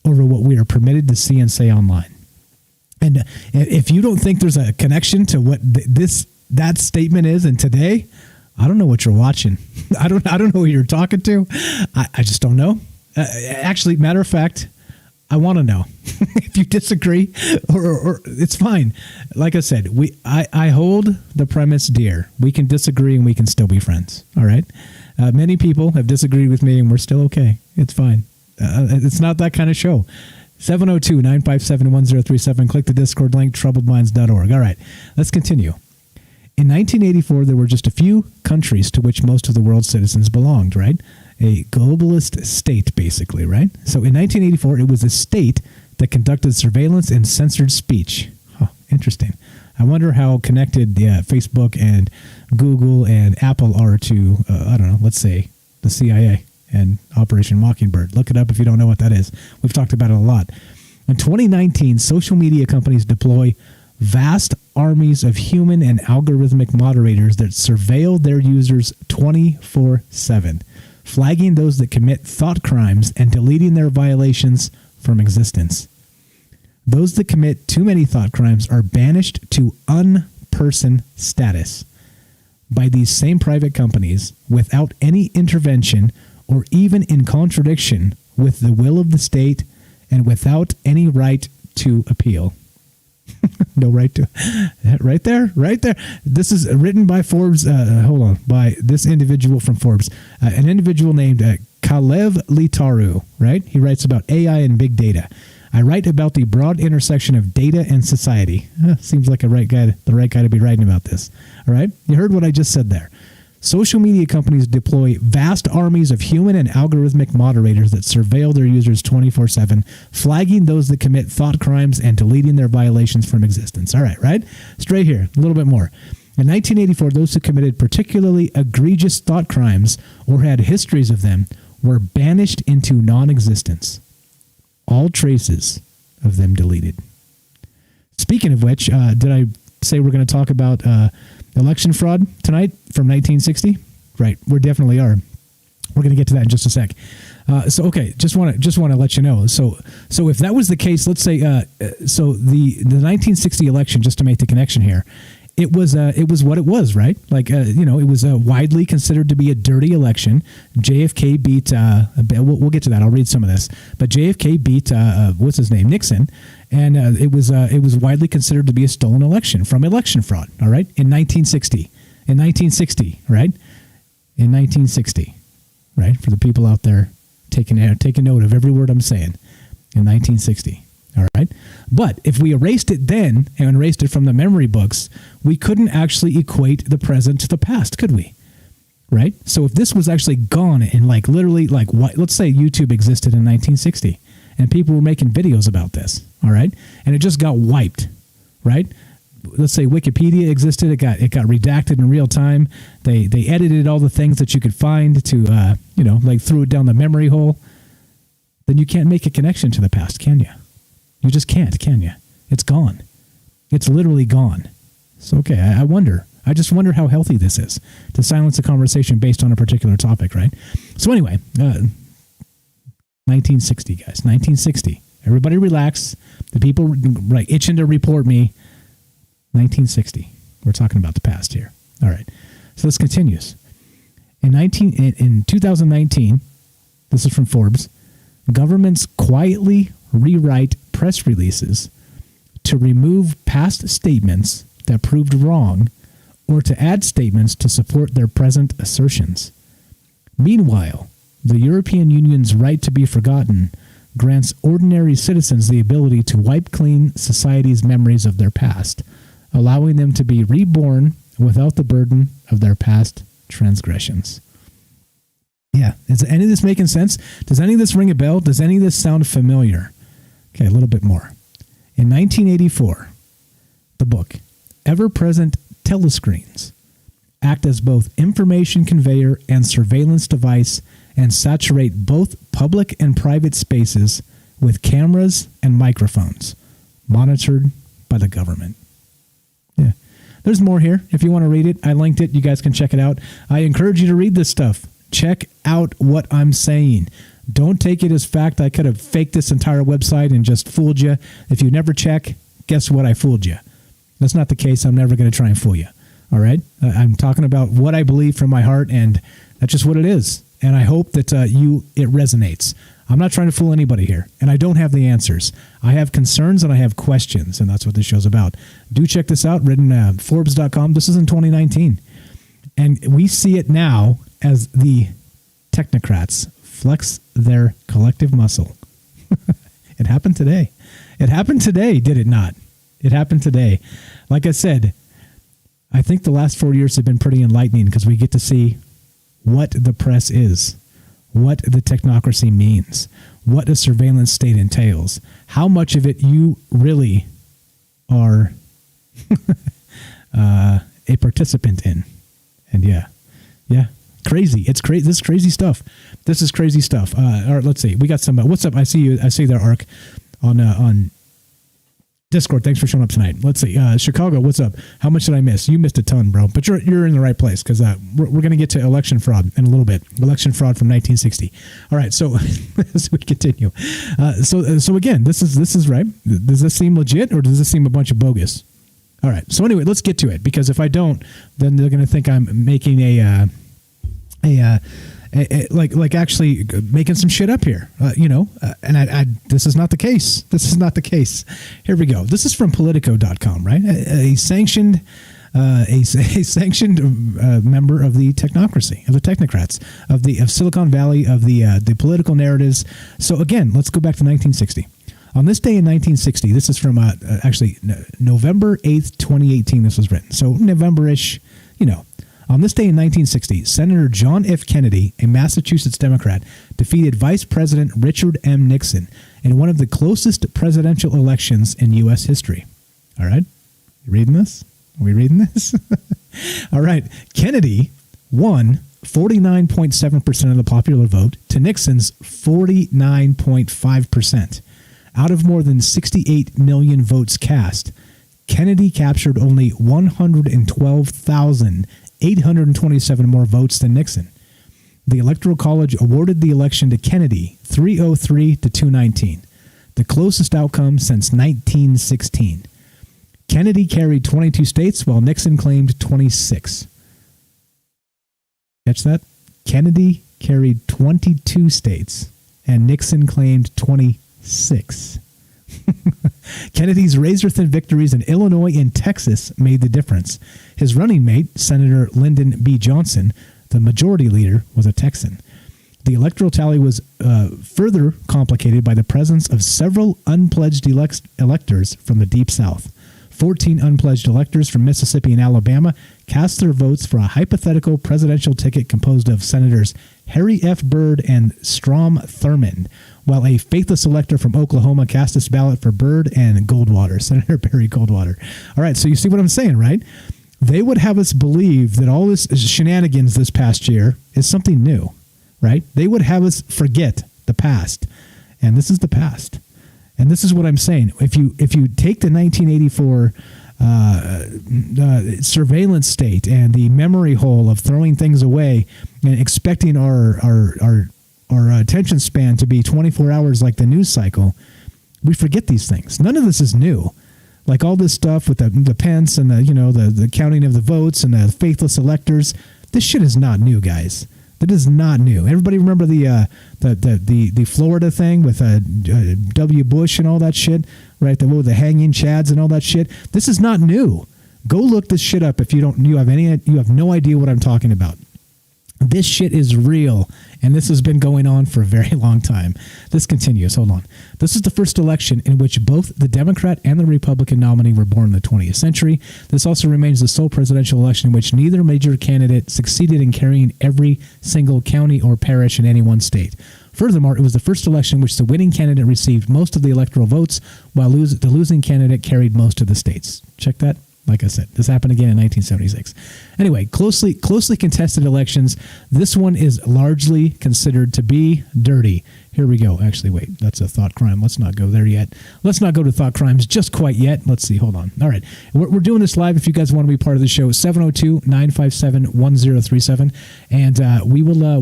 over what we are permitted to see and say online. And if you don't think there's a connection to what that statement is and today, I don't know what you're watching. I don't know who you're talking to. I just don't know. Actually, matter of fact, I want to know. If you disagree, or it's fine. Like I said, I hold the premise dear. We can disagree and we can still be friends. All right. Many people have disagreed with me and we're still okay. It's fine. It's not that kind of show. 702-957-1037. Click the Discord link, troubledminds.org. All right, let's continue. In 1984, there were just a few countries to which most of the world's citizens belonged, right? A globalist state, basically, right? So in 1984, it was a state that conducted surveillance and censored speech. Huh, interesting. I wonder how connected Facebook and Google and Apple are to, I don't know, let's say the CIA and Operation Mockingbird. Look it up if you don't know what that is. We've talked about it a lot. In 2019, social media companies deploy vast armies of human and algorithmic moderators that surveil their users 24/7, flagging those that commit thought crimes and deleting their violations from existence. Those that commit too many thought crimes are banished to unperson status by these same private companies without any intervention or even in contradiction with the will of the state and without any right to appeal. No right to... Right there. This is written by Forbes. By this individual from Forbes. An individual named Kalev Litaru, right? He writes about AI and big data. I write about the broad intersection of data and society. Seems like the right guy to be writing about this. All right? You heard what I just said there. Social media companies deploy vast armies of human and algorithmic moderators that surveil their users 24/7, flagging those that commit thought crimes and deleting their violations from existence. All right, right? Straight here, a little bit more. In 1984, those who committed particularly egregious thought crimes or had histories of them were banished into non-existence. All traces of them deleted. Speaking of which, did I say we're going to talk about election fraud tonight from 1960? Right, we definitely are. We're going to get to that in just a sec. So okay, just want to let you know. So if that was the case, let's say so the 1960 election, just to make the connection here, it was what it was, right? Like it was widely considered to be a dirty election. JFK beat. We'll get to that. I'll read some of this, but JFK beat what's his name, Nixon, and it was widely considered to be a stolen election from election fraud. All right, in 1960, right? In 1960, right? For the people out there taking note of every word I'm saying, in 1960. All right. But if we erased it then and erased it from the memory books, we couldn't actually equate the present to the past, could we? Right. So if this was actually gone and literally what, let's say YouTube existed in 1960 and people were making videos about this. All right. And it just got wiped. Right. Let's say Wikipedia existed. It got redacted in real time. They edited all the things that you could find to, threw it down the memory hole. Then you can't make a connection to the past, can you? You just can't, can you? It's gone. It's literally gone. So, okay, I just wonder how healthy this is to silence a conversation based on a particular topic, right? So anyway, 1960, guys, 1960. Everybody relax. The people itching to report me. 1960. We're talking about the past here. All right. So this continues. In 2019, this is from Forbes, governments quietly rewrite press releases to remove past statements that proved wrong or to add statements to support their present assertions. Meanwhile, the European Union's right to be forgotten grants ordinary citizens the ability to wipe clean society's memories of their past, allowing them to be reborn without the burden of their past transgressions. Yeah, is any of this making sense? Does any of this ring a bell? Does any of this sound familiar? Okay, a little bit more. In 1984, the book, Ever-Present Telescreens act as both information conveyor and surveillance device and saturate both public and private spaces with cameras and microphones monitored by the government. Yeah. There's more here. If you want to read it, I linked it. You guys can check it out. I encourage you to read this stuff. Check out what I'm saying. Don't take it as fact. I could have faked this entire website and just fooled you. If you never check, guess what? I fooled you. That's not the case. I'm never going to try and fool you. All right? I'm talking about what I believe from my heart, and that's just what it is. And I hope that it resonates. I'm not trying to fool anybody here, and I don't have the answers. I have concerns and I have questions, and that's what this show's about. Do check this out, written at Forbes.com. This is in 2019. And we see it now as the technocrats flex their collective muscle. It happened today. It happened today, did it not? It happened today. Like I said, I think the last 4 years have been pretty enlightening because we get to see what the press is, what the technocracy means, what a surveillance state entails, how much of it you really are a participant in. And yeah. Crazy. It's crazy. This is crazy stuff. This is crazy stuff. All right, let's see. We got some. What's up? I see you. I see there, Ark, on Discord. Thanks for showing up tonight. Let's see. Chicago, what's up? How much did I miss? You missed a ton, bro. But you're in the right place because we're going to get to election fraud in a little bit. Election fraud from 1960. All right. So as we continue, so again, this is right. Does this seem legit or does this seem a bunch of bogus? All right. So anyway, let's get to it because if I don't, then they're going to think I'm making like actually making some shit up here, and I this is not the case. This is not the case. Here we go. This is from Politico.com, right? A sanctioned a sanctioned member of the technocracy, of the technocrats, of Silicon Valley, of the political narratives. So again, let's go back to 1960. On this day in 1960, this is from actually November 8th, 2018. This was written, so November-ish, you know. On this day in 1960, Senator John F. Kennedy, a Massachusetts Democrat, defeated Vice President Richard M. Nixon in one of the closest presidential elections in U.S. history. All right? You reading this? Are we reading this? All right. Kennedy won 49.7% of the popular vote to Nixon's 49.5%. Out of more than 68 million votes cast, Kennedy captured only 112,827 more votes than Nixon. The Electoral College awarded the election to Kennedy 303 to 219, the closest outcome since 1916. Kennedy carried 22 states, while Nixon claimed 26. Catch that? Kennedy carried 22 states, and Nixon claimed 26. Kennedy's razor-thin victories in Illinois and Texas made the difference. His running mate, Senator Lyndon B. Johnson, the majority leader, was a Texan. The electoral tally was further complicated by the presence of several unpledged electors from the Deep South. 14 unpledged electors from Mississippi and Alabama cast their votes for a hypothetical presidential ticket composed of Senators Harry F. Byrd and Strom Thurmond, while a faithless elector from Oklahoma cast his ballot for Byrd and Goldwater, Senator Barry Goldwater. All right, so you see what I'm saying, right? They would have us believe that all this shenanigans this past year is something new, right? They would have us forget the past, and this is the past. And this is what I'm saying. If you take the 1984 surveillance state and the memory hole of throwing things away and expecting our attention span to be 24 hours like the news cycle, we forget these things. None of this is new. Like all this stuff with the Pence and the counting of the votes and the faithless electors. This shit is not new, guys. That is not new. Everybody remember the Florida thing with W. Bush and all that shit, right? The hanging chads and all that shit. This is not new. Go look this shit up if you have no idea what I'm talking about. This shit is real, and this has been going on for a very long time. This continues. Hold on. This is the first election in which both the Democrat and the Republican nominee were born in the 20th century. This also remains the sole presidential election in which neither major candidate succeeded in carrying every single county or parish in any one state. Furthermore, it was the first election in which the winning candidate received most of the electoral votes, while the losing candidate carried most of the states. Check that. Like I said, this happened again in 1976. Anyway, closely contested elections. This one is largely considered to be dirty. Here we go. Actually, wait, that's a thought crime. Let's not go there yet. Let's not go to thought crimes just quite yet. Let's see. Hold on. All right. We're doing this live. If you guys want to be part of the show, 702-957-1037. And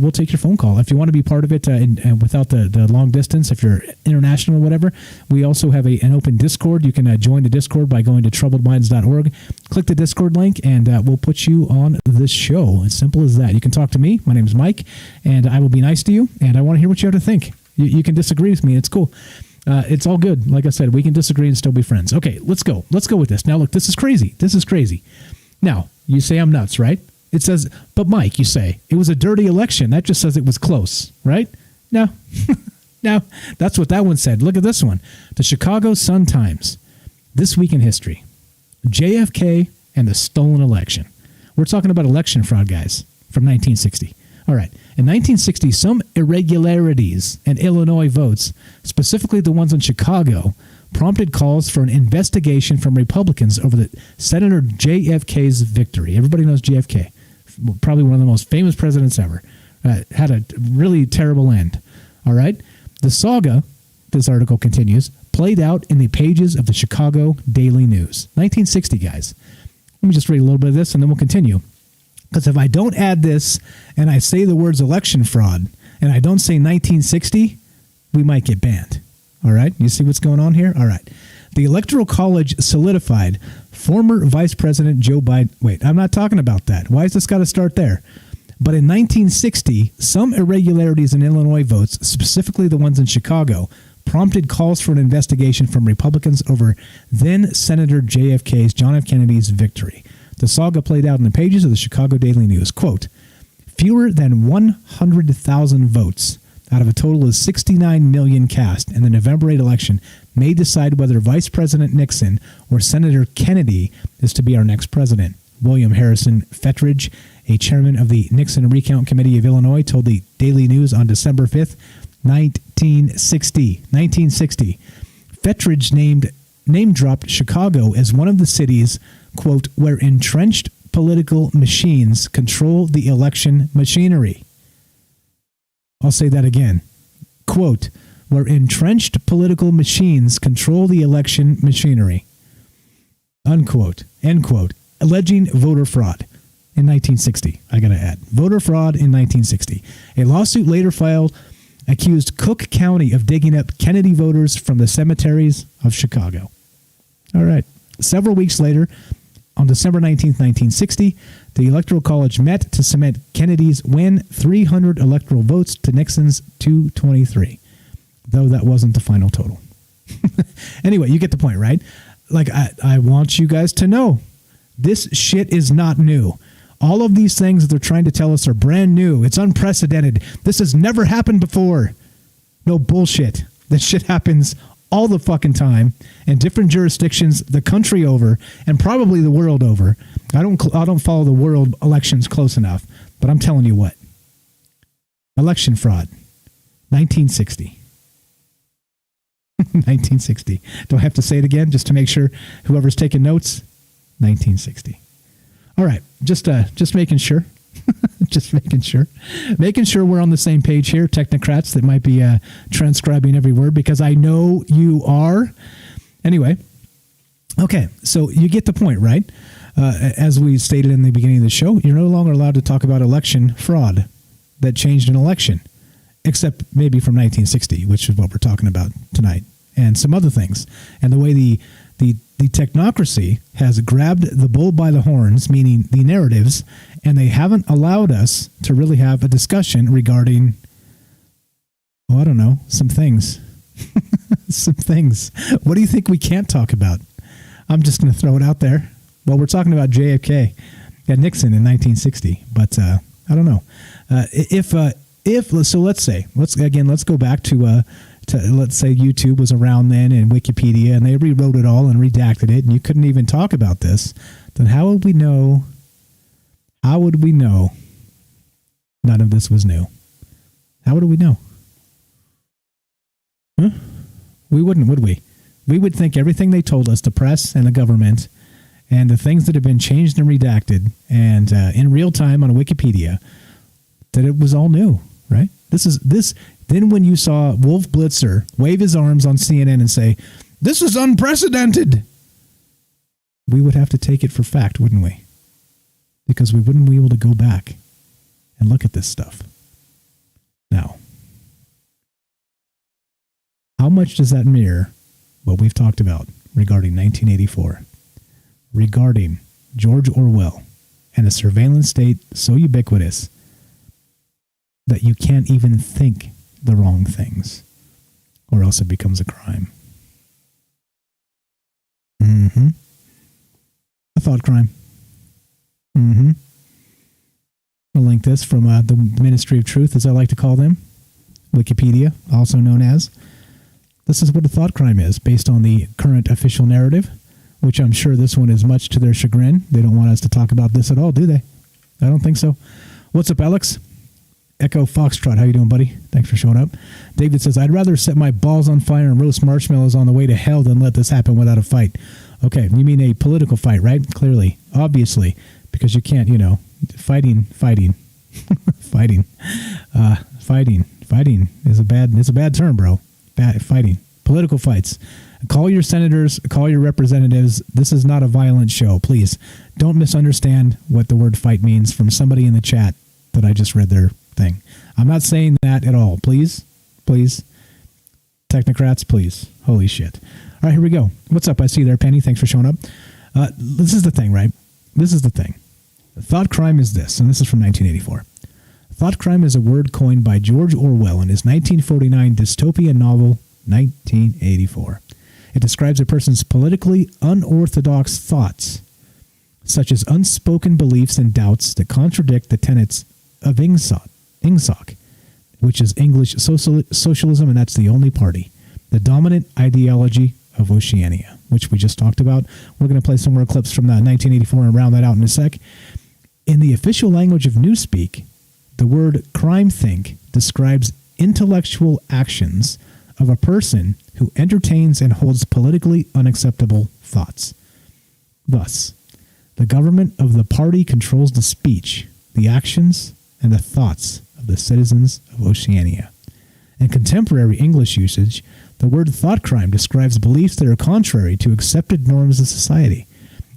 we'll take your phone call. If you want to be part of it and without the long distance, if you're international or whatever, we also have an open Discord. You can join the Discord by going to troubledminds.org. Click the Discord link, and we'll put you on this show. As simple as that. You can talk to me. My name is Mike, and I will be nice to you, and I want to hear what you have to think. You can disagree with me. It's cool. It's all good. Like I said, we can disagree and still be friends. Okay, let's go. Let's go with this. Now, look, this is crazy. This is crazy. Now, you say I'm nuts, right? It says, but Mike, you say, it was a dirty election. That just says it was close, right? No. No, that's what that one said. Look at this one. The Chicago Sun-Times. This week in history. JFK and the stolen election. We're talking about election fraud, guys, from 1960. All right. In 1960, some irregularities in Illinois votes, specifically the ones in Chicago, prompted calls for an investigation from Republicans over the Senator JFK's victory. Everybody knows JFK. Probably one of the most famous presidents ever. Had a really terrible end. All right. The saga, this article continues, played out in the pages of the Chicago Daily News. 1960, guys. Let me just read a little bit of this and then we'll continue. Because if I don't add this and I say the words election fraud and I don't say 1960, we might get banned. All right? You see what's going on here? All right. The Electoral College solidified former Vice President Joe Biden. Wait, I'm not talking about that. Why has this got to start there? But in 1960, some irregularities in Illinois votes, specifically the ones in Chicago, prompted calls for an investigation from Republicans over then Senator John F. Kennedy's victory. The saga played out in the pages of the Chicago Daily News. Quote, fewer than 100,000 votes out of a total of 69 million cast in the November 8 election may decide whether Vice President Nixon or Senator Kennedy is to be our next president. William Harrison Fettridge, a chairman of the Nixon Recount Committee of Illinois, told the Daily News on December 5th, 1960. Fettridge name-dropped Chicago as one of the cities, quote, where entrenched political machines control the election machinery. I'll say that again. Quote, where entrenched political machines control the election machinery. Unquote. End quote. Alleging voter fraud in 1960. I got to add. Voter fraud in 1960. A lawsuit later filed accused Cook County of digging up Kennedy voters from the cemeteries of Chicago. All right. Several weeks later, on December 19th, 1960, the Electoral College met to cement Kennedy's win, 300 electoral votes to Nixon's 223, though that wasn't the final total. Anyway, you get the point, right? Like, I want you guys to know, this shit is not new. All of these things that they're trying to tell us are brand new. It's unprecedented. This has never happened before. No bullshit. This shit happens all the fucking time in different jurisdictions the country over and probably the world over. I don't follow the world elections close enough, but I'm telling you what. Election fraud. 1960. 1960. Do I have to say it again just to make sure whoever's taking notes? 1960. All right, just making sure. Just making sure we're on the same page here, technocrats that might be transcribing every word, because I know you are. Anyway, okay, so you get the point, right? As we stated in the beginning of the show, you're no longer allowed to talk about election fraud that changed an election, except maybe from 1960, which is what we're talking about tonight, and some other things. And the way the technocracy has grabbed the bull by the horns, meaning the narratives, and they haven't allowed us to really have a discussion regarding, oh, I don't know, some things. Some things. What do you think we can't talk about? I'm just going to throw it out there. Well, we're talking about JFK and Nixon in 1960, but I don't know. So let's go back to let's say YouTube was around then and Wikipedia, and they rewrote it all and redacted it, and you couldn't even talk about this. Then how would we know? How would we know none of this was new? How would we know? Huh? We wouldn't, would we? We would think everything they told us, the press and the government, and the things that have been changed and redacted, and in real time on Wikipedia, that it was all new, right? Then when you saw Wolf Blitzer wave his arms on CNN and say, "This is unprecedented," we would have to take it for fact, wouldn't we? Because we wouldn't be able to go back and look at this stuff. Now, how much does that mirror what we've talked about regarding 1984, regarding George Orwell and a surveillance state so ubiquitous that you can't even think the wrong things, or else it becomes a crime? Mm-hmm. A thought crime. Mm-hmm. I'll link this from the Ministry of Truth, as I like to call them, Wikipedia, also known as. This is what a thought crime is, based on the current official narrative, which I'm sure this one is much to their chagrin. They don't want us to talk about this at all, do they? I don't think so. What's up, Alex? Echo Foxtrot, how you doing, buddy? Thanks for showing up. David says, I'd rather set my balls on fire and roast marshmallows on the way to hell than let this happen without a fight. Okay, you mean a political fight, right? Clearly, obviously, because you can't, fighting. Fighting is a bad term, bro. Fighting. Political fights. Call your senators, call your representatives. This is not a violent show. Please don't misunderstand what the word fight means from somebody in the chat that I just read their thing. I'm not saying that at all. Please. Technocrats, please. Holy shit. All right, here we go. What's up? I see you there, Penny. Thanks for showing up. This is the thing, right? This is the thing. Thought crime is this, and this is from 1984. Thought crime is a word coined by George Orwell in his 1949 dystopian novel, 1984. It describes a person's politically unorthodox thoughts such as unspoken beliefs and doubts that contradict the tenets of Ingsoc, which is English socialism, and that's the only party, the dominant ideology of Oceania, which we just talked about. We're going to play some more clips from 1984 and round that out in a sec. In the official language of Newspeak, the word crime think describes intellectual actions of a person who entertains and holds politically unacceptable thoughts. Thus, the government of the party controls the speech, the actions, and the thoughts of the citizens of Oceania. In contemporary English usage, the word thought crime describes beliefs that are contrary to accepted norms of society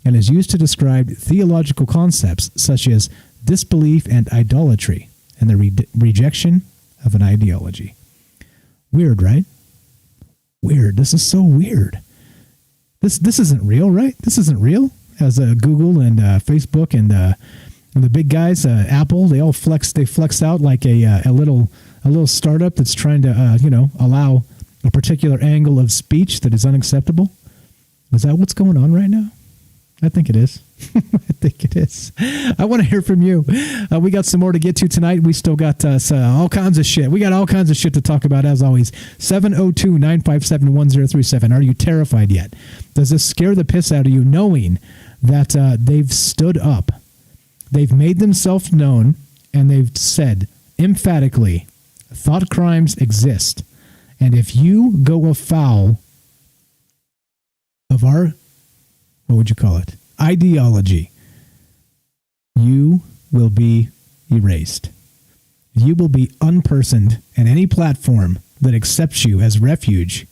and is used to describe theological concepts such as disbelief and idolatry and the rejection of an ideology. Weird, right? Weird. This is so weird. This isn't real, right? This isn't real. As Google and Facebook and the big guys, Apple, they all flex out like a little startup that's trying to allow a particular angle of speech that is unacceptable. Is that what's going on right now? I think it is. I think it is. I want to hear from you. We got some more to get to tonight. We still got all kinds of shit. We got all kinds of shit to talk about, as always. 702-957-1037. Are you terrified yet? Does this scare the piss out of you, knowing that they've stood up, they've made themselves known, and they've said emphatically, thought crimes exist. And if you go afoul of our, what would you call it, ideology, you will be erased. You will be unpersoned, and any platform that accepts you as refuge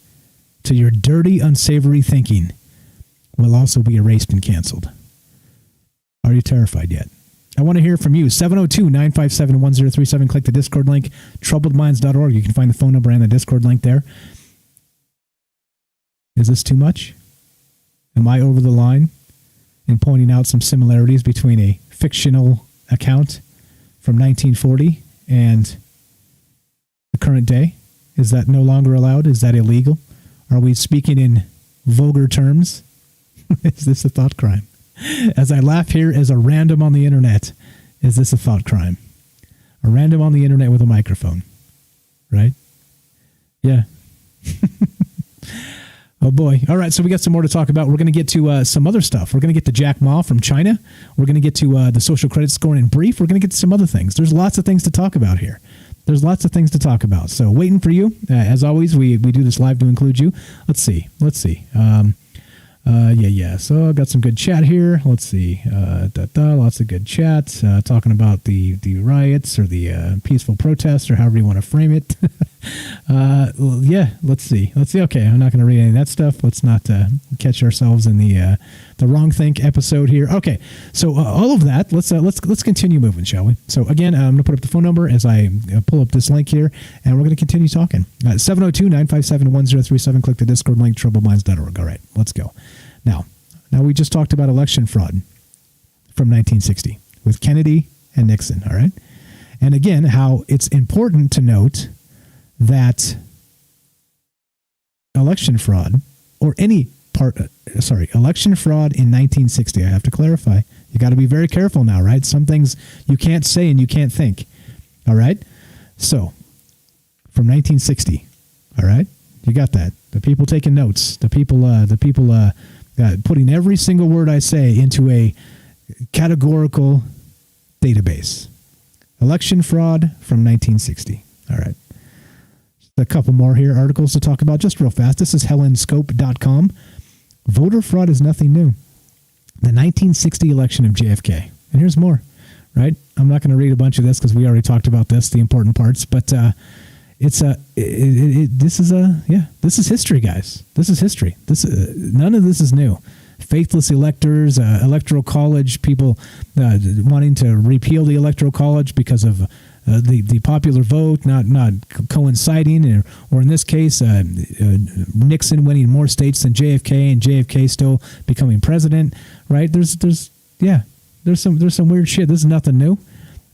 to your dirty, unsavory thinking will also be erased and canceled. Are you terrified yet? I want to hear from you. 702-957-1037. Click the Discord link, troubledminds.org. You can find the phone number and the Discord link there. Is this too much? Am I over the line in pointing out some similarities between a fictional account from 1940 and the current day? Is that no longer allowed? Is that illegal? Are we speaking in vulgar terms? Is this a thought crime? As I laugh here as a random on the internet, is this a thought crime? A random on the internet with a microphone, right? Yeah. Oh boy. All right, so we got some more to talk about. We're going to get to some other stuff. We're going to get to Jack Ma from China. We're going to get to the social credit scoring in brief. We're going to get to some other things. There's lots of things to talk about here. There's lots of things to talk about. So waiting for you. As always, we do this live to include you. Let's see. So I got some good chat here. Let's see. Lots of good chat talking about the riots or the peaceful protests or however you want to frame it. Let's see. Okay, I'm not going to read any of that stuff. Let's not catch ourselves in the wrong think episode here. Okay, so all of that. Let's continue moving, shall we? So again, I'm going to put up the phone number as I pull up this link here, and we're going to continue talking. 702-957-1037. Click the Discord link, troubledminds.org. All right, let's go. Now we just talked about election fraud from 1960 with Kennedy and Nixon, all right? And again, how it's important to note that election fraud or election fraud in 1960, I have to clarify. You got to be very careful now, right? Some things you can't say and you can't think, all right? So, from 1960, all right? You got that. The people taking notes, the people putting every single word I say into a categorical database. Election fraud from 1960. All right. A couple more here, articles to talk about just real fast. This is HellenScope.com. Voter fraud is nothing new. The 1960 election of JFK. And here's more, right? I'm not going to read a bunch of this because we already talked about this, the important parts, but this is history, guys. This is history. None of this is new. Faithless electors, electoral college, people wanting to repeal the electoral college because of the popular vote not coinciding, or in this case, Nixon winning more states than JFK, and JFK still becoming president. Right? There's some weird shit. This is nothing new.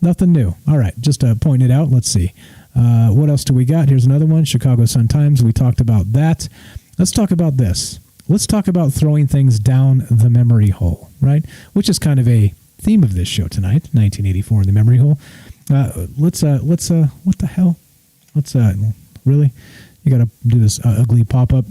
Nothing new. All right, just pointing it out. Let's see. What else do we got? Here's another one. Chicago Sun-Times. We talked about that. Let's talk about this. let's talk about throwing things down the memory hole, right? Which is kind of a theme of this show tonight, 1984 in the memory hole. What the hell? Really? You got to do this ugly pop-up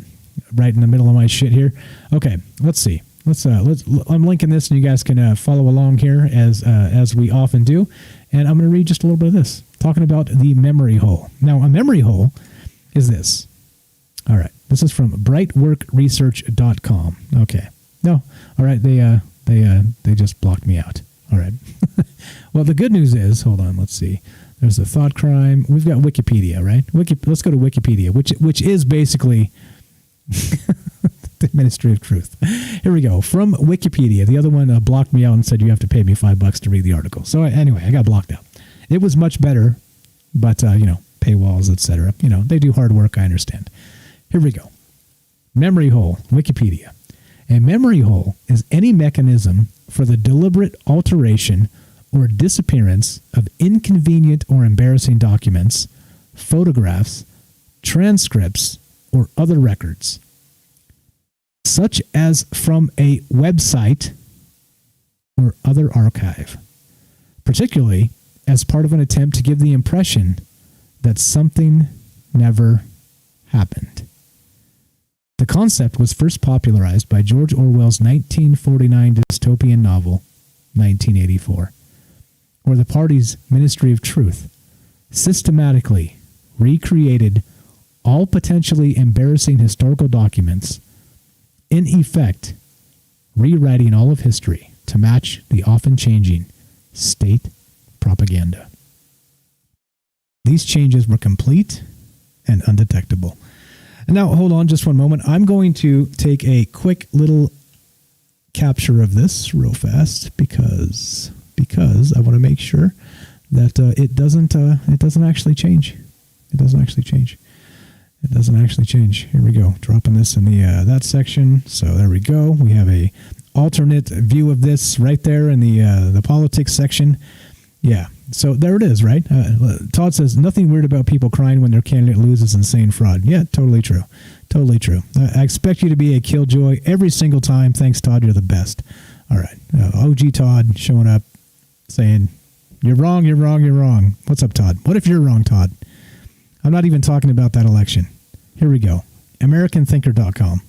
right in the middle of my shit here. Okay, let's see. I'm linking this, and you guys can follow along here as we often do. And I'm going to read just a little bit of this, talking about the memory hole. Now, a memory hole is this. All right, this is from brightworkresearch.com. Okay, no, all right, they just blocked me out. All right. Well, the good news is, hold on, let's see. There's a thought crime. We've got Wikipedia, right? Let's go to Wikipedia, which is basically the Ministry of Truth. Here we go. From Wikipedia. The other one blocked me out and said you have to pay me $5 to read the article. So anyway, I got blocked out. It was much better, but paywalls, etc. They do hard work. I understand. Here we go. Memory hole. Wikipedia. A memory hole is any mechanism for the deliberate alteration or disappearance of inconvenient or embarrassing documents, photographs, transcripts, or other records, such as from a website or other archive, particularly as part of an attempt to give the impression that something never happened. The concept was first popularized by George Orwell's 1949 dystopian novel, 1984, where the party's Ministry of Truth systematically recreated all potentially embarrassing historical documents, in effect, rewriting all of history to match the often changing state propaganda. These changes were complete and undetectable. And now, hold on just one moment. I'm going to take a quick little capture of this real fast because I want to make sure that it doesn't actually change. It doesn't actually change. Here we go. Dropping this in the that section. So there we go. We have a alternate view of this right there in the politics section. Yeah. So there it is, right? Todd says, nothing weird about people crying when their candidate loses and saying fraud. Yeah, totally true. Totally true. I expect you to be a killjoy every single time. Thanks, Todd. You're the best. All right. OG Todd showing up saying, you're wrong, you're wrong, you're wrong. What's up, Todd? What if you're wrong, Todd? I'm not even talking about that election. Here we go. AmericanThinker.com.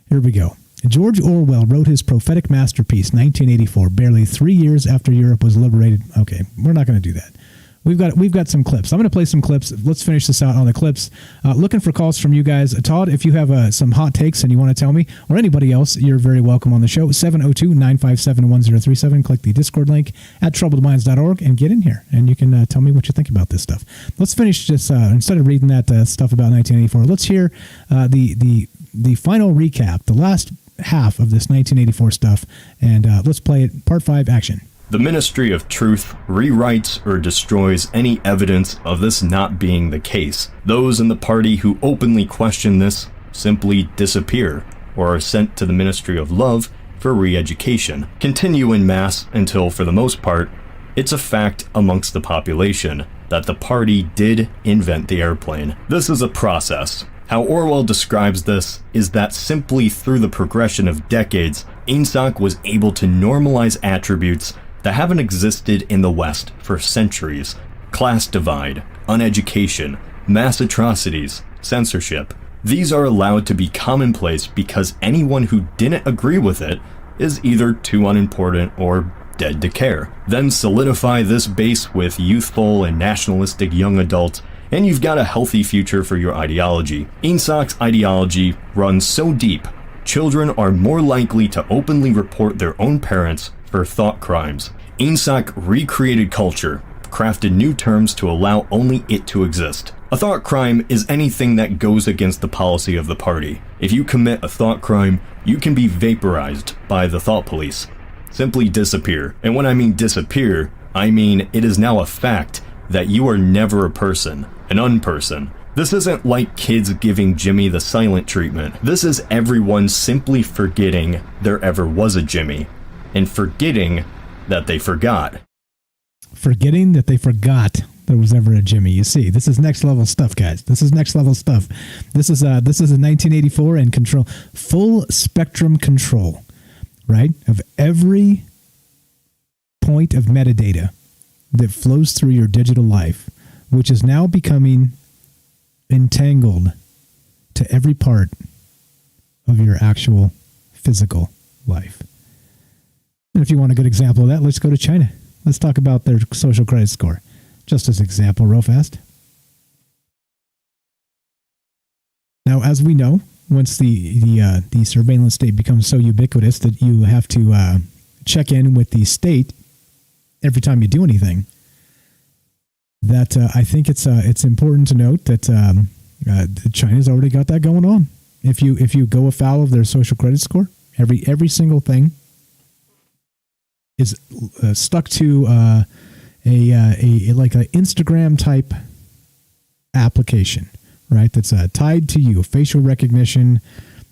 Here we go. George Orwell wrote his prophetic masterpiece, 1984, barely 3 years after Europe was liberated. Okay, we're not going to do that. We've got some clips. I'm going to play some clips. Let's finish this out on the clips. Looking for calls from you guys. Todd, if you have some hot takes and you want to tell me, or anybody else, you're very welcome on the show. 702-957-1037. Click the Discord link at troubledminds.org and get in here, and you can tell me what you think about this stuff. Let's finish this. Instead of reading that stuff about 1984, let's hear the final recap, the last half of this 1984 stuff, and let's play it. Part 5, action. The Ministry of Truth rewrites or destroys any evidence of this not being the case. Those in the party who openly question this simply disappear or are sent to the Ministry of Love for re-education, continue in mass until, for the most part, it's a fact amongst the population that the party did invent the airplane. This is a process. How Orwell describes this is that simply through the progression of decades, INSOC was able to normalize attributes that haven't existed in the West for centuries. Class divide, uneducation, mass atrocities, censorship. These are allowed to be commonplace because anyone who didn't agree with it is either too unimportant or dead to care. Then solidify this base with youthful and nationalistic young adults, and you've got a healthy future for your ideology. INSOC's ideology runs so deep, children are more likely to openly report their own parents for thought crimes. INSOC recreated culture, crafted new terms to allow only it to exist. A thought crime is anything that goes against the policy of the party. If you commit a thought crime, you can be vaporized by the thought police. Simply disappear. And when I mean disappear, I mean it is now a fact that you are never a person, an unperson. This isn't like kids giving Jimmy the silent treatment. This is everyone simply forgetting there ever was a Jimmy, and forgetting that they forgot. Forgetting that they forgot. there was ever a Jimmy. You see, this is next level stuff, guys. This is next level stuff. This is a 1984 and control, full spectrum control, right, of every point of metadata that flows through your digital life, which is now becoming entangled to every part of your actual physical life. And if you want a good example of that, let's go to China. Let's talk about their social credit score. Just as an example, real fast. Now, as we know, once the surveillance state becomes so ubiquitous that you have to check in with the state every time you do anything, that I think it's important to note that China's already got that going on. If you go afoul of their social credit score, every single thing is stuck to a like an Instagram type application, right? That's tied to you, facial recognition,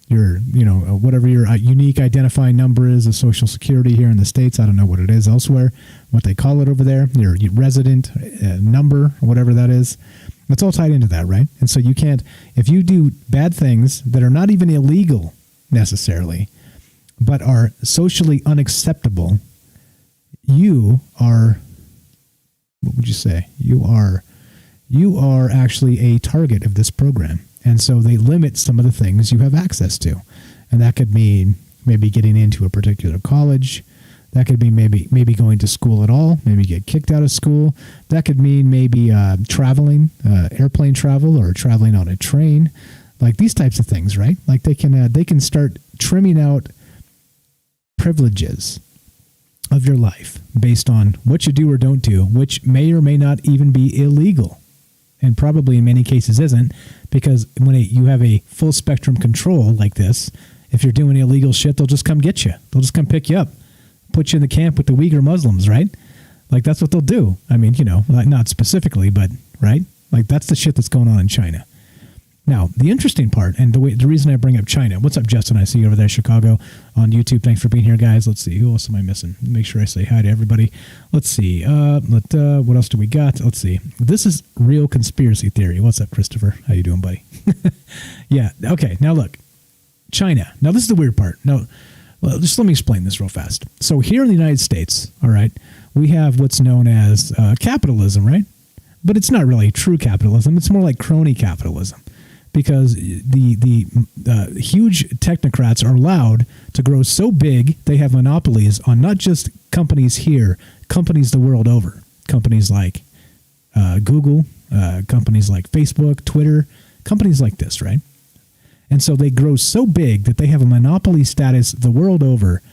your whatever your unique identifying number is of Social Security here in the States. I don't know what it is elsewhere, what they call it over there. Your resident number, whatever that is. It's all tied into that, right? And so you can't, if you do bad things that are not even illegal necessarily, but are socially unacceptable, you are, what would you say? You are actually a target of this program. And so they limit some of the things you have access to. And that could mean maybe getting into a particular college. That could be maybe going to school at all, maybe get kicked out of school. That could mean maybe traveling, airplane travel, or traveling on a train, like these types of things, right? Like they can start trimming out privileges of your life based on what you do or don't do, which may or may not even be illegal, and probably in many cases isn't, because when you have a full spectrum control like this, if you're doing illegal shit, they'll just come get you. They'll just come pick you up, put you in the camp with the Uyghur Muslims, right? Like that's what they'll do. I mean, like not specifically, but right? Like that's the shit that's going on in China. Now, the interesting part, and the reason I bring up China, what's up, Justin? I see you over there, Chicago, on YouTube. Thanks for being here, guys. Let's see. Who else am I missing? Make sure I say hi to everybody. Let's see. What else do we got? Let's see. This is real conspiracy theory. What's up, Christopher? How you doing, buddy? Yeah. Okay. Now, look. China. Now, this is the weird part. Now, just let me explain this real fast. So here in the United States, all right, we have what's known as capitalism, right? But it's not really true capitalism. It's more like crony capitalism. Because the huge technocrats are allowed to grow so big, they have monopolies on not just companies here, companies the world over. Companies like Google, companies like Facebook, Twitter, companies like this, right? And so they grow so big that they have a monopoly status the world over.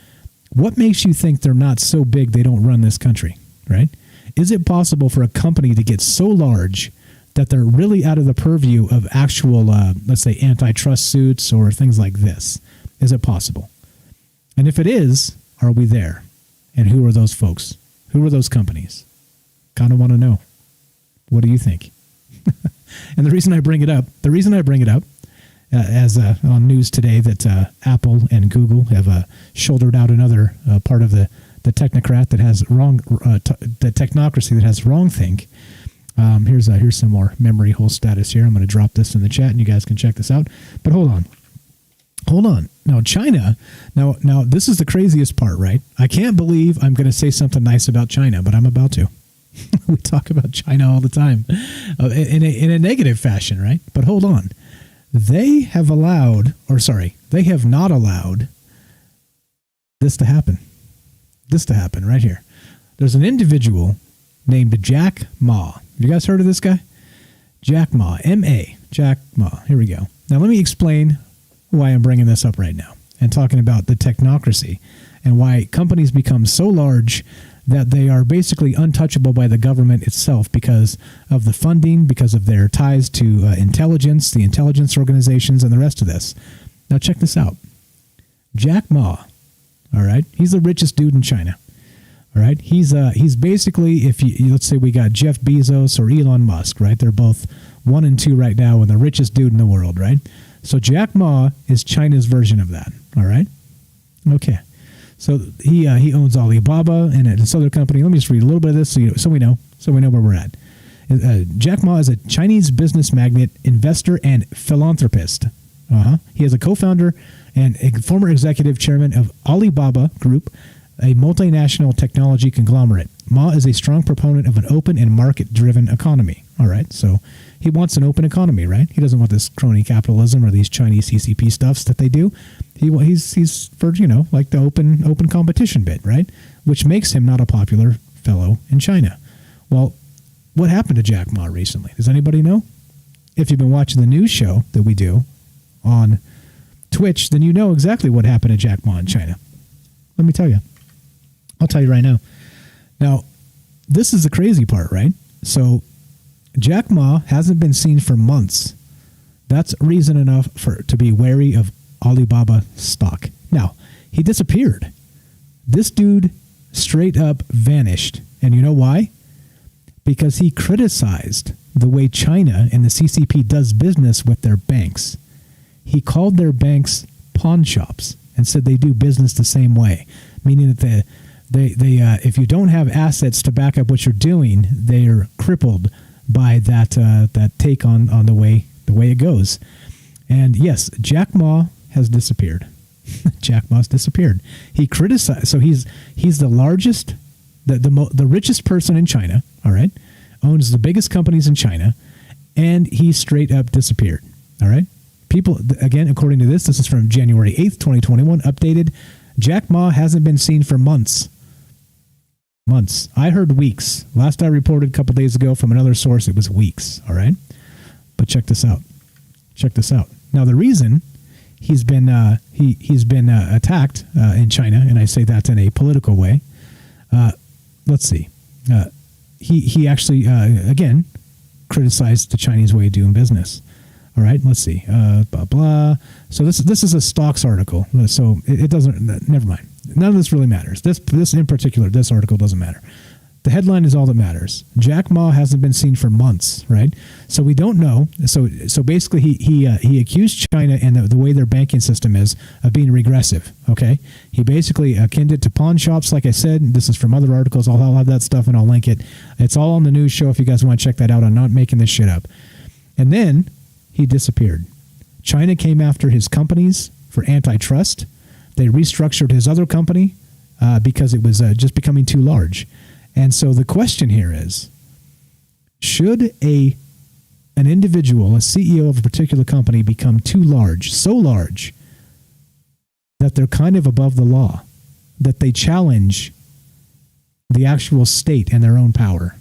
What makes you think they're not so big they don't run this country, right? Is it possible for a company to get so large that they're really out of the purview of actual, let's say, antitrust suits or things like this? Is it possible? And if it is, are we there? And who are those folks? Who are those companies? Kind of want to know. What do you think? And the reason I bring it up, as on news today that Apple and Google have shouldered out another part of the technocrat that has wrong, the technocracy that has wrongthink. Here's some more memory hole status here. I'm going to drop this in the chat, and you guys can check this out. But hold on. Now, China. Now this is the craziest part, right? I can't believe I'm going to say something nice about China, but I'm about to. We talk about China all the time in a negative fashion, right? But hold on. They have not allowed this to happen. This to happen right here. There's an individual named Jack Ma. Have you guys heard of this guy? Jack Ma, M-A, Jack Ma. Here we go. Now let me explain why I'm bringing this up right now and talking about the technocracy and why companies become so large that they are basically untouchable by the government itself because of the funding, because of their ties to intelligence, the intelligence organizations, and the rest of this. Now check this out. Jack Ma, all right, he's the richest dude in China. All right, he's basically, if you let's say we got Jeff Bezos or Elon Musk, right? They're both 1 and 2 right now, and the richest dude in the world, right? So Jack Ma is China's version of that. All right, okay. So he owns Alibaba and this other company. Let me just read a little bit of this so we know where we're at. Jack Ma is a Chinese business magnate, investor, and philanthropist. He is a co-founder and a former executive chairman of Alibaba Group, a multinational technology conglomerate. Ma is a strong proponent of an open and market-driven economy. All right, so he wants an open economy, right? He doesn't want this crony capitalism or these Chinese CCP stuffs that they do. He's for, like the open competition bit, right? Which makes him not a popular fellow in China. Well, what happened to Jack Ma recently? Does anybody know? If you've been watching the news show that we do on Twitch, then you know exactly what happened to Jack Ma in China. Let me tell you. I'll tell you right now. Now, this is the crazy part, right? So, Jack Ma hasn't been seen for months. That's reason enough to be wary of Alibaba stock. Now, he disappeared. This dude straight up vanished. And you know why? Because he criticized the way China and the CCP does business with their banks. He called their banks pawn shops and said they do business the same way, meaning that if you don't have assets to back up what you're doing, they're crippled by that take on the way it goes. And yes, Jack Ma has disappeared. Jack Ma's disappeared. He criticized. So he's the largest, the richest person in China. All right, owns the biggest companies in China, and he straight up disappeared. All right, people, again, according to this is from January 8th, 2021, updated. Jack Ma hasn't been seen for months. I heard weeks. Last I reported a couple days ago from another source, it was weeks. All right, but check this out. Now the reason he's been attacked in China, and I say that in a political way. Let's see. He actually again criticized the Chinese way of doing business. All right, let's see. Blah blah. So this is a stocks article. So it doesn't. Never mind. None of this really matters. This in particular, this article doesn't matter. The headline is all that matters. Jack Ma hasn't been seen for months, right? So we don't know. So basically, he accused China and the way their banking system is of being regressive. Okay, he basically akined it to pawn shops. Like I said, this is from other articles. I'll have that stuff and I'll link it. It's all on the news show if you guys want to check that out. I'm not making this shit up. And then he disappeared. China came after his companies for antitrust. They restructured his other company because it was just becoming too large. And so the question here is, should an individual, a CEO of a particular company, become too large, so large that they're kind of above the law, that they challenge the actual state and their own power,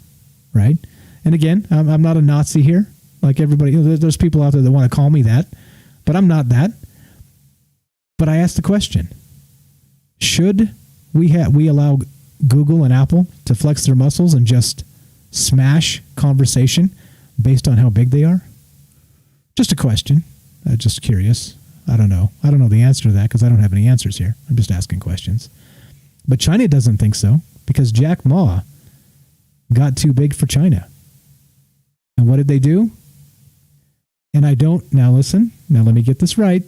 right? And again, I'm not a Nazi here. Like everybody, there's people out there that want to call me that, but I'm not that. But I asked the question, should we allow Google and Apple to flex their muscles and just smash conversation based on how big they are? Just a question. Just curious. I don't know. I don't know the answer to that because I don't have any answers here. I'm just asking questions. But China doesn't think so because Jack Ma got too big for China. And what did they do? And now listen. Now let me get this right.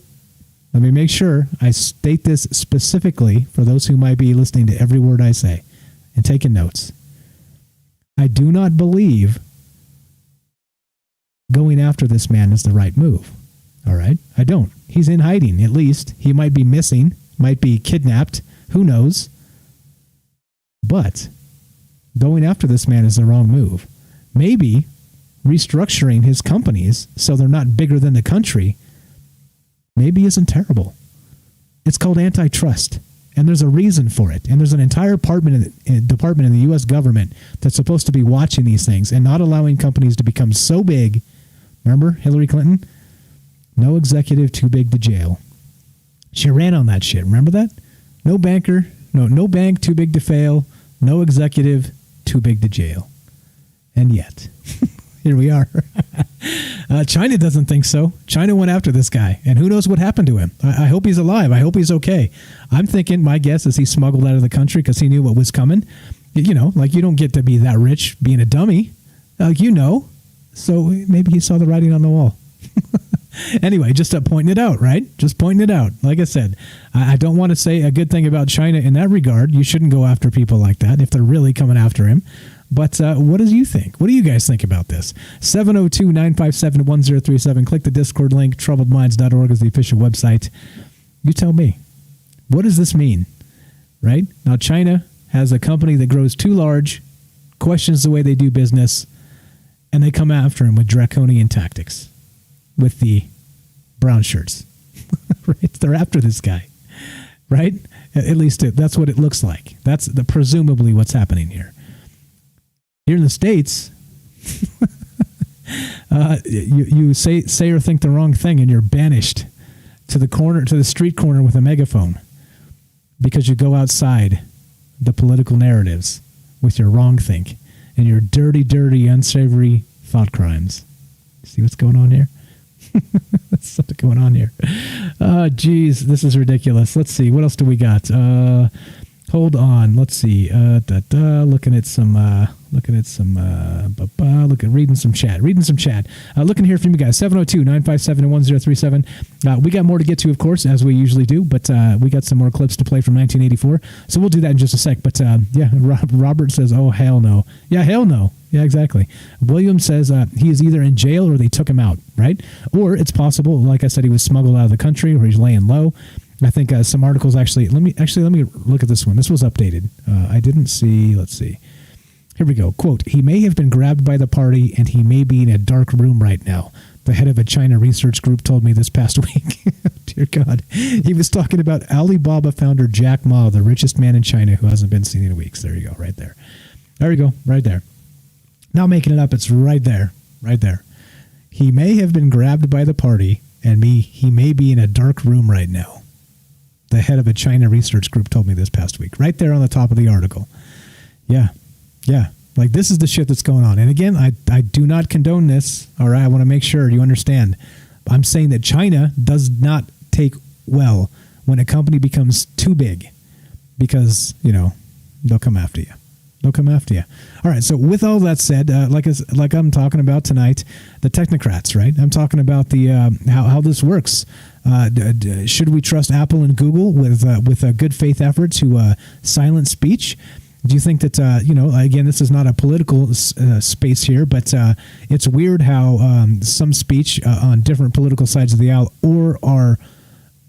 Let me make sure I state this specifically for those who might be listening to every word I say and taking notes. I do not believe going after this man is the right move. All right? I don't. He's in hiding, at least. He might be missing, might be kidnapped. Who knows? But going after this man is the wrong move. Maybe restructuring his companies so they're not bigger than the country maybe isn't terrible. It's called antitrust, and there's a reason for it. And there's an entire department in the U.S. government that's supposed to be watching these things and not allowing companies to become so big. Remember Hillary Clinton? No executive too big to jail. She ran on that shit. Remember that? No banker, no bank too big to fail, no executive too big to jail. And yet, here we are. China doesn't think so. China went after this guy, and who knows what happened to him. I hope he's alive. I hope he's okay. I'm thinking, my guess is he smuggled out of the country because he knew what was coming. You know, like you don't get to be that rich being a dummy. So maybe he saw the writing on the wall. Anyway, just pointing it out, right? Just pointing it out. Like I said, I don't want to say a good thing about China in that regard. You shouldn't go after people like that if they're really coming after him. But what do you think? What do you guys think about this? 702-957-1037. Click the Discord link. Troubledminds.org is the official website. You tell me. What does this mean? Right? Now, China has a company that grows too large, questions the way they do business, and they come after him with draconian tactics with the brown shirts. Right? They're after this guy. Right? At least that's what it looks like. That's presumably what's happening here. Here in the States, you say or think the wrong thing, and you're banished to the street corner with a megaphone because you go outside the political narratives with your wrong think and your dirty, unsavory thought crimes. See what's going on here? That's something going on here. Oh, geez, this is ridiculous. Let's see. What else do we got? Hold on. Let's see. Reading some chat. Looking here from you guys. 702-957-1037. We got more to get to, of course, as we usually do, but we got some more clips to play from 1984. So we'll do that in just a sec. But yeah, Robert says, oh, hell no. Yeah, hell no. Yeah, exactly. William says he is either in jail or they took him out, right? Or it's possible, like I said, he was smuggled out of the country or he's laying low. I think some articles actually. Let me look at this one. This was updated. I didn't see. Let's see. Here we go. Quote: he may have been grabbed by the party, and he may be in a dark room right now. The head of a China research group told me this past week. Dear God, he was talking about Alibaba founder Jack Ma, the richest man in China, who hasn't been seen in weeks. There you go, right there. There you go, right there. Not making it up. It's right there, right there. He may have been grabbed by the party, and he may be in a dark room right now. The head of a China research group told me this past week. Right there on the top of the article. Yeah. Like, this is the shit that's going on. And again, I do not condone this. All right, I want to make sure you understand. I'm saying that China does not take well when a company becomes too big because, they'll come after you. They'll come after you. All right, so with all that said, like I'm talking about tonight, the technocrats, right? I'm talking about the how this works. Should we trust Apple and Google with good faith effort to silence speech? Do you think that, again, this is not a political space here, but it's weird how some speech on different political sides of the aisle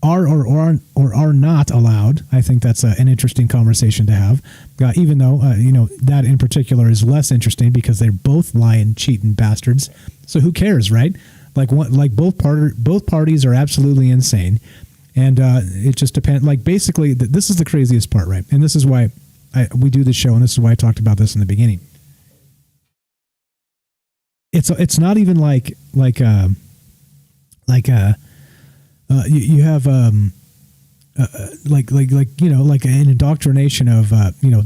are not allowed. I think that's an interesting conversation to have, even though, that in particular is less interesting because they're both lying, cheating bastards. So who cares, right? Both parties are absolutely insane. And it just depends. Like, basically, this is the craziest part, right? And this is why we do this show, and this is why I talked about this in the beginning. It's not even like you have like an indoctrination of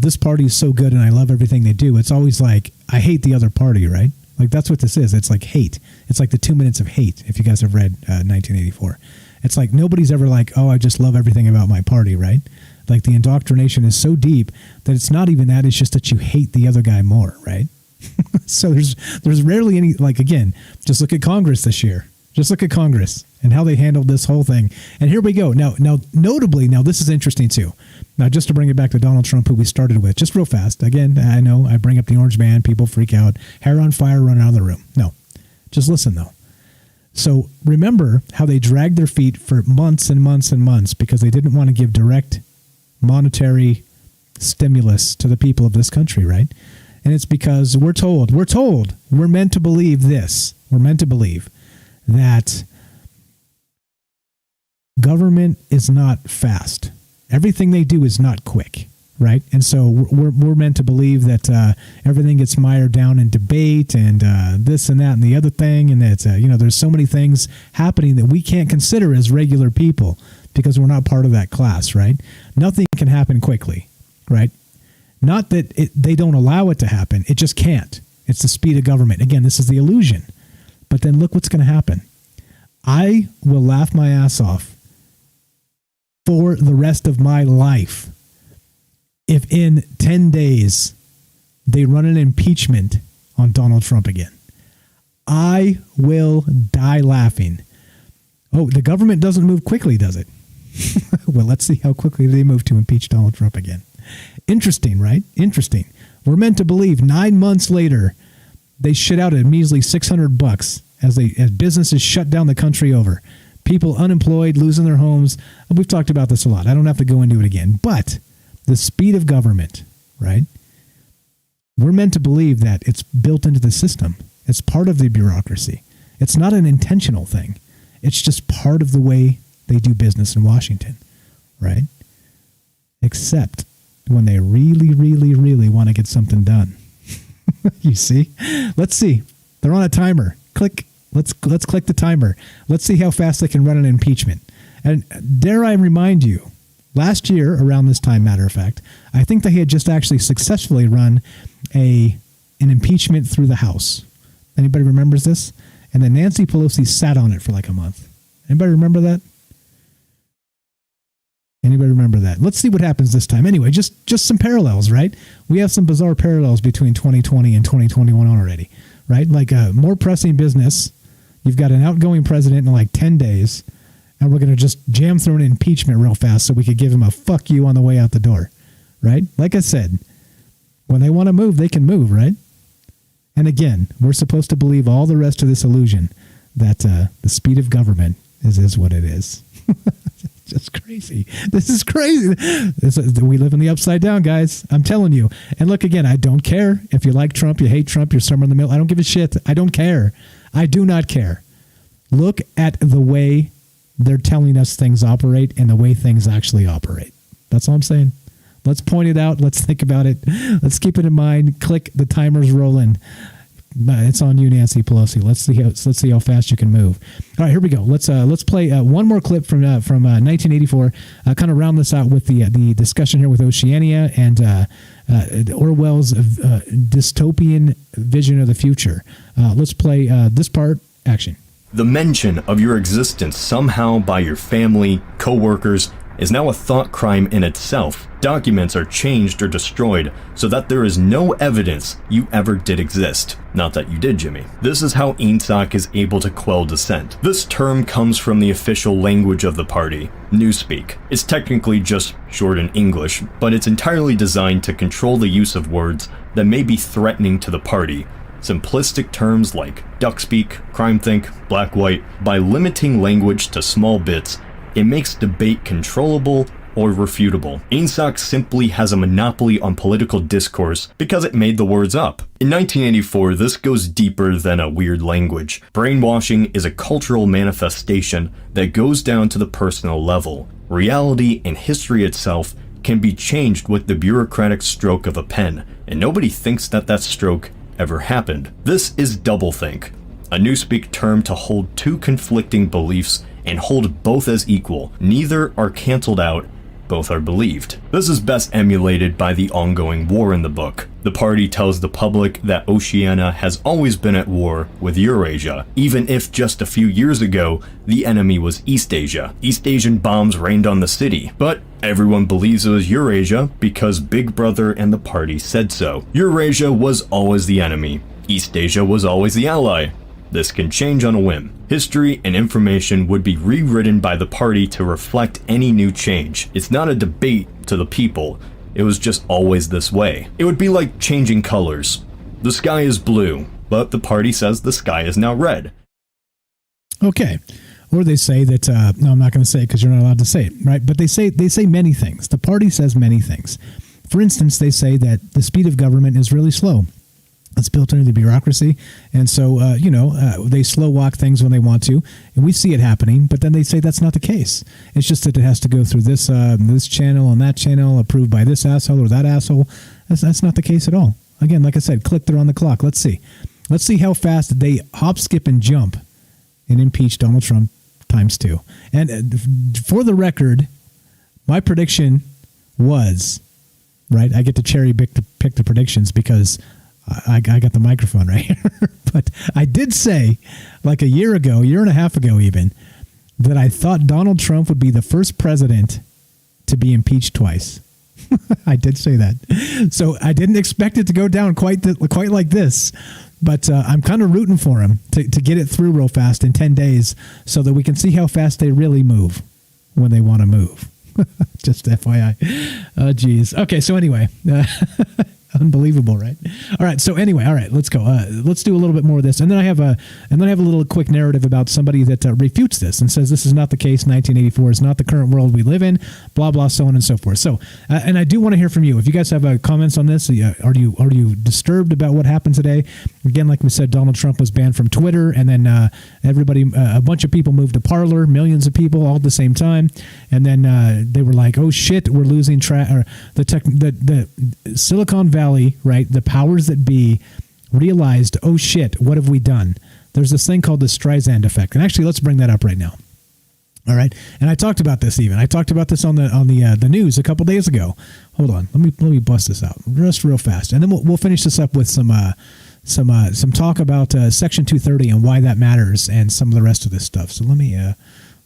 this party is so good and I love everything they do. It's always like I hate the other party, right? Like, that's what this is. It's like hate. It's like the 2 minutes of hate. If you guys have read 1984, it's like nobody's ever like, oh, I just love everything about my party, right? Like, the indoctrination is so deep that it's not even that. It's just that you hate the other guy more, right? So there's rarely any, like, again, just look at Congress this year. Just look at Congress and how they handled this whole thing. And here we go. Now, notably, this is interesting too. Now, just to bring it back to Donald Trump, who we started with, just real fast. Again, I know I bring up the orange man, people freak out, hair on fire, run out of the room. No, just listen though. So remember how they dragged their feet for months and months and months because they didn't want to give direct monetary stimulus to the people of this country, right? And it's because we're meant to believe this. We're meant to believe that government is not fast. Everything they do is not quick, right? And so we're meant to believe that everything gets mired down in debate and this and that and the other thing, and that there's so many things happening that we can't consider as regular people because we're not part of that class, right? Nothing can happen quickly, right? Not that they don't allow it to happen. It just can't. It's the speed of government. Again, this is the illusion. But then look what's going to happen. I will laugh my ass off for the rest of my life if in 10 days they run an impeachment on Donald Trump again. I will die laughing. Oh, the government doesn't move quickly, does it? Well, let's see how quickly they move to impeach Donald Trump again. Interesting, right? Interesting. We're meant to believe 9 months later, they shit out a measly $600 as businesses shut down the country over. People unemployed, losing their homes. We've talked about this a lot. I don't have to go into it again. But the speed of government, right? We're meant to believe that it's built into the system. It's part of the bureaucracy. It's not an intentional thing. It's just part of the way they do business in Washington, right? Except when they really, really, really want to get something done. You see? Let's see. They're on a timer. Click. Let's click the timer. Let's see how fast they can run an impeachment. And dare I remind you, last year, around this time, matter of fact, I think they had just actually successfully run an impeachment through the House. Anybody remembers this? And then Nancy Pelosi sat on it for like a month. Anybody remember that? Anybody remember that? Let's see what happens this time. Anyway, just some parallels, right? We have some bizarre parallels between 2020 and 2021 already, right? Like more pressing business. You've got an outgoing president in like 10 days, and we're going to just jam through an impeachment real fast so we could give him a fuck you on the way out the door, right? Like I said, when they want to move, they can move, right? And again, we're supposed to believe all the rest of this illusion that the speed of government is what it is. Just crazy. This is crazy. We live in the upside down, guys. I'm telling you. And look, again, I don't care if you like Trump, you hate Trump, you're somewhere in the middle. I don't give a shit. I don't care. I do not care. Look at the way they're telling us things operate and the way things actually operate. That's all I'm saying. Let's point it out. Let's think about it. Let's keep it in mind. Click. The timer's rolling. It's on you, Nancy Pelosi. Let's see how fast you can move. All right, here we go. Let's play one more clip from 1984. Kind of round this out with the discussion here with Oceania and Orwell's dystopian vision of the future. Let's play this part. Action. The mention of your existence somehow by your family, co-workers, is now a thought crime in itself. Documents are changed or destroyed so that there is no evidence you ever did exist. Not that you did, Jimmy. This is how Ingsoc is able to quell dissent. This term comes from the official language of the party, Newspeak. It's technically just short in English, but it's entirely designed to control the use of words that may be threatening to the party. Simplistic terms like duckspeak, crimethink, black-white. By limiting language to small bits, it makes debate controllable or refutable. Ingsoc simply has a monopoly on political discourse because it made the words up. In 1984, this goes deeper than a weird language. Brainwashing is a cultural manifestation that goes down to the personal level. Reality and history itself can be changed with the bureaucratic stroke of a pen, and nobody thinks that stroke ever happened. This is doublethink, a Newspeak term to hold two conflicting beliefs and hold both as equal. Neither are cancelled out, both are believed. This is best emulated by the ongoing war in the book. The party tells the public that Oceania has always been at war with Eurasia, even if just a few years ago, the enemy was East Asia. East Asian bombs rained on the city, but everyone believes it was Eurasia because Big Brother and the party said so. Eurasia was always the enemy. East Asia was always the ally. This can change on a whim. History and information would be rewritten by the party to reflect any new change. It's not a debate to the people. It was just always this way. It would be like changing colors. The sky is blue, but the party says the sky is now red. Okay. Or they say that, no, I'm not going to say it because you're not allowed to say it, right? But they say many things. The party says many things. For instance, they say that the speed of government is really slow. It's built into the bureaucracy. And so, they slow walk things when they want to. And we see it happening, but then they say that's not the case. It's just that it has to go through this channel and that channel, approved by this asshole or that asshole. That's not the case at all. Again, like I said, click there on the clock. Let's see. Let's see how fast they hop, skip, and jump and impeach Donald Trump ×2. And for the record, my prediction was, right, I get to cherry pick the predictions because I got the microphone right here. But I did say, like a year and a half ago even, that I thought Donald Trump would be the first president to be impeached twice. I did say that. So I didn't expect it to go down quite like this. But I'm kind of rooting for him to get it through real fast in 10 days so that we can see how fast they really move when they want to move. Just FYI. Oh, geez. Okay, so anyway. Unbelievable, right? All right. So anyway, all right, let's go. Let's do a little bit more of this, and then I have a little quick narrative about somebody that refutes this and says this is not the case. 1984 is not the current world we live in. Blah blah, so on and so forth. So, and I do want to hear from you. If you guys have comments on this, are you disturbed about what happened today? Again, like we said, Donald Trump was banned from Twitter, and then a bunch of people moved to Parler, millions of people all at the same time, and then they were like, "Oh shit, we're losing the Silicon Valley." Right, the powers that be realized, oh shit, what have we done? There's this thing called the Streisand effect, and actually, let's bring that up right now. All right, and I talked about this I talked about this on the news a couple days ago. Hold on, let me bust this out just real fast, and then we'll finish this up with some talk about Section 230 and why that matters, and some of the rest of this stuff. So let me.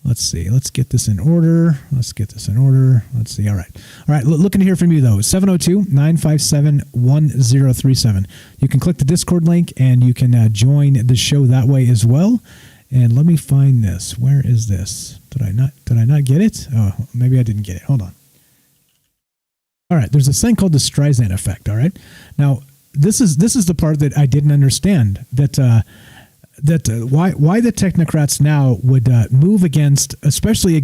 Let's see. Let's get this in order. Let's see. All right. Looking to hear from you, though. 702-957-1037. You can click the Discord link, and you can join the show that way as well. And let me find this. Where is this? Did I not get it? Oh, maybe I didn't get it. Hold on. All right. There's this thing called the Streisand effect. All right. Now, this is the part that I didn't understand. Why the technocrats now would move against, especially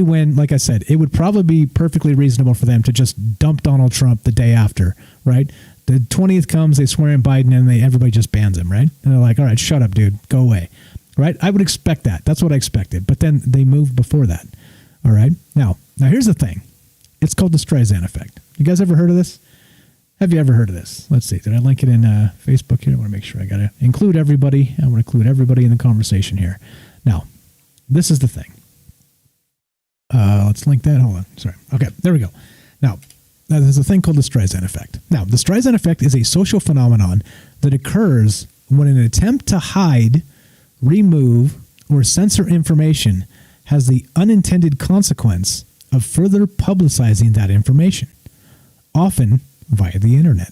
when, like I said, it would probably be perfectly reasonable for them to just dump Donald Trump the day after, right? The 20th comes, they swear in Biden, and everybody just bans him, right? And they're like, all right, shut up, dude, go away, right? I would expect that. That's what I expected. But then they moved before that, all right? Now here's the thing. It's called the Streisand effect. You guys ever heard of this? Have you ever heard of this? Let's see. Did I link it in Facebook here? I want to make sure I got to include everybody. I want to include everybody in the conversation here. Now, this is the thing. Let's link that. Hold on. Sorry. Okay, there we go. Now, there's a thing called the Streisand effect. Now, the Streisand effect is a social phenomenon that occurs when an attempt to hide, remove, or censor information has the unintended consequence of further publicizing that information, often via the internet.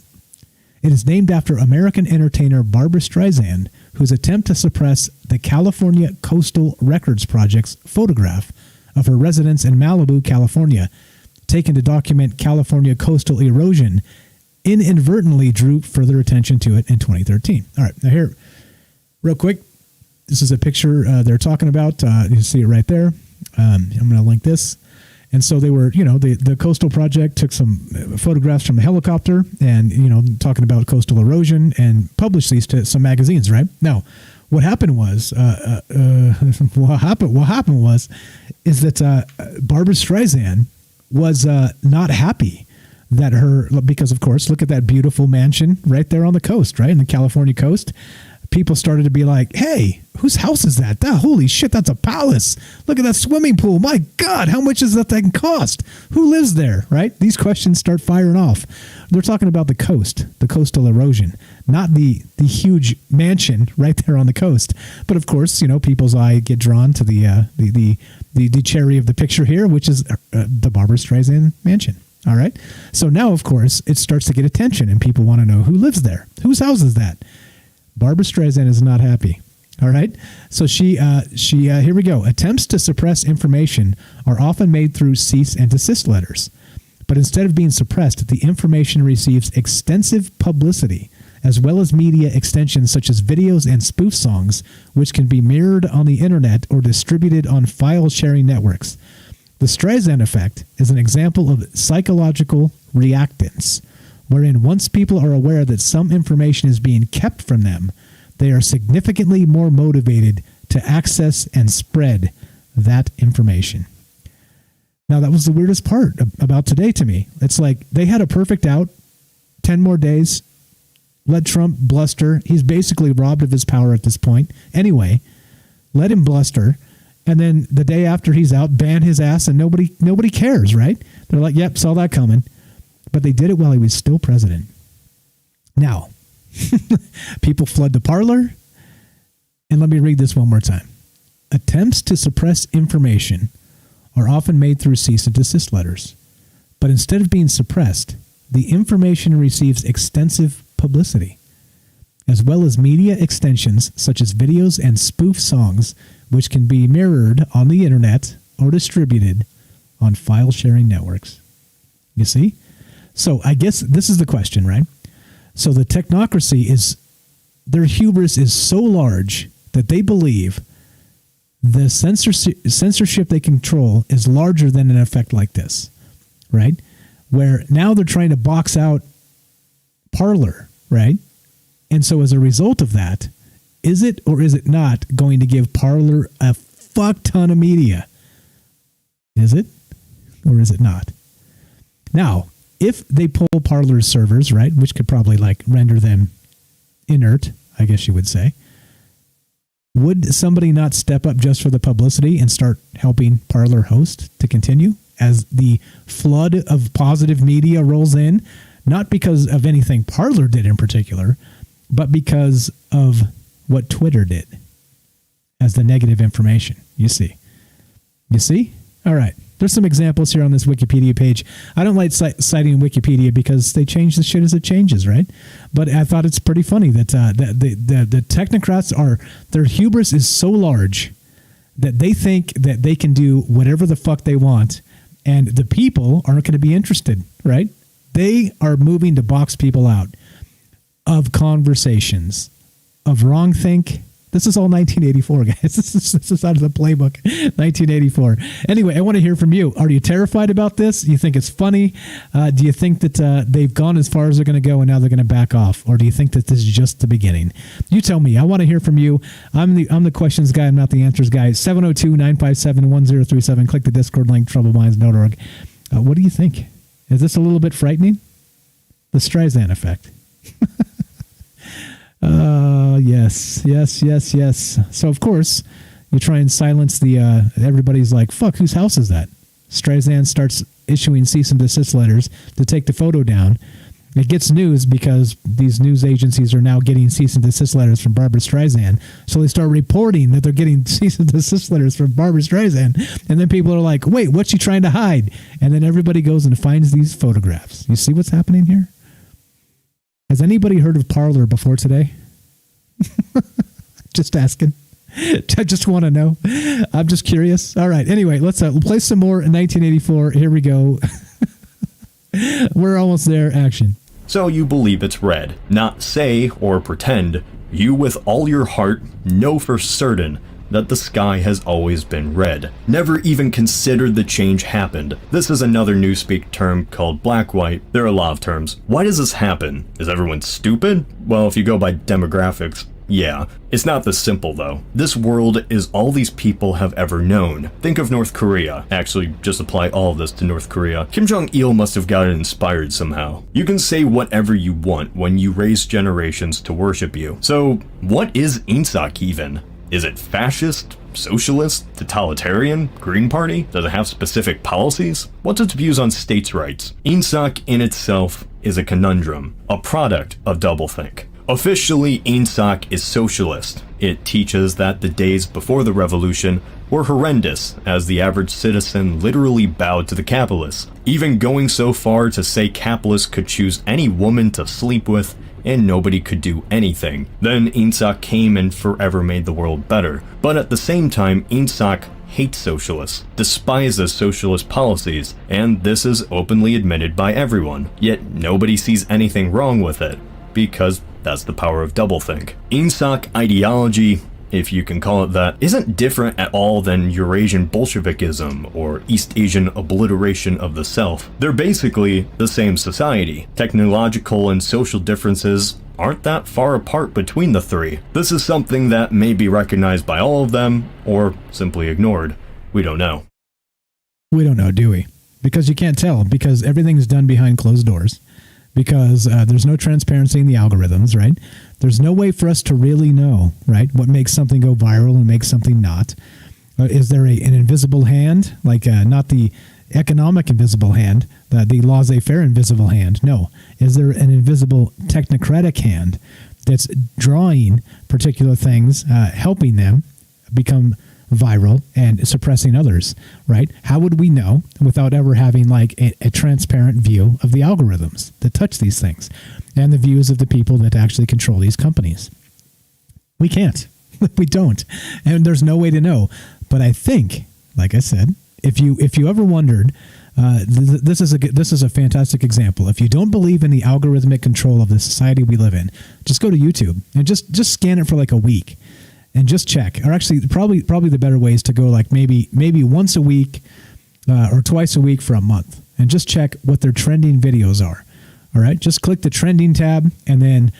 It is named after American entertainer Barbra Streisand, whose attempt to suppress the California Coastal Records Project's photograph of her residence in Malibu, California, taken to document California coastal erosion, inadvertently drew further attention to it in 2013. All right, now here, real quick, this is a picture they're talking about. You see it right there. I'm going to link this. And so they were, the Coastal Project took some photographs from the helicopter and, talking about coastal erosion and published these to some magazines, right? Now, what happened was, is that Barbra Streisand was not happy that because of course, look at that beautiful mansion right there on the coast, right? In the California coast. People started to be like, hey, whose house is that? Holy shit, that's a palace. Look at that swimming pool. My God, how much is that thing cost? Who lives there, right? These questions start firing off. They're talking about the coast, the coastal erosion, not the huge mansion right there on the coast. But of course, people's eye get drawn to the cherry of the picture here, which is the Barbra Streisand mansion. All right. So now, of course, it starts to get attention and people want to know who lives there. Whose house is that? Barbra Streisand is not happy. All right. So she here we go. Attempts to suppress information are often made through cease and desist letters. But instead of being suppressed, the information receives extensive publicity, as well as media extensions such as videos and spoof songs, which can be mirrored on the internet or distributed on file sharing networks. The Streisand effect is an example of psychological reactance, wherein once people are aware that some information is being kept from them, they are significantly more motivated to access and spread that information. Now, that was the weirdest part about today to me. It's like they had a perfect out, 10 more days, let Trump bluster. He's basically robbed of his power at this point. Anyway, let him bluster. And then the day after he's out, ban his ass, and nobody cares, right? They're like, yep, saw that coming. But they did it while he was still president. Now, people flood the Parler. And let me read this one more time. Attempts to suppress information are often made through cease and desist letters. But instead of being suppressed, the information receives extensive publicity, as well as media extensions such as videos and spoof songs, which can be mirrored on the internet or distributed on file sharing networks. You see? So I guess this is the question, right? So the technocracy their hubris is so large that they believe the censorship they control is larger than an effect like this, right? Where now they're trying to box out Parler, right? And so as a result of that, is it or is it not going to give Parler a fuck ton of media? Is it or is it not? Now, if they pull Parler's servers, right, which could probably like render them inert, I guess you would say, would somebody not step up just for the publicity and start helping Parler host to continue as the flood of positive media rolls in? Not because of anything Parler did in particular, but because of what Twitter did as the negative information. You see? All right. There's some examples here on this Wikipedia page. I don't like citing Wikipedia because they change the shit as it changes, right? But I thought it's pretty funny that the technocrats their hubris is so large that they think that they can do whatever the fuck they want, and the people aren't going to be interested, right? They are moving to box people out of conversations, of wrongthink. This is all 1984, guys. This is out of the playbook, 1984. Anyway, I want to hear from you. Are you terrified about this? You think it's funny? Do you think that they've gone as far as they're going to go and now they're going to back off? Or do you think that this is just the beginning? You tell me. I want to hear from you. I'm the questions guy. I'm not the answers guy. 702-957-1037. Click the Discord link, troubleminds.org. What do you think? Is this a little bit frightening? The Streisand effect. Yes. So, of course, you try and silence everybody's like, fuck, whose house is that? Streisand starts issuing cease and desist letters to take the photo down. It gets news because these news agencies are now getting cease and desist letters from Barbara Streisand. So they start reporting that they're getting cease and desist letters from Barbara Streisand. And then people are like, wait, what's she trying to hide? And then everybody goes and finds these photographs. You see what's happening here? Has anybody heard of Parler before today? Just asking. I just want to know. I'm just curious. All right. Anyway, let's play some more in 1984. Here we go. We're almost there. Action. So you believe it's red. Not say or pretend. You with all your heart know for certain that the sky has always been red. Never even considered the change happened. This is another newspeak term called black-white. There are a lot of terms. Why does this happen? Is everyone stupid? Well, if you go by demographics, yeah. It's not this simple though. This world is all these people have ever known. Think of North Korea. Actually, just apply all of this to North Korea. Kim Jong-il must have gotten inspired somehow. You can say whatever you want when you raise generations to worship you. So, what is INSAC even? Is it fascist, socialist, totalitarian, Green Party? Does it have specific policies? What's its views on states' rights? INSAC in itself is a conundrum, a product of doublethink. Officially, INSAC is socialist. It teaches that the days before the revolution were horrendous, as the average citizen literally bowed to the capitalists, even going so far to say capitalists could choose any woman to sleep with and nobody could do anything. Then INSAC came and forever made the world better. But at the same time, INSAC hates socialists, despises socialist policies, and this is openly admitted by everyone. Yet nobody sees anything wrong with it, because that's the power of doublethink. INSAC ideology, if you can call it that, isn't different at all than Eurasian Bolshevikism or East Asian obliteration of the self. They're basically the same society. Technological and social differences aren't that far apart between the three. This is something that may be recognized by all of them, or simply ignored. We don't know. We don't know, do we? Because you can't tell, because everything's done behind closed doors. Because there's no transparency in the algorithms, right? There's no way for us to really know, right, what makes something go viral and makes something not. Is there an invisible hand, like not the economic invisible hand, the laissez-faire invisible hand? No. Is there an invisible technocratic hand that's drawing particular things, helping them become viral and suppressing others, right? How would we know without ever having like a transparent view of the algorithms that touch these things and the views of the people that actually control these companies? We can't. We don't. And there's no way to know. But I think, like I said, if you ever wondered, this is a fantastic example. If you don't believe in the algorithmic control of the society we live in, just go to YouTube and just scan it for like a week and just check. Or actually, probably the better way is to go like maybe once a week or twice a week for a month and just check what their trending videos are. All right, just click the trending tab and then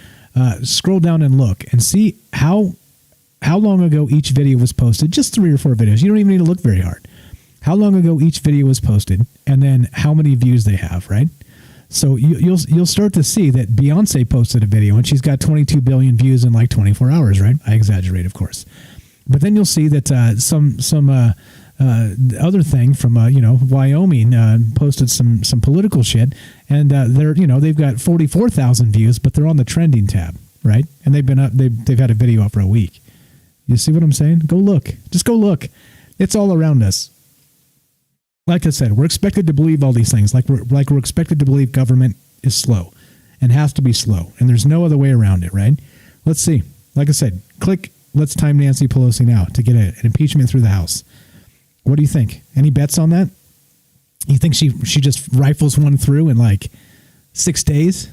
scroll down and look and see how long ago each video was posted. Just 3 or 4 videos. You don't even need to look very hard. How long ago each video was posted, and then how many views they have, right? So you'll start to see that Beyonce posted a video and she's got 22 billion views in like 24 hours, right? I exaggerate, of course, but then you'll see that some other thing from Wyoming posted some political shit, and they've got 44,000 views, but they're on the trending tab, right? And they've had a video up for a week. You see what I'm saying? Go look. Just go look. It's all around us. Like I said, we're expected to believe all these things. Like we're expected to believe government is slow and has to be slow, and there's no other way around it, right? Let's see. Like I said, click let's time Nancy Pelosi now to get an impeachment through the House. What do you think? Any bets on that? You think she just rifles one through in like 6 days?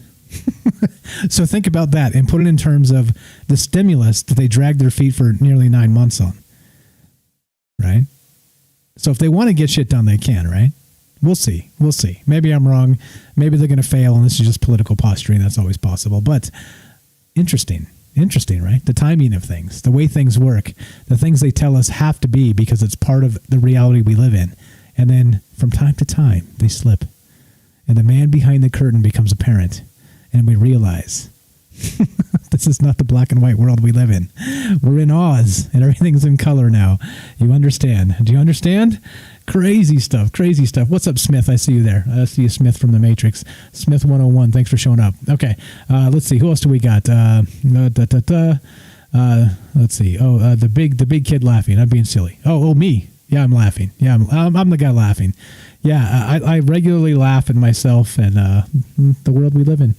So think about that and put it in terms of the stimulus that they dragged their feet for nearly 9 months on. Right? So if they want to get shit done, they can, right? We'll see. We'll see. Maybe I'm wrong. Maybe they're going to fail and this is just political posturing. That's always possible. But interesting. Interesting, right? The timing of things, the way things work, the things they tell us have to be because it's part of the reality we live in. And then from time to time, they slip. And the man behind the curtain becomes apparent. And we realize this is not the black and white world we live in. We're in Oz, and everything's in color now. You understand? Do you understand? Crazy stuff, crazy stuff. What's up, Smith? I see you there. I see you, Smith from the Matrix. Smith 101, thanks for showing up. Okay, let's see. Who else do we got? Let's see. Oh, the big kid laughing. I'm being silly. Oh, me. Yeah, I'm laughing. Yeah, I'm the guy laughing. Yeah, I regularly laugh at myself and the world we live in.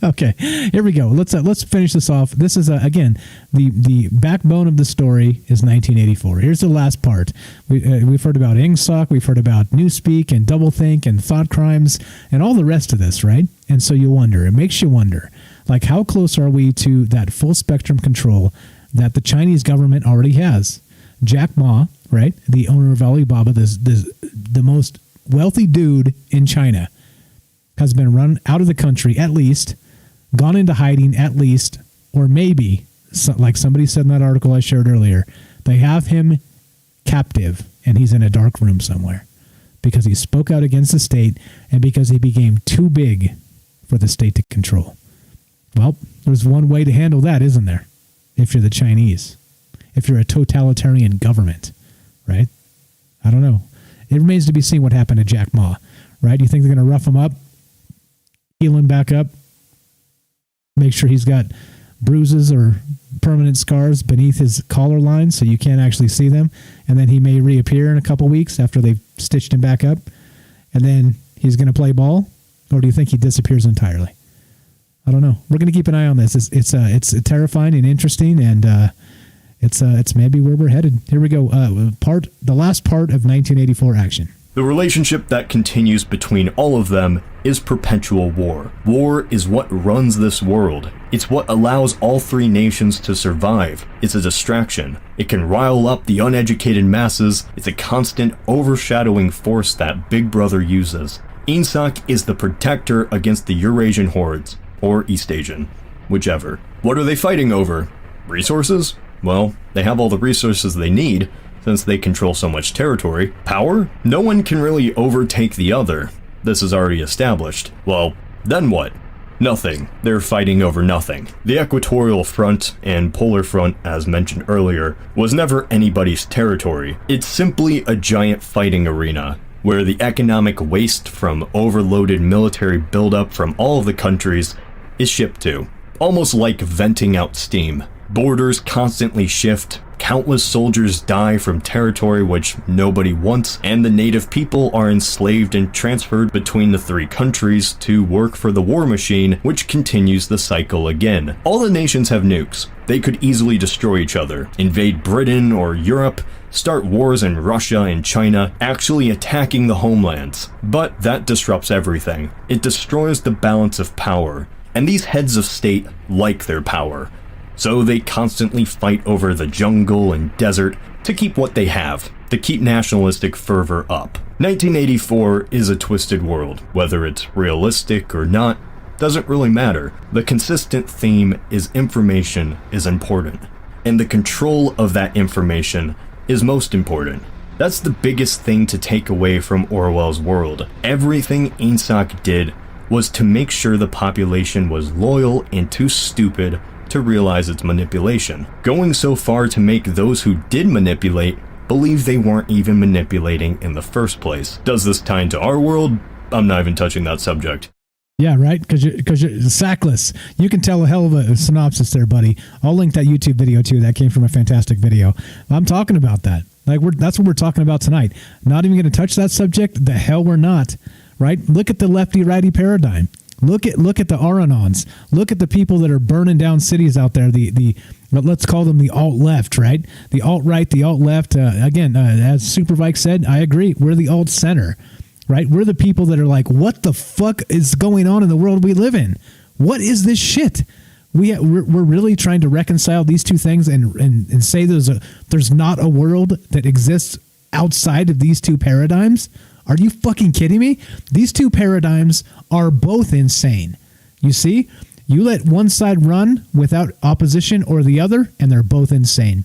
Okay, here we go. Let's finish this off. This is again the backbone of the story is 1984. Here's the last part. We've heard about Ingsoc, we've heard about Newspeak and Doublethink and thought crimes and all the rest of this, right? And so you wonder. It makes you wonder, like how close are we to that full spectrum control that the Chinese government already has? Jack Ma, right, the owner of Alibaba, the most wealthy dude in China, has been run out of the country at least, gone into hiding at least, or maybe, like somebody said in that article I shared earlier, they have him captive and he's in a dark room somewhere because he spoke out against the state and because he became too big for the state to control. Well, there's one way to handle that, isn't there? If you're the Chinese, if you're a totalitarian government, right? I don't know. It remains to be seen what happened to Jack Ma, right? You think they're going to rough him up, heal him back up, make sure he's got bruises or permanent scars beneath his collar line so you can't actually see them, and then he may reappear in a couple weeks after they've stitched him back up, and then he's going to play ball? Or do you think he disappears entirely? I don't know. We're going to keep an eye on this. It's terrifying and interesting, and it's maybe where we're headed. Here we go. The last part of 1984 action. The relationship that continues between all of them is perpetual war. War is what runs this world. It's what allows all three nations to survive. It's a distraction. It can rile up the uneducated masses. It's a constant overshadowing force that Big Brother uses. Ingsoc is the protector against the Eurasian hordes, or East Asian, whichever. What are they fighting over? Resources? Well, they have all the resources they need, since they control so much territory. Power? No one can really overtake the other. This is already established. Well, then what? Nothing. They're fighting over nothing. The Equatorial Front and Polar Front, as mentioned earlier, was never anybody's territory. It's simply a giant fighting arena, where the economic waste from overloaded military buildup from all of the countries is shipped to. Almost like venting out steam. Borders constantly shift, countless soldiers die from territory which nobody wants, and the native people are enslaved and transferred between the three countries to work for the war machine, which continues the cycle again. All the nations have nukes. They could easily destroy each other, invade Britain or Europe, start wars in Russia and China, actually attacking the homelands. But that disrupts everything. It destroys the balance of power, and these heads of state like their power. So they constantly fight over the jungle and desert to keep what they have, to keep nationalistic fervor up. 1984 is a twisted world. Whether it's realistic or not, doesn't really matter. The consistent theme is information is important, and the control of that information is most important. That's the biggest thing to take away from Orwell's world. Everything Ainsak did was to make sure the population was loyal and too stupid to realize its manipulation, going so far to make those who did manipulate believe they weren't even manipulating in the first place. Does this tie into our world? I'm not even touching that subject. Yeah, right? Because you're sackless. You can tell a hell of a synopsis there, buddy. I'll link that YouTube video too. That came from a fantastic video. I'm talking about that. That's what we're talking about tonight. Not even going to touch that subject. The hell we're not. Right? Look at the lefty-righty paradigm. Look at the Aronons. Look at the people that are burning down cities out there. Let's call them the alt-left, right? The alt-right, the alt-left. Again, as Supervike said, I agree. We're the alt-center. Right? We're the people that are like, what the fuck is going on in the world we live in? What is this shit? We're really trying to reconcile these two things and say there's not a world that exists outside of these two paradigms? Are you fucking kidding me? These two paradigms are both insane. You see? You let one side run without opposition or the other, and they're both insane.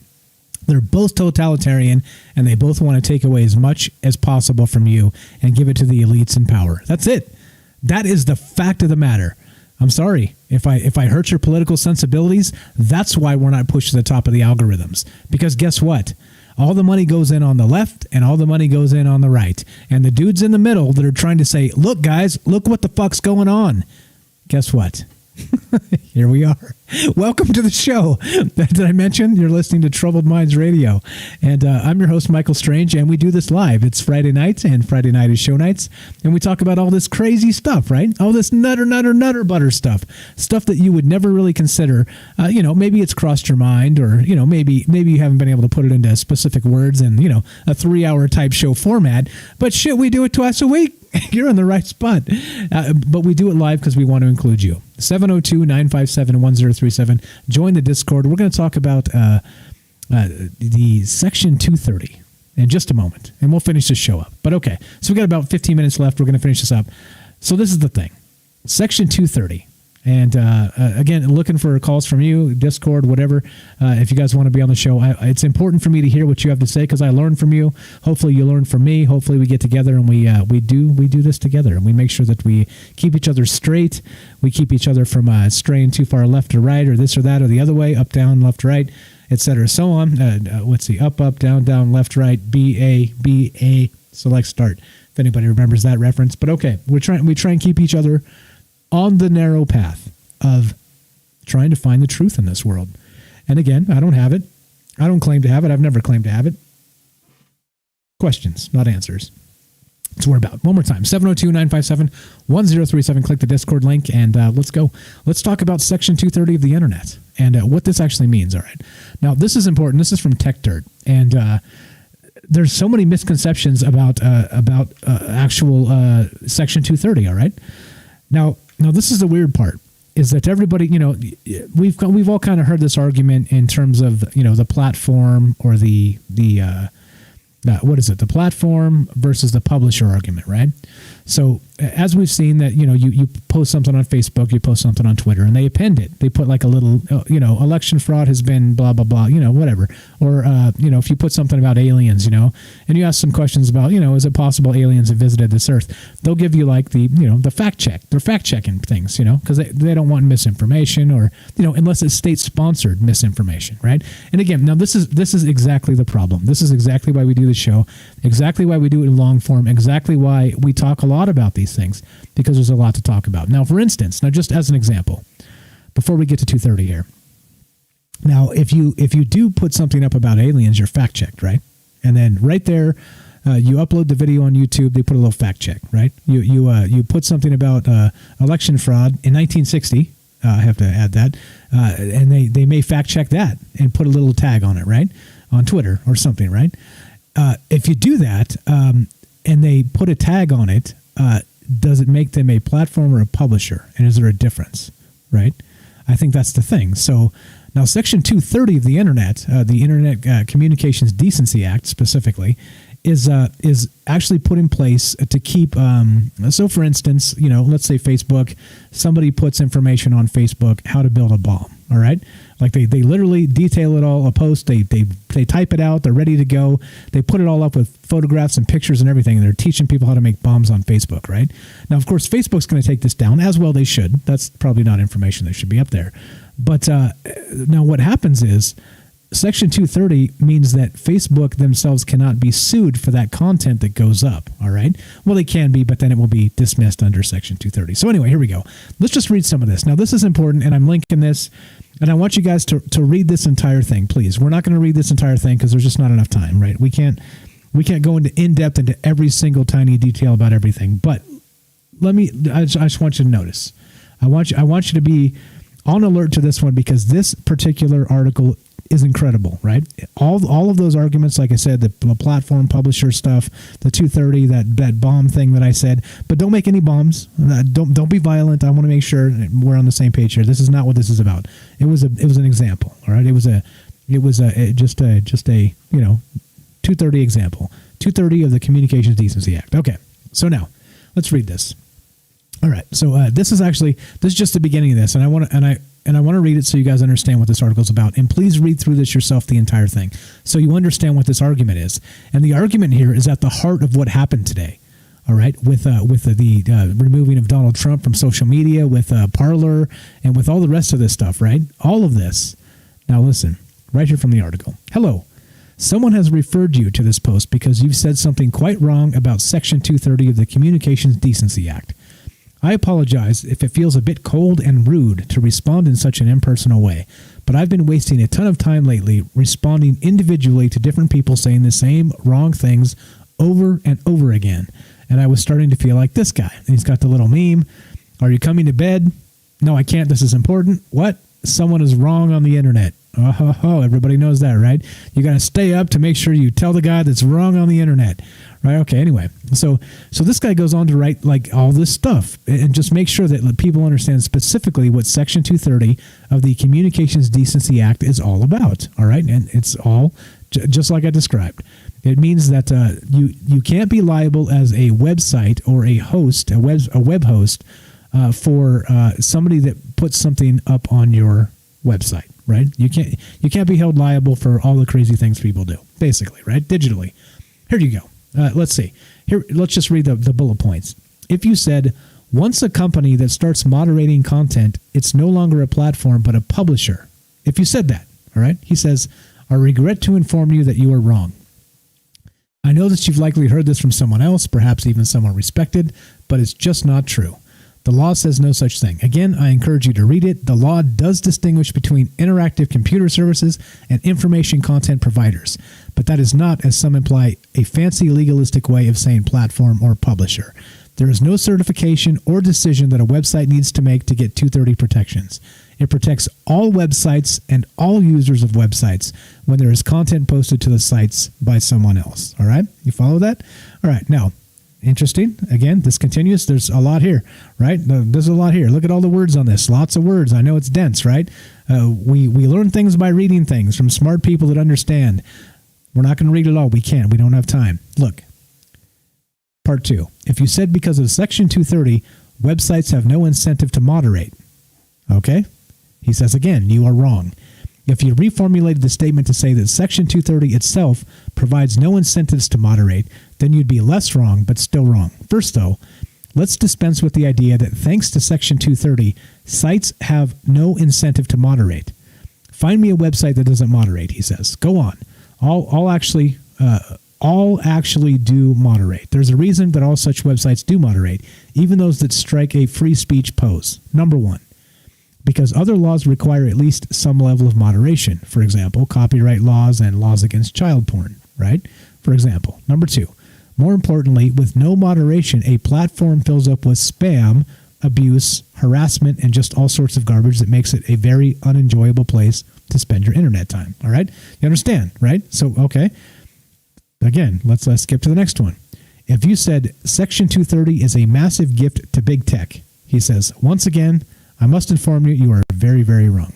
They're both totalitarian, and they both want to take away as much as possible from you and give it to the elites in power. That's it. That is the fact of the matter. I'm sorry. If I hurt your political sensibilities, that's why we're not pushed to the top of the algorithms. Because guess what? All the money goes in on the left, and all the money goes in on the right. And the dudes in the middle that are trying to say, look, guys, look what the fuck's going on. Guess what? Here we are. Welcome to the show. Did I mention you're listening to Troubled Minds Radio? And I'm your host, Michael Strange, and we do this live. It's Friday night, and Friday night is show nights. And we talk about all this crazy stuff, right? All this nutter butter stuff that you would never really consider. Maybe it's crossed your mind, or, maybe you haven't been able to put it into specific words in, a 3-hour type show format. But shit, we do it twice a week. You're in the right spot. But we do it live because we want to include you. 702-957-1037. Join the Discord. We're going to talk about the Section 230 in just a moment, and we'll finish this show up. But okay, so we got about 15 minutes left. We're going to finish this up. So this is the thing. Section 230. And again, looking for calls from you, Discord, whatever. If you guys want to be on the show, it's important for me to hear what you have to say because I learn from you. Hopefully, you learn from me. Hopefully, we get together and we do this together, and we make sure that we keep each other straight. We keep each other from straying too far left or right, or this or that, or the other way, up, down, left, right, etc. So on. Let's see, up, down, left, right, B, A, select, start. If anybody remembers that reference, but okay, we try and keep each other on the narrow path of trying to find the truth in this world. And again, I don't have it. I don't claim to have it. I've never claimed to have it. Questions, not answers. That's what we're about. One more time, 702-957-1037. Click the Discord link, and let's go. Let's talk about Section 230 of the Internet and what this actually means, all right? Now, this is important. This is from Tech Dirt, and there's so many misconceptions about actual Section 230, all right? Now, this is the weird part, is that everybody, we've all kind of heard this argument in terms of, the platform or the platform versus the publisher argument, right? So as we've seen that, you post something on Facebook, you post something on Twitter, and they append it. They put like a little, election fraud has been blah, blah, blah, whatever. Or, if you put something about aliens, and you ask some questions about, is it possible aliens have visited this earth? They'll give you like the fact check. They're fact checking things, because they don't want misinformation or, unless it's state sponsored misinformation, right? And again, now this is exactly the problem. This is exactly why we do the show, exactly why we do it in long form, exactly why we talk a lot about these things, because there's a lot to talk about. Now, for instance, just as an example, before we get to 230 here, Now, if you do put something up about aliens, you're fact checked, right? And then right there, you upload the video on YouTube. They put a little fact check, right? You put something about election fraud in 1960. I have to add that, and they may fact check that and put a little tag on it, right, on Twitter or something, right? If you do that and they put a tag on it, does it make them a platform or a publisher? And is there a difference, right? I think that's the thing. So now Section 230 of the Internet Communications Decency Act specifically, is actually put in place to keep. So, for instance, let's say Facebook, somebody puts information on Facebook how to build a bomb. All right, like they literally detail it all. A post, they type it out. They're ready to go. They put it all up with photographs and pictures and everything. And they're teaching people how to make bombs on Facebook. Right now, of course, Facebook's going to take this down as well. They should. That's probably not information that should be up there. But now, what happens is, Section 230 means that Facebook themselves cannot be sued for that content that goes up, all right? Well, they can be, but then it will be dismissed under Section 230. So anyway, here we go. Let's just read some of this. Now, this is important, and I'm linking this, and I want you guys to read this entire thing, please. We're not going to read this entire thing because there's just not enough time, right? We can't go in-depth into every single tiny detail about everything, but I just want you to notice. I want you to be on alert to this one because this particular article is incredible, right? All of those arguments, like I said, the platform publisher stuff, the 230, that bomb thing that I said, but don't make any bombs. Don't be violent. I want to make sure we're on the same page here. This is not what this is about. It was an example, all right? It was just a 230 example. 230 of the Communications Decency Act. Okay, so now let's read this. All right, so this is just the beginning of this, and I want to read it so you guys understand what this article is about. And please read through this yourself, the entire thing, so you understand what this argument is. And the argument here is at the heart of what happened today. All right, with the removing of Donald Trump from social media, with Parler, and with all the rest of this stuff. Right, all of this. Now listen, right here from the article. Hello. Someone has referred you to this post because you've said something quite wrong about Section 230 of the Communications Decency Act. I apologize if it feels a bit cold and rude to respond in such an impersonal way, but I've been wasting a ton of time lately responding individually to different people saying the same wrong things over and over again, and I was starting to feel like this guy. And he's got the little meme. Are you coming to bed? No, I can't. This is important. What? Someone is wrong on the internet. Oh, everybody knows that, right? You got to stay up to make sure you tell the guy that's wrong on the internet. Right. Okay. Anyway, so this guy goes on to write like all this stuff and just make sure that people understand specifically what Section 230 of the Communications Decency Act is all about. All right. And it's all just like I described. It means that you can't be liable as a website or a host, a web host for somebody that puts something up on your website. Right. You can't be held liable for all the crazy things people do, basically. Right. Digitally. Here you go. Let's see. Here, let's just read the bullet points. If you said, once a company that starts moderating content, it's no longer a platform but a publisher. If you said that, all right, he says, I regret to inform you that you are wrong. I know that you've likely heard this from someone else, perhaps even someone respected, but it's just not true. The law says no such thing. Again, I encourage you to read it. The law does distinguish between interactive computer services and information content providers, but that is not, as some imply, a fancy legalistic way of saying platform or publisher. There is no certification or decision that a website needs to make to get 230 protections. It protects all websites and all users of websites when there is content posted to the sites by someone else. All right? You follow that? All right. Now, interesting. Again, this continues. There's a lot here, right? There's a lot here. Look at all the words on this. Lots of words. I know it's dense, right? We learn things by reading things from smart people that understand. We're not going to read it all. We can't. We don't have time. Look. Part 2. If you said because of Section 230, websites have no incentive to moderate. Okay? He says again, you are wrong. If you reformulated the statement to say that Section 230 itself provides no incentives to moderate, then you'd be less wrong, but still wrong. First, though, let's dispense with the idea that thanks to Section 230, sites have no incentive to moderate. Find me a website that doesn't moderate, he says. Go on. All actually do moderate. There's a reason that all such websites do moderate, even those that strike a free speech pose. Number 1. because other laws require at least some level of moderation. For example, copyright laws and laws against child porn, right? For example. Number 2, more importantly, with no moderation, a platform fills up with spam, abuse, harassment, and just all sorts of garbage that makes it a very unenjoyable place to spend your internet time. All right? You understand, right? So, okay. Again, let's skip to the next one. If you said Section 230 is a massive gift to big tech, he says, once again, I must inform you, you are very, very wrong.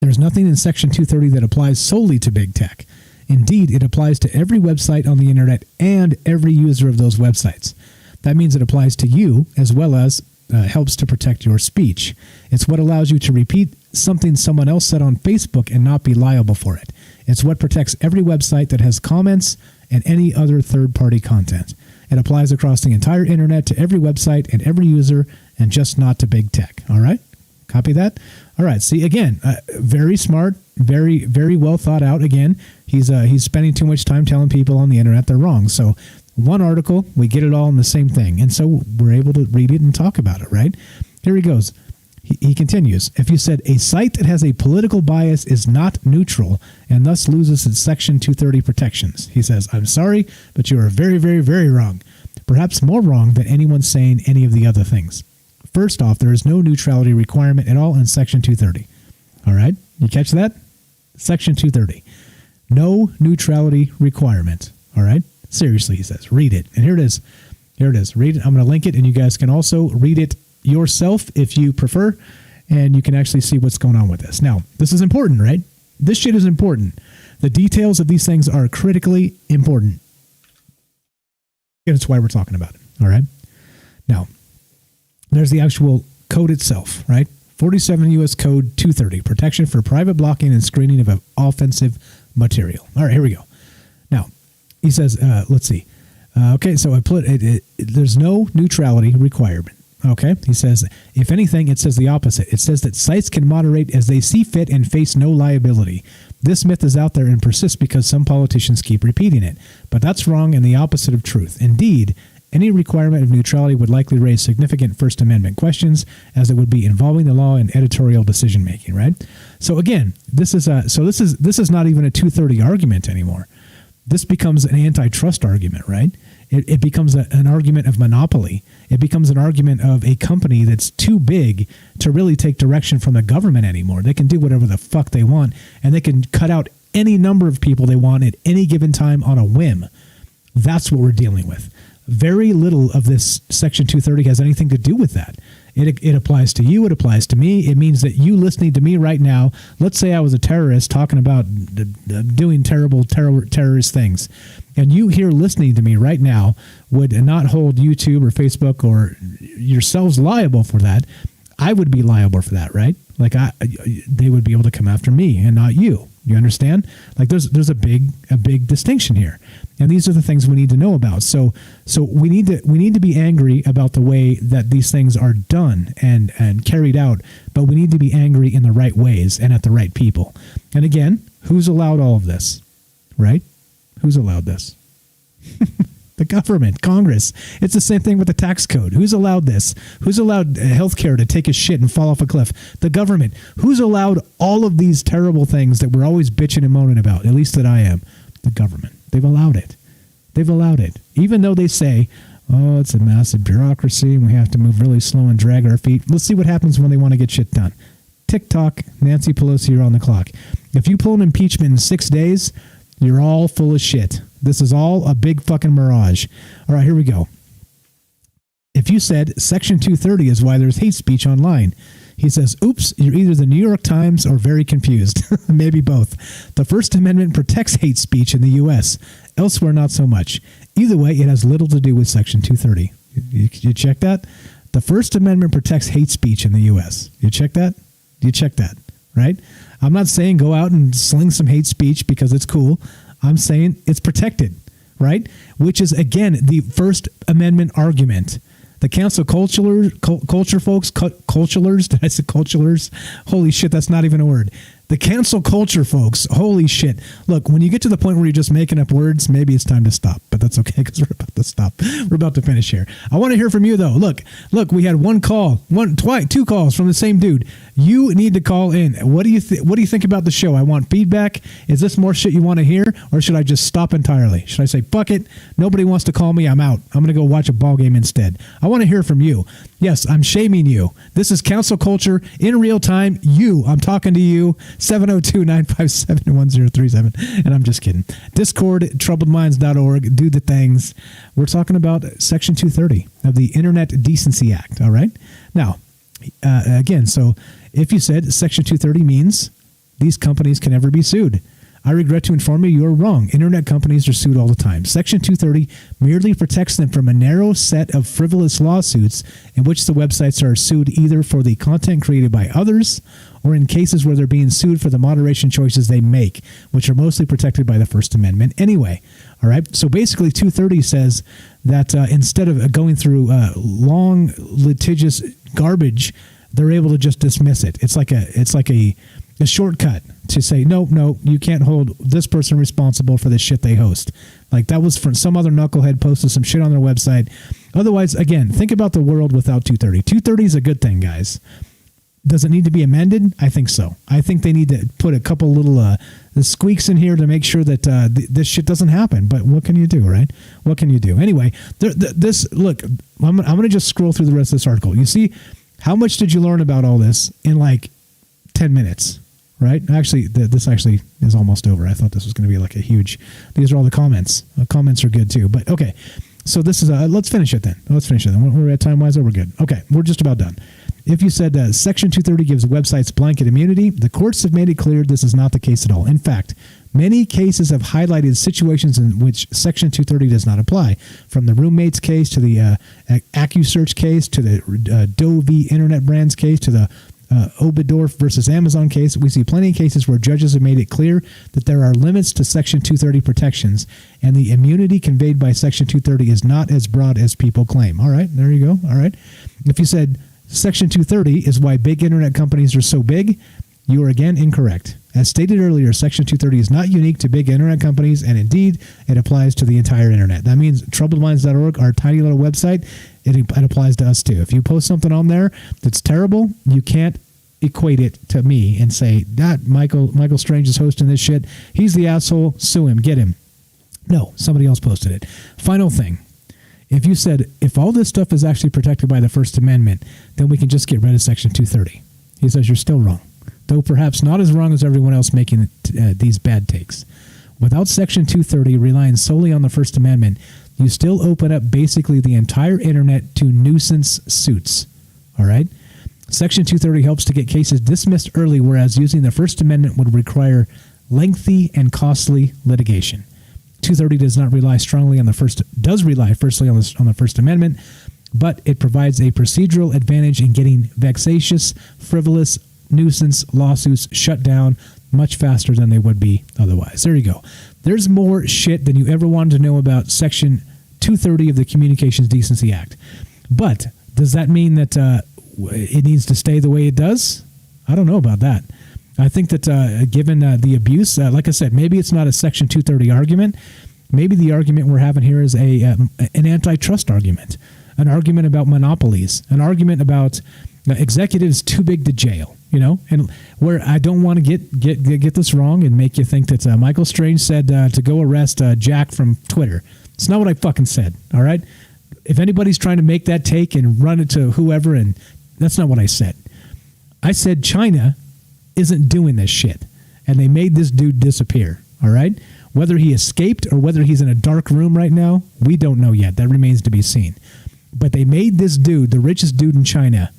There's nothing in Section 230 that applies solely to big tech. Indeed, it applies to every website on the internet and every user of those websites. That means it applies to you as well as helps to protect your speech. It's what allows you to repeat something someone else said on Facebook and not be liable for it. It's what protects every website that has comments and any other third-party content. It applies across the entire internet to every website and every user and just not to big tech. All right? Copy that? All right. See, again, very smart, very, very well thought out. Again, he's spending too much time telling people on the internet they're wrong. So one article, we get it all in the same thing. And so we're able to read it and talk about it, right? Here he goes. He continues. If you said a site that has a political bias is not neutral and thus loses its Section 230 protections, he says, I'm sorry, but you are very, very, very wrong. Perhaps more wrong than anyone saying any of the other things. First off, there is no neutrality requirement at all in Section 230. All right? You catch that? Section 230. No neutrality requirement. All right? Seriously, he says. Read it. And here it is. Here it is. Read it. I'm going to link it, and you guys can also read it yourself if you prefer, and you can actually see what's going on with this. Now, this is important, right? This shit is important. The details of these things are critically important. And that's why we're talking about it. All right? Now, there's the actual code itself, right? 47 U.S. Code 230, protection for private blocking and screening of offensive material. All right, here we go. Now, he says, let's see. Okay, so I put it, there's no neutrality requirement. Okay, he says, if anything, it says the opposite. It says that sites can moderate as they see fit and face no liability. This myth is out there and persists because some politicians keep repeating it. But that's wrong and the opposite of truth. Indeed, any requirement of neutrality would likely raise significant First Amendment questions, as it would be involving the law and editorial decision making. Right. So again, this is not even a 230 argument anymore. This becomes an antitrust argument, right? It becomes an argument of monopoly. It becomes an argument of a company that's too big to really take direction from the government anymore. They can do whatever the fuck they want, and they can cut out any number of people they want at any given time on a whim. That's what we're dealing with. Very little of this Section 230 has anything to do with that. It applies to you. It applies to me. It means that you listening to me right now, let's say I was a terrorist talking about doing terrible terrorist things, and you here listening to me right now would not hold YouTube or Facebook or yourselves liable for that. I would be liable for that, right? Like they would be able to come after me and not you. You understand? Like there's a big distinction here. And these are the things we need to know about. So we need to be angry about the way that these things are done and carried out, but we need to be angry in the right ways and at the right people. And again, who's allowed all of this? Right? Who's allowed this? The government, Congress. It's the same thing with the tax code. Who's allowed this? Who's allowed healthcare to take a shit and fall off a cliff? The government. Who's allowed all of these terrible things that we're always bitching and moaning about? At least that I am. The government. They've allowed it. They've allowed it. Even though they say, oh, it's a massive bureaucracy and we have to move really slow and drag our feet. Let's see what happens when they want to get shit done. TikTok, Nancy Pelosi, you're on the clock. If you pull an impeachment in 6 days, you're all full of shit. This is all a big fucking mirage. All right, here we go. If you said Section 230 is why there's hate speech online, he says, oops, you're either the New York Times or very confused. Maybe both. The First Amendment protects hate speech in the U.S. Elsewhere, not so much. Either way, it has little to do with Section 230. You check that? The First Amendment protects hate speech in the U.S. You check that? You check that, right? I'm not saying go out and sling some hate speech because it's cool. I'm saying it's protected, right? Which is, again, the First Amendment argument. The cancel culture folks, culturers, did I say culturers? Holy shit, that's not even a word. The cancel culture, folks. Holy shit. Look, when you get to the point where you're just making up words, maybe it's time to stop. But that's okay because we're about to stop. We're about to finish here. I want to hear from you, though. Look, we had two calls from the same dude. You need to call in. What do you think about the show? I want feedback. Is this more shit you want to hear? Or should I just stop entirely? Should I say, fuck it, nobody wants to call me, I'm out. I'm going to go watch a ball game instead. I want to hear from you. Yes, I'm shaming you. This is cancel culture in real time. I'm talking to you. 702-957-1037. And I'm just kidding. Discord, troubledminds.org. Do the things. We're talking about Section 230 of the Internet Decency Act. All right. Now, again, so if you said Section 230 means these companies can never be sued, I regret to inform you, you're wrong. Internet companies are sued all the time. Section 230 merely protects them from a narrow set of frivolous lawsuits in which the websites are sued either for the content created by others or in cases where they're being sued for the moderation choices they make, which are mostly protected by the First Amendment anyway. All right. So basically 230 says that instead of going through long litigious garbage, they're able to just dismiss it. It's like a shortcut to say, no, you can't hold this person responsible for the shit they host. Like that was from some other knucklehead posted some shit on their website. Otherwise, again, think about the world without 230. 230 is a good thing, guys. Does it need to be amended? I think so. I think they need to put a couple little squeaks in here to make sure that this shit doesn't happen. But what can you do, right? What can you do? Anyway, look, I'm going to just scroll through the rest of this article. You see, how much did you learn about all this in like 10 minutes? Right? Actually, this actually is almost over. I thought this was going to be like a huge... These are all the comments. The comments are good too. But okay. So this is... let's finish it then. We're at time-wise, we're good. Okay. We're just about done. If you said Section 230 gives websites blanket immunity, the courts have made it clear this is not the case at all. In fact, many cases have highlighted situations in which Section 230 does not apply, from the roommates case to the AccuSearch case to the Doe v. Internet Brands case to the Oberdorf versus Amazon case. We see plenty of cases where judges have made it clear that there are limits to Section 230 protections, and the immunity conveyed by Section 230 is not as broad as people claim. All right, there you go. All right. If you said Section 230 is why big internet companies are so big, you are again incorrect. As stated earlier, Section 230 is not unique to big internet companies, and indeed, it applies to the entire internet. That means troubledminds.org, our tiny little website, it applies to us too. If you post something on there that's terrible, you can't equate it to me and say, that Michael Strange is hosting this shit. He's the asshole. Sue him. Get him. No, somebody else posted it. Final thing. If you said, if all this stuff is actually protected by the First Amendment, then we can just get rid of Section 230. He says you're still wrong, though perhaps not as wrong as everyone else making these bad takes. Without Section 230 relying solely on the First Amendment, you still open up basically the entire internet to nuisance suits. All right? Section 230 helps to get cases dismissed early, whereas using the First Amendment would require lengthy and costly litigation. 230 does not rely strongly on the first, does rely firstly on the First Amendment, but it provides a procedural advantage in getting vexatious, frivolous, nuisance lawsuits shut down much faster than they would be otherwise. There you go. There's more shit than you ever wanted to know about Section 230 of the Communications Decency Act. But does that mean that it needs to stay the way it does? I don't know about that. I think that given the abuse, like I said, maybe it's not a Section 230 argument. Maybe the argument we're having here is an antitrust argument, an argument about monopolies, an argument about executives too big to jail, you know, and where I don't want to get this wrong and make you think that Michael Strange said to go arrest Jack from Twitter. It's not what I fucking said, all right? If anybody's trying to make that take and run it to whoever, and that's not what I said. I said China isn't doing this shit, and they made this dude disappear, all right? Whether he escaped or whether he's in a dark room right now, we don't know yet. That remains to be seen. But they made this dude, the richest dude in China,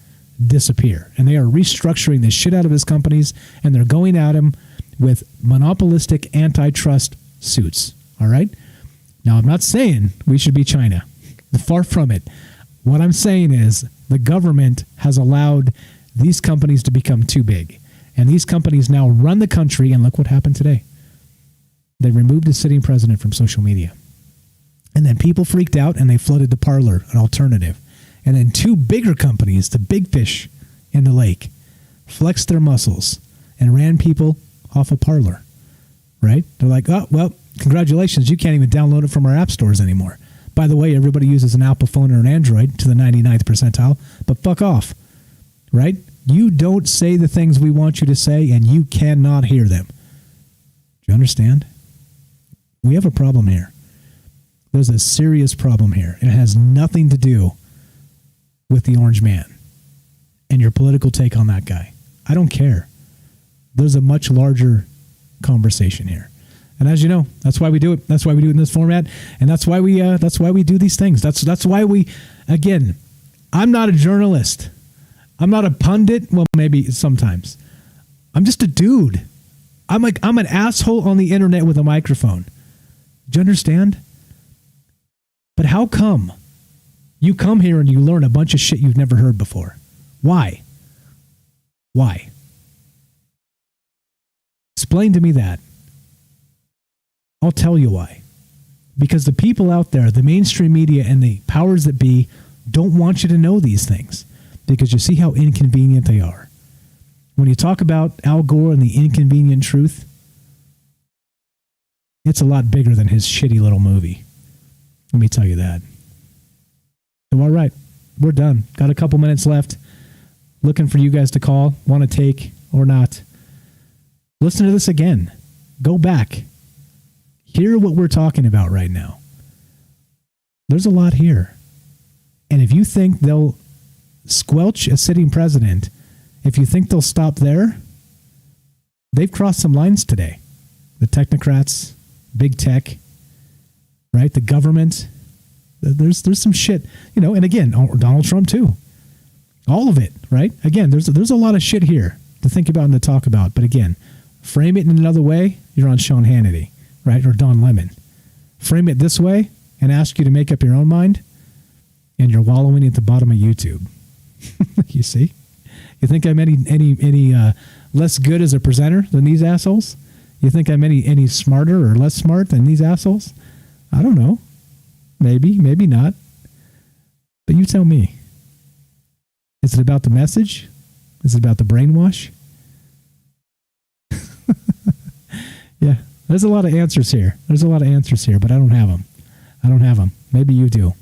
disappear, and they are restructuring the shit out of his companies, and they're going at him with monopolistic antitrust suits, all right? Now, I'm not saying we should be China. Far from it. What I'm saying is the government has allowed these companies to become too big. And these companies now run the country, and look what happened today. They removed the sitting president from social media. And then people freaked out, and they flooded to Parler, an alternative. And then two bigger companies, the big fish in the lake, flexed their muscles and ran people off of Parler, right? They're like, oh, well, congratulations, you can't even download it from our app stores anymore. By the way, everybody uses an Apple phone or an Android to the 99th percentile, but fuck off, right? You don't say the things we want you to say, and you cannot hear them. Do you understand? We have a problem here. There's a serious problem here. It has nothing to do with the orange man and your political take on that guy. I don't care. There's a much larger conversation here. And as you know, that's why we do it. That's why we do it in this format. And that's why we do these things. That's why we, again, I'm not a journalist. I'm not a pundit. Well, maybe sometimes. I'm just a dude. I'm an asshole on the internet with a microphone. Do you understand? But how come you come here and you learn a bunch of shit you've never heard before? Why? Why? Explain to me that. I'll tell you why. Because the people out there, the mainstream media and the powers that be, don't want you to know these things. Because you see how inconvenient they are. When you talk about Al Gore and the inconvenient truth, it's a lot bigger than his shitty little movie. Let me tell you that. So, all right, we're done. Got a couple minutes left. Looking for you guys to call, want to take or not. Listen to this again. Go back. Hear what we're talking about right now. There's a lot here. And if you think they'll squelch a sitting president, if you think they'll stop there, they've crossed some lines today. The technocrats, big tech, right? The government. There's some shit, and again, Donald Trump too. All of it, right? Again, there's a lot of shit here to think about and to talk about. But again, frame it in another way, you're on Sean Hannity, right? Or Don Lemon. Frame it this way and ask you to make up your own mind, and you're wallowing at the bottom of YouTube. You see? You think I'm any less good as a presenter than these assholes? You think I'm any smarter or less smart than these assholes? I don't know. Maybe, maybe not. But you tell me. Is it about the message? Is it about the brainwash? Yeah, there's a lot of answers here. But I don't have them. Maybe you do.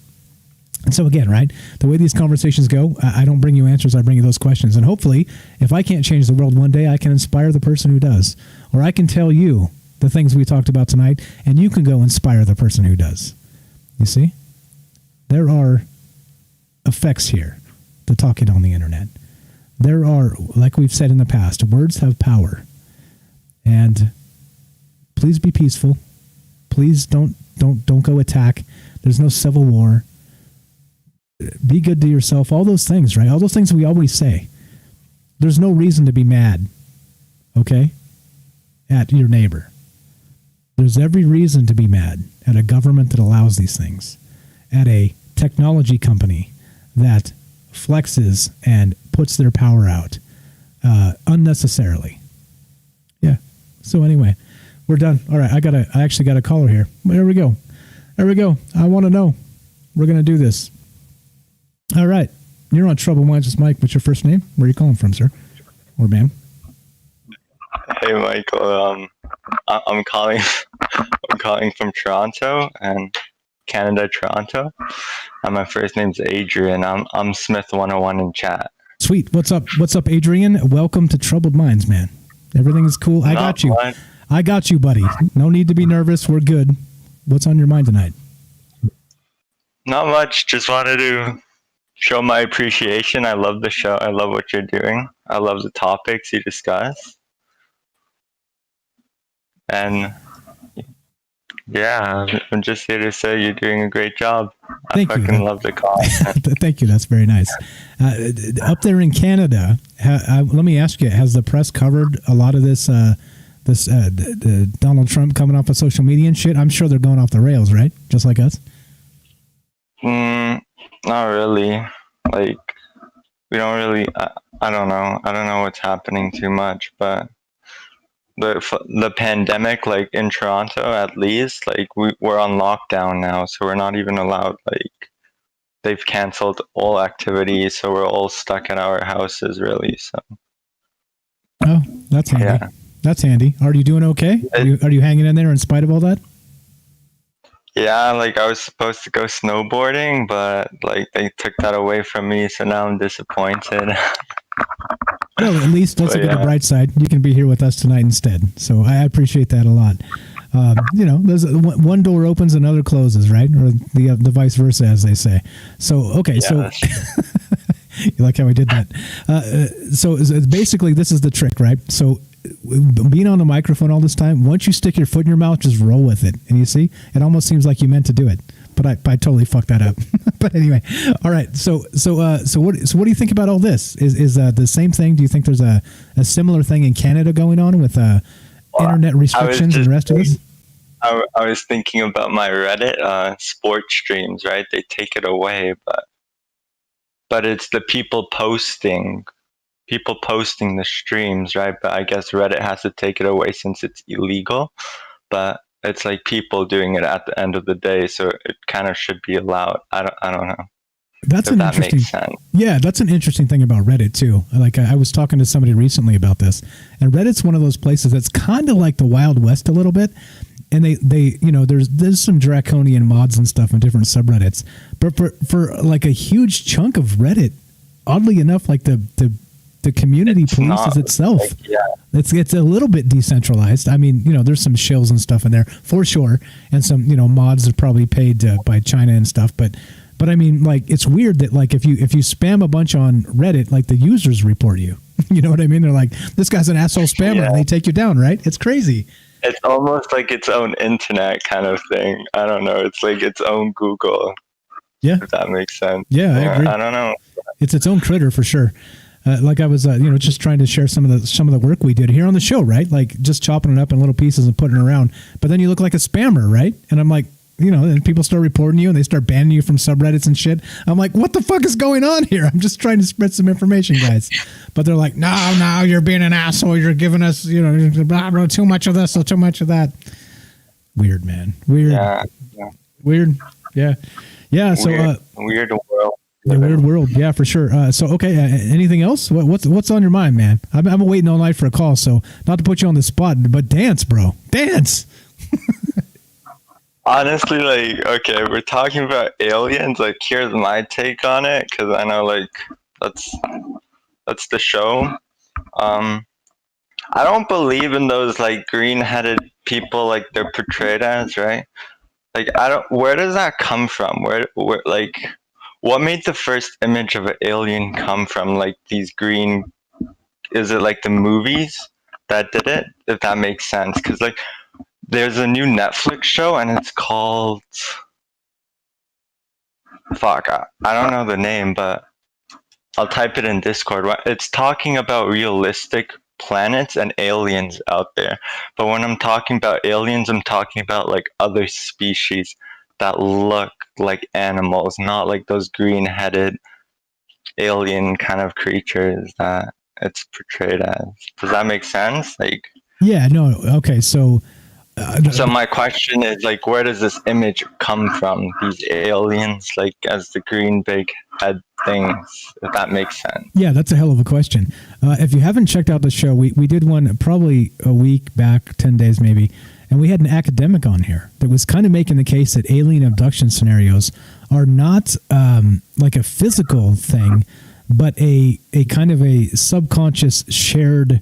And so again, right, the way these conversations go, I don't bring you answers, I bring you those questions. And hopefully, if I can't change the world one day, I can inspire the person who does. Or I can tell you the things we talked about tonight, and you can go inspire the person who does. You see? There are effects here to talking on the internet. There are, like we've said in the past, words have power. And please be peaceful. Please don't go attack. There's no civil war. Be good to yourself. All those things, right? All those things we always say. There's no reason to be mad, okay, at your neighbor. There's every reason to be mad at a government that allows these things, at a technology company that flexes and puts their power out unnecessarily. Yeah. So anyway, we're done. All right, I actually got a caller here. There we go. I want to know. We're gonna do this. All right. You're on Trouble Minds with Mike. What's your first name? Where are you calling from, sir? Or ma'am? Hey, Michael. I'm calling from Toronto and Canada, Toronto. And my first name's Adrian. I'm Smith 101 in chat. Sweet. What's up, Adrian? Welcome to Troubled Minds, man. Everything is cool. I got you. I got you, buddy. No need to be nervous. We're good. What's on your mind tonight? Not much. Just wanted to show my appreciation. I love the show. I love what you're doing. I love the topics you discuss. And yeah, I'm just here to say you're doing a great job. I fucking love the content. Thank you. That's very nice. Up there in Canada, let me ask you: has the press covered a lot of this? Donald Trump coming off of social media and shit? I'm sure they're going off the rails, right? Just like us. Not really. Like, we don't really. I don't know. I don't know what's happening too much, but the pandemic, like in Toronto at least, like we're on lockdown now, so we're not even allowed. Like, they've canceled all activities, so we're all stuck in our houses, really. So. Oh, That's handy. Yeah. That's handy. Are you doing okay? Are you hanging in there in spite of all that? Yeah, like I was supposed to go snowboarding, but like they took that away from me, so now I'm disappointed. Well, at least let's look at the bright side. You can be here with us tonight instead. So I appreciate that a lot. There's one door opens, another closes, right? Or the vice versa, as they say. So, okay. So you like how I did that? So basically, this is the trick, right? So being on the microphone all this time, once you stick your foot in your mouth, just roll with it. And you see, it almost seems like you meant to do it. But I totally fucked that up. But anyway, all right. So what do you think about all this? Is the same thing? Do you think there's a similar thing in Canada going on with internet restrictions and the rest of this? I was thinking about my Reddit sports streams. Right, they take it away, but it's the people posting the streams, right? But I guess Reddit has to take it away since it's illegal. But it's like people doing it at the end of the day, so it kind of should be allowed. I don't know. That's an interesting. Makes sense. Yeah, that's an interesting thing about Reddit too. Like I was talking to somebody recently about this, and Reddit's one of those places that's kind of like the Wild West a little bit. And they there's some draconian mods and stuff in different subreddits, but for like a huge chunk of Reddit, oddly enough, like the community polices itself. Like, yeah. It's a little bit decentralized. I mean, there's some shills and stuff in there for sure, and some mods are probably paid by China and stuff. But I mean, like, it's weird that like if you spam a bunch on Reddit, like the users report you. You know what I mean? They're like, this guy's an asshole spammer, and they take you down, right? It's crazy. It's almost like its own internet kind of thing. I don't know. It's like its own Google. Yeah, if that makes sense. Yeah, I agree. I don't know. It's its own critter for sure. Like I was, just trying to share some of the work we did here on the show, right? Like just chopping it up in little pieces and putting it around. But then you look like a spammer, right? And I'm like, and people start reporting you and they start banning you from subreddits and shit. I'm like, what the fuck is going on here? I'm just trying to spread some information, guys. But they're like, no, you're being an asshole. You're giving us, blah, blah, too much of this or too much of that. Weird, man. Weird. Yeah. Weird. Yeah. Yeah. So, weird world. The weird world, yeah, for sure. So, okay, anything else? What's on your mind, man? I've been waiting all night for a call, so not to put you on the spot, but dance, bro, dance. Honestly, like, okay, we're talking about aliens. Like, here's my take on it, because I know, like, that's the show. I don't believe in those like green-headed people, like they're portrayed as, right? Like, where does that come from? Where like. What made the first image of an alien come from? Like these green, is it like the movies that did it? If that makes sense. Because like there's a new Netflix show and it's called, I don't know the name, but I'll type it in Discord. It's talking about realistic planets and aliens out there. But when I'm talking about aliens, I'm talking about like other species that look like animals, not like those green-headed alien kind of creatures that it's portrayed as. Does that make sense? Like, yeah, no, okay, so my question is like, where does this image come from? These aliens, like as the green big head things, if that makes sense. Yeah, that's a hell of a question. If you haven't checked out the show, we did one probably a week back, 10 days maybe. And we had an academic on here that was kind of making the case that alien abduction scenarios are not like a physical thing, but a kind of a subconscious shared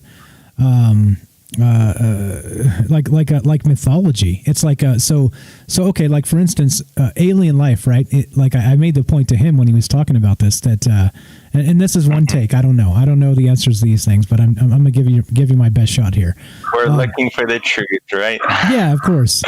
like mythology. It's like so okay, like for instance, alien life, right? Like I made the point to him when he was talking about this that and this is one take. I don't know the answers to these things, but I'm gonna give you my best shot here. We're looking for the truth, right? Yeah, of course.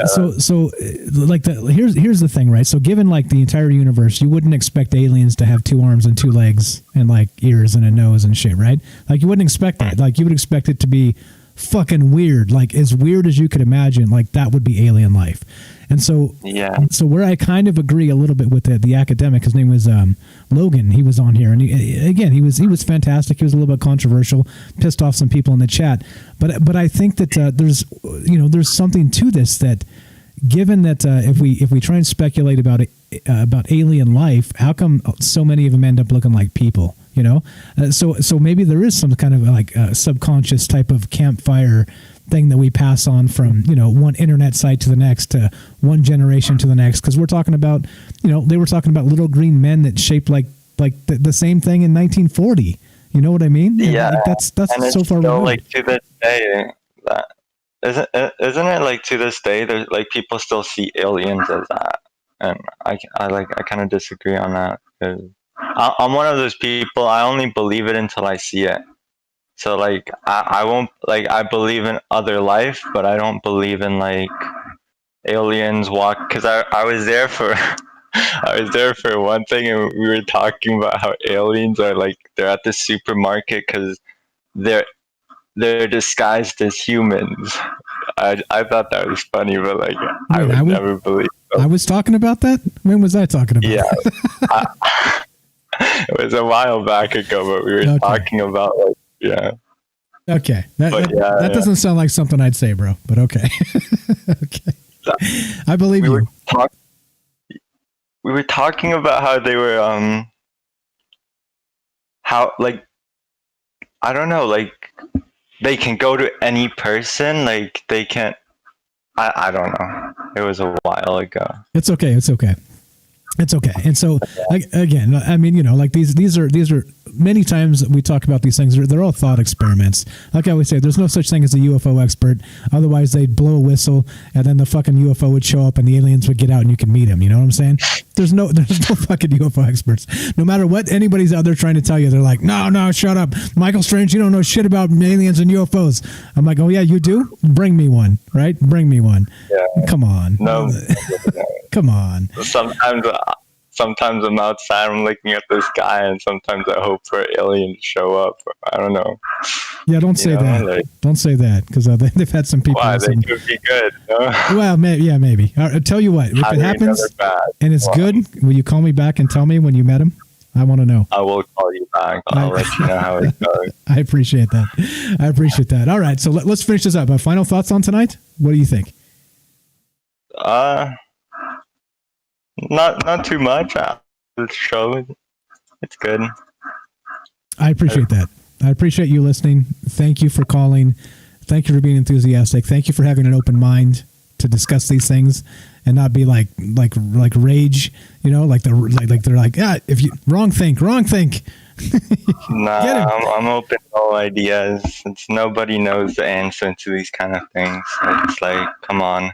So like here's the thing, right? So given like the entire universe, you wouldn't expect aliens to have 2 arms and 2 legs and like ears and a nose and shit, right? Like you wouldn't expect that. Like you would expect it to be fucking weird, like as weird as you could imagine. Like that would be alien life. And so, yeah. So where I kind of agree a little bit with the academic, his name was Logan. He was on here, and he was fantastic. He was a little bit controversial, pissed off some people in the chat. But I think that there's something to this, that given that if we try and speculate about alien life, how come so many of them end up looking like people? you know. So maybe there is some kind of like subconscious type of campfire thing that we pass on from, you know, one internet site to the next, to one generation to the next, because we're talking about, you know, they were talking about little green men that shaped like the same thing in 1940. You know what I mean? Yeah, like that's and it's so far still, removed. like, to this day, that isn't it, like, to this day there's like people still see aliens as that, and I kind of disagree on that, because I'm one of those people, I only believe it until I see it. So like I won't, like, I believe in other life, but I don't believe in like aliens walk, because I was there for I was there for one thing, and we were talking about how aliens are like, they're at the supermarket because they're disguised as humans. I thought that was funny, but like I would never believe so. I was talking about that? When was I talking about that? It was a while back ago, but we were talking about like, yeah. Okay. That doesn't sound like something I'd say, bro, but okay. Okay. I believe you. We were talking about how they were, how, like, I don't know, like, they can go to any person, like, they can't, I don't know. It was a while ago. It's okay. It's okay. It's okay. And so, again, I mean, you know, like these are many times we talk about these things. They're all thought experiments. Like I always say, there's no such thing as a UFO expert. Otherwise, they'd blow a whistle, and then the fucking UFO would show up, and the aliens would get out, and you can meet them. You know what I'm saying? There's no fucking UFO experts. No matter what anybody's out there trying to tell you, they're like, no, shut up, Michael Strange. You don't know shit about aliens and UFOs. I'm like, oh yeah, you do. Bring me one, right? Bring me one. Yeah. Come on. No. Come on. Sometimes I'm outside, I'm looking at the sky, and sometimes I hope for an alien to show up. I don't know. Yeah, don't say that. Like, don't say that, because they've had some people. Why? They could be good. No? Well, maybe. I'll tell you what, if it happens and it's good, will you call me back and tell me when you met him? I want to know. I will call you back. I'll let you know how it goes. I appreciate that. All right, so let's finish this up. Final thoughts on tonight? What do you think? Not too much. The show, it's good. I appreciate that. I appreciate you listening. Thank you for calling. Thank you for being enthusiastic. Thank you for having an open mind to discuss these things and not be like rage. You know, like they're like, if you wrong think. Nah, I'm open to all ideas. Since nobody knows the answer to these kind of things, it's like, come on.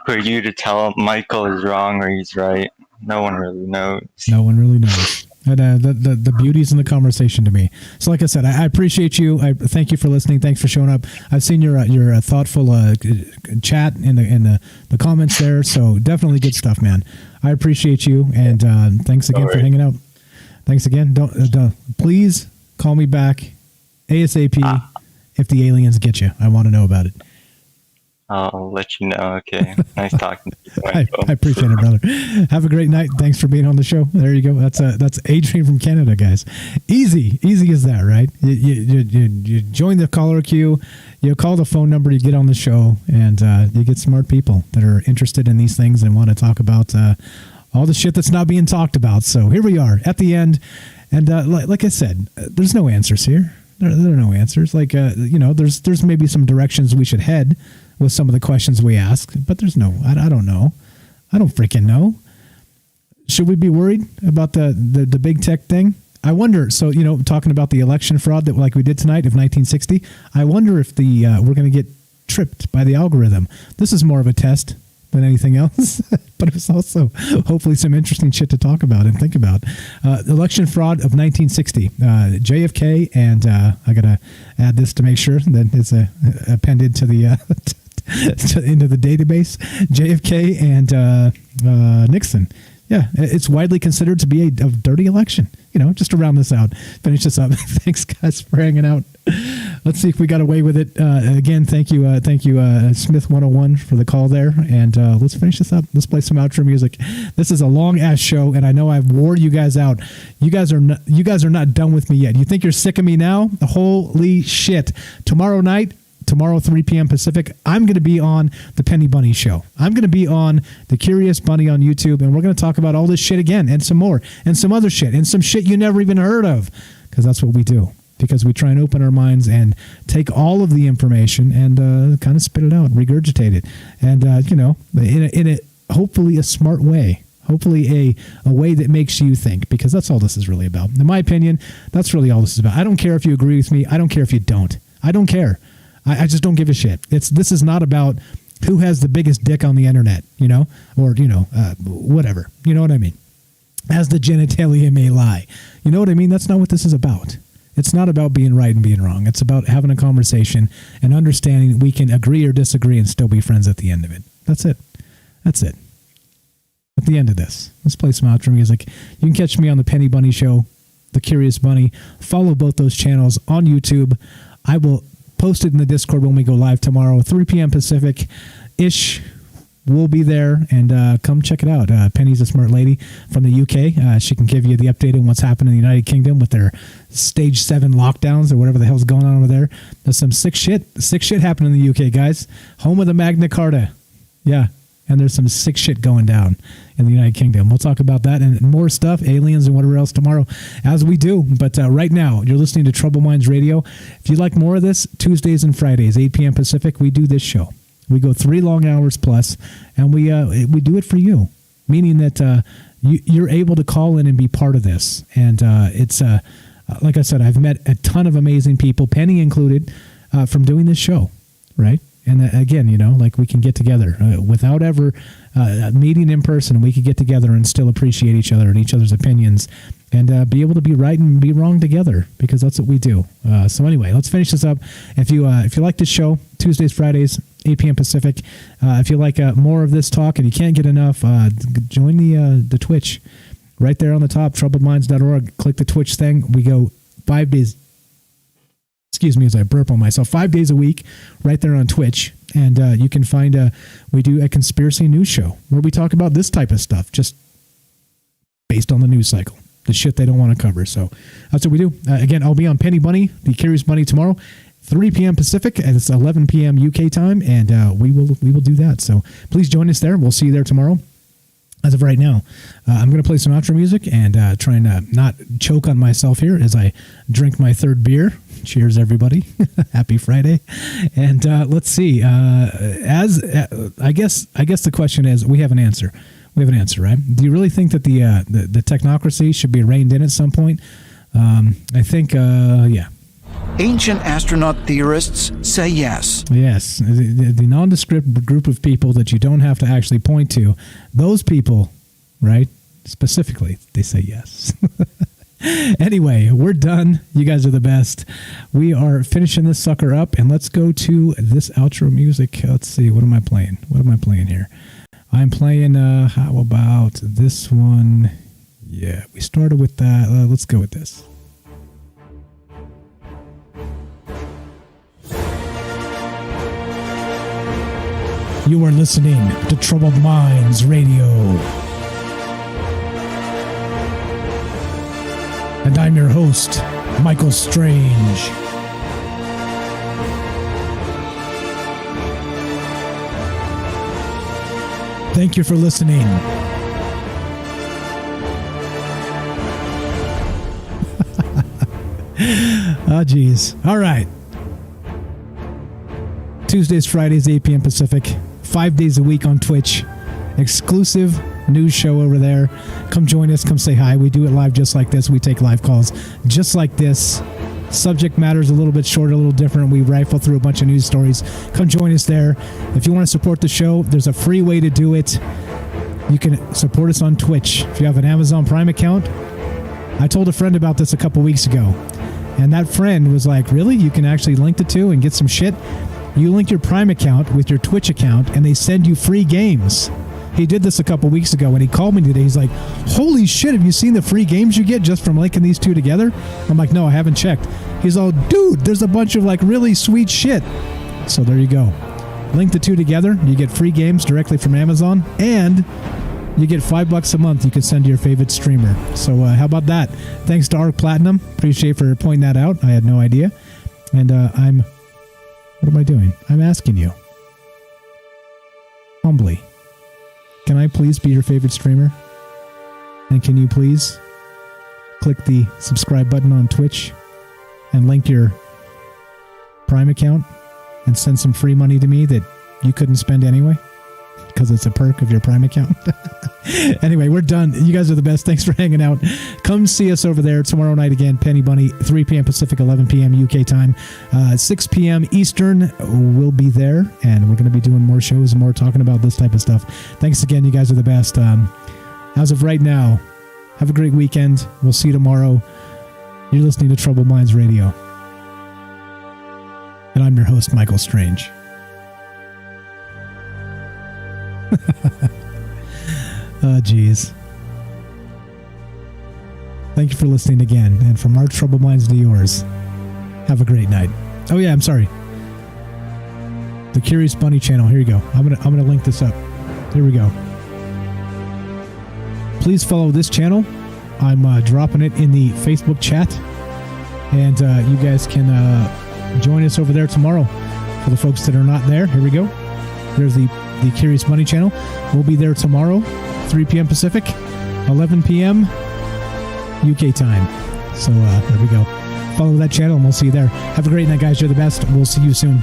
Who are you to tell Michael is wrong or he's right? No one really knows. And the beauty's in the conversation to me. So like I said, I appreciate you. I thank you for listening. Thanks for showing up. I've seen your thoughtful chat in the comments there. So definitely good stuff, man. I appreciate you. And thanks again for hanging out. Thanks again. Don't please call me back ASAP if the aliens get you. I want to know about it. I'll let you know. Okay. Nice talking to you. I appreciate it, brother. Have a great night. Thanks for being on the show. There you go. That's Adrian from Canada, guys. Easy as that, right? You join the caller queue, you call the phone number, you get on the show, and you get smart people that are interested in these things and want to talk about all the shit that's not being talked about. So here we are at the end. And like I said, there's no answers here. There are no answers. Like, there's maybe some directions we should head with some of the questions we ask, but there's no, I don't know. I don't freaking know. Should we be worried about the big tech thing? I wonder. So, talking about the election fraud that like we did tonight of 1960, I wonder if we're going to get tripped by the algorithm. This is more of a test than anything else, but it's also hopefully some interesting shit to talk about and think about. Election fraud of 1960, JFK, and I got to add this to make sure that it's appended to the into the database. JFK and Nixon. Yeah, it's widely considered to be a dirty election. Just to round this out, finish this up. Thanks, guys, for hanging out. Let's see if we got away with it. Again, thank you, Smith 101 for the call there. And let's finish this up. Let's play some outro music. This is a long ass show, and I know I've wore you guys out. You guys are not done with me yet. You think you're sick of me now? Holy shit! Tomorrow night, tomorrow, 3 p.m. Pacific, I'm going to be on the Penny Bunny Show. I'm going to be on the Curious Bunny on YouTube, and we're going to talk about all this shit again, and some more, and some other shit, and some shit you never even heard of, because that's what we do. Because we try and open our minds and take all of the information and kind of spit it out, regurgitate it, and in a hopefully a smart way. Hopefully a way that makes you think, because that's all this is really about. In my opinion, that's really all this is about. I don't care if you agree with me. I don't care if you don't. I don't care. I just don't give a shit. This is not about who has the biggest dick on the internet, or, whatever. You know what I mean? As the genitalia may lie. You know what I mean? That's not what this is about. It's not about being right and being wrong. It's about having a conversation and understanding we can agree or disagree and still be friends at the end of it. That's it. That's it. At the end of this, let's play some outro music. You can catch me on the Penny Bunny Show, The Curious Bunny. Follow both those channels on YouTube. I will post it in the Discord when we go live tomorrow, 3 p.m. Pacific-ish. We'll be there, and come check it out. Penny's a smart lady from the UK. She can give you the update on what's happening in the United Kingdom with their Stage 7 lockdowns or whatever the hell's going on over there. There's some sick shit happening in the UK, guys. Home of the Magna Carta. Yeah, and there's some sick shit going down in the United Kingdom. We'll talk about that and more stuff, aliens and whatever else tomorrow, as we do. But right now, you're listening to Troubled Minds Radio. If you'd like more of this, Tuesdays and Fridays, 8 p.m. Pacific, we do this show. We go 3 long hours plus, and we do it for you, meaning that you're able to call in and be part of this. And it's like I said, I've met a ton of amazing people, Penny included, from doing this show, right? And again, like we can get together without ever meeting in person. We could get together and still appreciate each other and each other's opinions, and be able to be right and be wrong together, because that's what we do. So anyway, let's finish this up. If you like this show, Tuesdays, Fridays, 8 p.m. Pacific. If you like more of this talk and you can't get enough, join the Twitch right there on the top, troubledminds.org. Click the Twitch thing. We go 5 days. Excuse me as I burp on myself. 5 days a week right there on Twitch. And you can find we do a conspiracy news show where we talk about this type of stuff, just based on the news cycle, the shit they don't want to cover. So that's what we do. Again, I'll be on Penny Bunny, the Curious Bunny, tomorrow, 3 p.m. Pacific, and it's 11 p.m. UK time, and we will do that. So please join us there. We'll see you there tomorrow. As of right now, I'm going to play some outro music and try and not choke on myself here as I drink my 3rd beer. Cheers, everybody! Happy Friday. And let's see. I guess the question is, we have an answer. We have an answer, right? Do you really think that the technocracy should be reined in at some point? I think, yeah. Ancient astronaut theorists say yes. Yes, the nondescript group of people that you don't have to actually point to, those people, right, specifically, they say yes. Anyway, we're done. You guys are the best. We are finishing this sucker up, and let's go to this outro music. Let's see, what am I playing? What am I playing here? I'm playing, how about this one? Yeah, we started with that. Let's go with this. You are listening to Troubled Minds Radio. And I'm your host, Michael Strange. Thank you for listening. Oh, geez. All right. Tuesdays, Fridays, 8 p.m. Pacific. 5 days a week on Twitch. Exclusive news show over there. Come join us. Come say hi. We do it live just like this. We take live calls just like this. Subject matter is a little bit short, a little different. We rifle through a bunch of news stories. Come join us there. If you want to support the show, there's a free way to do it. You can support us on Twitch. If you have an Amazon Prime account, I told a friend about this a couple weeks ago, and that friend was like, really? You can actually link the two and get some shit? You link your Prime account with your Twitch account, and they send you free games. He did this a couple weeks ago, and he called me today. He's like, holy shit, have you seen the free games you get just from linking these two together? I'm like, no, I haven't checked. He's all, dude, there's a bunch of like really sweet shit. So there you go. Link the two together. You get free games directly from Amazon, and you get $5 a month you can send to your favorite streamer. So how about that? Thanks to Arc Platinum. Appreciate for pointing that out. I had no idea. And I'm What am I doing? I'm asking you. Humbly. Can I please be your favorite streamer? And can you please click the subscribe button on Twitch and link your Prime account and send some free money to me that you couldn't spend anyway? Because it's a perk of your Prime account. Anyway, we're done. You guys are the best. Thanks for hanging out. Come see us over there tomorrow night again. Penny Bunny, 3 p.m. Pacific, 11 p.m. UK time. 6 p.m. Eastern, we'll be there. And we're going to be doing more shows and more talking about this type of stuff. Thanks again. You guys are the best. As of right now, have a great weekend. We'll see you tomorrow. You're listening to Troubled Minds Radio. And I'm your host, Michael Strange. Oh, geez. Thank you for listening again. And from our Troubled Minds to yours, have a great night. Oh, yeah, I'm sorry. The Curious Bunny channel. Here you go. I'm gonna link this up. Here we go. Please follow this channel. I'm dropping it in the Facebook chat. And you guys can join us over there tomorrow. For the folks that are not there, here we go. There's the Curious Bunny channel. We'll be there tomorrow, 3 p.m. Pacific, 11 p.m. UK time. So there we go. Follow that channel and we'll see you there. Have a great night, guys. You're the best. We'll see you soon.